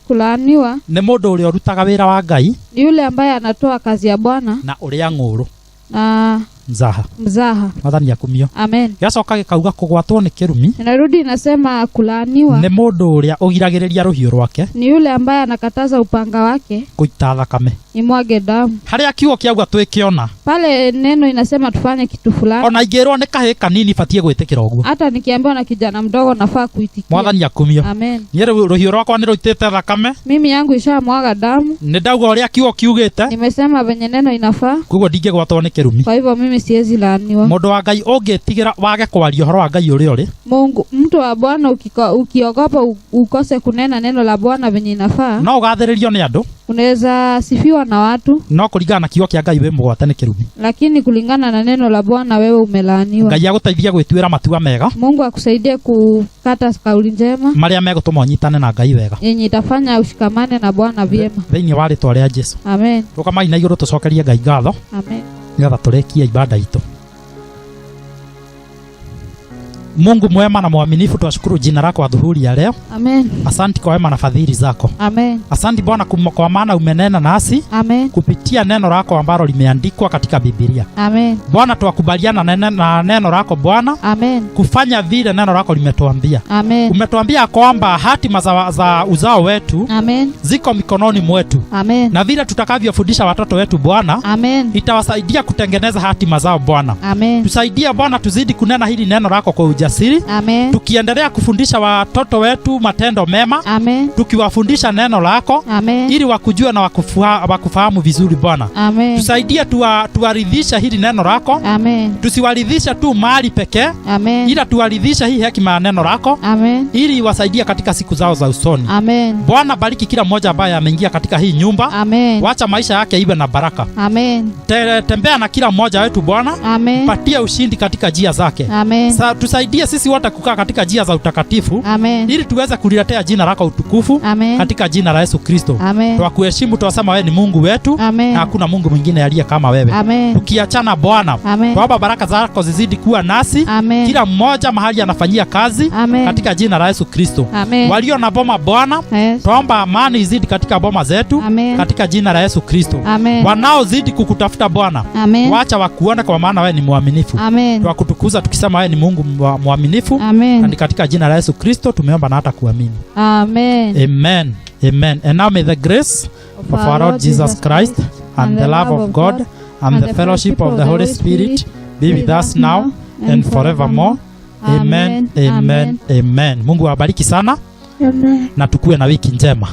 Speaker 2: Kulaaniwa.
Speaker 1: Ni mundu uria urutaga wira wa Ngai.
Speaker 2: Ni yule ambaye anatoa kazi ya Bwana.
Speaker 1: Na uria ng'uru.
Speaker 2: Na mzaha.
Speaker 1: Mwathani akumio.
Speaker 2: Amen.
Speaker 1: Gacoka gikauga kugwatwo ni kirumi.
Speaker 2: Inarudi inasema kulaaniwa.
Speaker 1: Ni mundu uria ugiragiriria ruhiu rwake.
Speaker 2: Ni yule ambaye anakataza upanga wake
Speaker 1: kuita thakame.
Speaker 2: Imwage damu.
Speaker 1: Haria kiugo kiauga twikiona.
Speaker 2: Pale neno inasema tufanye kitu fulani.
Speaker 1: Ona ingirwo ni kahi kanini fatie gwitikira uguo.
Speaker 2: Hata nikiambiwa na kijana mdogo nafaa kuitikia.
Speaker 1: Mwathani akumio.
Speaker 2: Amen.
Speaker 1: Yere ruhiu rwakwa ni ruitite thakame.
Speaker 2: Mimi yangu ishamwaga damu.
Speaker 1: Ni ndauga uria kiugo kiugite.
Speaker 2: Nimesema venye neno inafaa.
Speaker 1: Kuguo ndingigwatwo ni kirumi.
Speaker 2: Kwa hivyo mimi siwezi laaniwa.
Speaker 1: Mundu wa Ngai ungitigira wage kwaria horo wa Ngai uria uri.
Speaker 2: Mungu mtu wa Bwana ukiogopa ukose kunena neno la Bwana venye inafaa.
Speaker 1: No ugathiririo ni andu.
Speaker 2: Unaweza sifiwa na watu.
Speaker 1: No kuringana na kiugo kia Ngai we mugwate ni kirumi.
Speaker 2: Lakini kulingana na neno la Bwana wewe umelaaniwa.
Speaker 1: Ngai aguteithia gwitwira matua mega.
Speaker 2: Mungu akusaidie kukata kauli njema.
Speaker 1: Maria megutuma unyitane na Ngai wega.
Speaker 2: Yenye itafanya ushikamane na Bwana vyema.
Speaker 1: Thiini wa ritwa ria Jesu.
Speaker 2: Amen.
Speaker 1: Tukamai na iguru tucokerie Ngai ngatho.
Speaker 2: Amen.
Speaker 1: Ngatho turekia ibada itu. Mungu mwema na mwaminifu, tuwashukuru jina lako adhuhuri ya leo.
Speaker 2: Amen.
Speaker 1: Asante kwa wema na fadhili zako.
Speaker 2: Amen.
Speaker 1: Asante Bwana kwa maana umenena nasi.
Speaker 2: Amen.
Speaker 1: Kupitia neno lako ambalo limeandikwa katika Biblia.
Speaker 2: Amen.
Speaker 1: Bwana, tuwakubaliana na neno lako Bwana.
Speaker 2: Amen.
Speaker 1: Kufanya vile neno lako limetuambia.
Speaker 2: Amen.
Speaker 1: Umetuambia kwamba hatima za uzao wetu
Speaker 2: Amen.
Speaker 1: ziko mikononi mwetu.
Speaker 2: Amen.
Speaker 1: Na vile tutakavyofundisha watoto wetu Bwana,
Speaker 2: Amen,
Speaker 1: itawasaidia kutengeneza hatima zao Bwana.
Speaker 2: Amen.
Speaker 1: Tusaidie Bwana, tuzidi kunena hili neno lako kwa ujasiri.
Speaker 2: Amen.
Speaker 1: Tukiendelea kufundisha watoto wetu matendo mema.
Speaker 2: Amen.
Speaker 1: Tukiwafundisha neno lako.
Speaker 2: Amen.
Speaker 1: Ili wakujue na wakufahamu vizuri Bwana.
Speaker 2: Amen.
Speaker 1: Tusaidie tuwaridhisha hili neno lako.
Speaker 2: Amen.
Speaker 1: Tusiwaridhisha tu mali pekee.
Speaker 2: Amen.
Speaker 1: Ila tuwaridhisha hii hekima ya neno lako.
Speaker 2: Amen.
Speaker 1: Ili wasaidie katika siku zao za usoni.
Speaker 2: Amen.
Speaker 1: Bwana, bariki kila mmoja ambaye ameingia katika hii nyumba.
Speaker 2: Amen.
Speaker 1: Wacha maisha yake iwe na baraka.
Speaker 2: Amen.
Speaker 1: Tembea na kila mmoja wetu Bwana.
Speaker 2: Amen.
Speaker 1: Patia ushindi katika njia zake.
Speaker 2: Amen.
Speaker 1: Tusaidie sisi wote kukaa katika njia za utakatifu.
Speaker 2: Amen.
Speaker 1: Ili tuweze kuliletea jina lako utukufu.
Speaker 2: Amen.
Speaker 1: Katika jina la Yesu Kristo.
Speaker 2: Amen.
Speaker 1: Twakuheshimu, twasema wewe ni Mungu wetu.
Speaker 2: Amen.
Speaker 1: Na hakuna Mungu mwingine aliye kama wewe.
Speaker 2: Amen.
Speaker 1: Tukiachana Bwana,
Speaker 2: Twaomba
Speaker 1: baraka zako zizidi kuwa nasi.
Speaker 2: Amen.
Speaker 1: Kila mmoja mahali anafanyia kazi.
Speaker 2: Amen.
Speaker 1: Katika jina la Yesu Kristo.
Speaker 2: Amen.
Speaker 1: Walio na boma Bwana,
Speaker 2: yes.
Speaker 1: Twaomba amani izidi katika boma zetu.
Speaker 2: Amen.
Speaker 1: Katika jina la Yesu Kristo.
Speaker 2: Amen.
Speaker 1: Wanaozidi kukutafuta Bwana, wacha wakuone kwa maana wewe ni mwaminifu.
Speaker 2: Amen.
Speaker 1: Twakutukuza tukisema wewe ni Mungu mwaminifu.
Speaker 2: Amen.
Speaker 1: Na katika jina la Yesu Kristo tumeomba na hata kuamini.
Speaker 2: Amen.
Speaker 1: Amen. Amen. And now may the grace of our Lord Jesus Christ and the love of God and the fellowship of the Holy Spirit be with us now and forevermore. Amen. Amen. Amen. Mungu awabariki sana.
Speaker 2: Amen.
Speaker 1: Na tukue na wiki njema.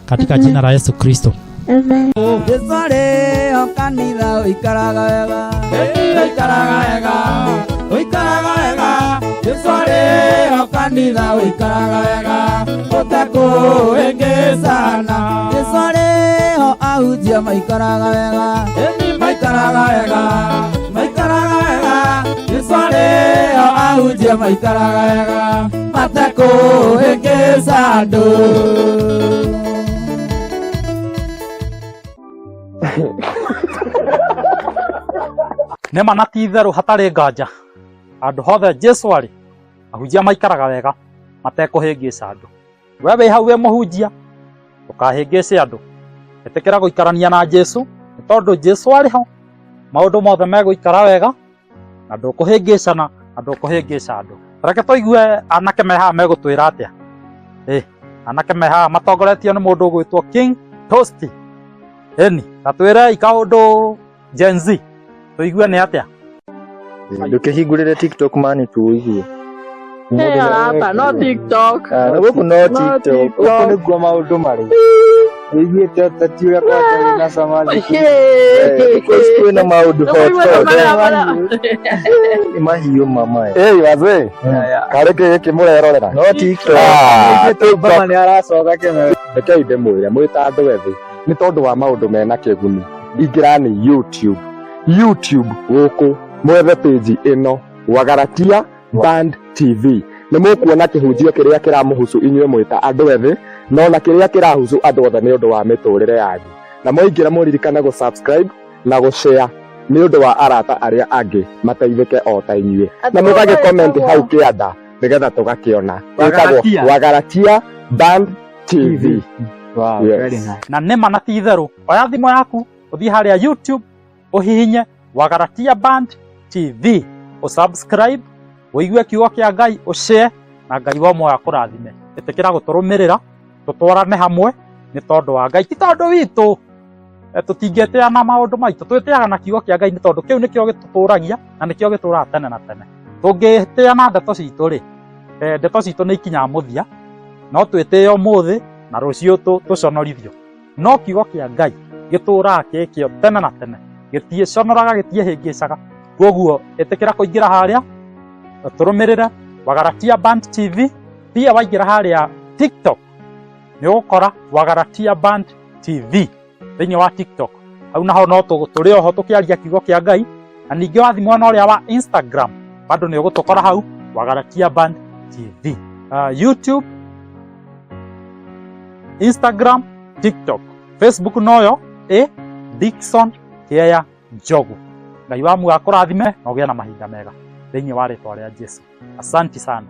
Speaker 1: Katika jina la Yesu Kristo.
Speaker 2: Amen.
Speaker 5: Jesare okanitha oikaraga wega. Oikaraga wega. Oikaraga wega. Jesare okanitha oikaraga wega. Utakuhĩngĩcana. Jesare ho ahunjia maikaraga wega. Maikaraga wega. Maikaraga wega. Jesare ho ahunjia maikaraga wega. Matakũhĩngĩca andũ.
Speaker 1: Nema na ti itherũ hatarĩ nganja andũ hothe Jesũ arĩ ahunjia maikaraga wega matekũhĩngĩca andũ. We wĩ hau wĩ mũhunjia ndũkahĩngĩce andũ, ĩtĩkĩra gũikarania na Jesũ nĩ tondũ Jesũ arĩ ho maũndũ mothe megũikara wega na ndũkũhĩngĩcana na ndũkũhĩngĩca andũ. Reke tũigue anake me haha megũtwĩra atĩa. Anake me haha matongoretio nĩ mũndũ ũgwĩtwo King Toasty. Eni tatwĩre ikaũndũ Gen Z tuigue nĩ atĩa.
Speaker 6: Ndũkĩhingũrĩre TikTok mani tuigue.
Speaker 7: Hapa no TikTok.
Speaker 6: Gũkũ no TikTok. Gũkũ nĩguo maũndũ marĩ. Wĩiguĩte ũteti ũrĩa kwatari na Samaji. Kwĩna maũndũ nĩ mahiũ mama.
Speaker 8: Wazee kareke kĩmũrerorera
Speaker 6: No TikTok.
Speaker 8: Baba nĩ aracoka kĩmwe. Rekei ndĩmwĩre mwĩta andũ ethĩ nĩ tondũ wa maũndũ mena kĩguni. Ingĩrani YouTube gũkũ mwethe page ĩno Wagaratia Band TV. Nĩ mũkuona kĩhunjio kĩrĩa kĩramũhusu inyuĩ mwĩta andũ ethĩ no na kĩrĩa kĩrahusu andũ othe nĩ ũndũ wa mĩtũrĩre yanyu. Na mwaingĩra mũririkane gũ-subscribe na gũ-share nĩ ũndũ wa arata arĩa angĩ mateithĩke o ta inyuĩ. Na mũgagĩ-comment hau kĩanda nĩgetha tũgakĩona. Wĩtagwo Wagaratia Band TV.
Speaker 6: Wow,
Speaker 8: yes.
Speaker 6: Very nice.
Speaker 1: Na nĩ ma na ti itherũ oya thimũ yaku ũthiĩ harĩa YouTube ũhihinye Wagaratia Band TV ũsubscribe ũigue kiugo kĩa Ngai ũshare na Ngai wa moya kũrathime. Ĩtĩkĩra gũtũrũmĩrĩra tũtwarane hamwe nĩ tondũ wa Ngai ti tondũ witũ. Tũtingĩtĩana maũndũ maitũ, twĩtĩaga na kiugo kĩa Ngai nĩ tondũ kĩu nĩkĩo gĩtũtũragia na nĩkĩo gĩtũraga tene na tene. Tũngĩtĩana ndeto citũ rĩ, ndeto citũ nĩ ikinyaga mũthia, no twĩtĩe ũmũthĩ na rũciũ tũconorithio. No kiugo kĩa Ngai gĩtũraga kĩkĩo tene na tene, gĩtiĩconoraga gĩtiĩhĩngĩcaga. Koguo ĩtĩkĩra kũingĩra harĩa tũrũmĩrĩre Wagaratia Band TV. Pia waingĩra harĩa TikTok nĩ ũgũkora Wagaratia Band TV thĩinĩ wa TikTok. Hau naho no tũrĩ oho tũkĩaria kiugo kĩa Ngai, na ningĩ wathi mwena ũrĩa wa Instagram bado nĩ ũgũtũkora hau Wagaratia Band TV. YouTube, Instagram, TikTok, Facebook noyo Dickson Kĩea Njogu. Ngai wa muoyo akũrathime na ũgĩe na mahinda mega. thĩinĩ wa rĩtwa rĩa Jesũ. Asanti sana.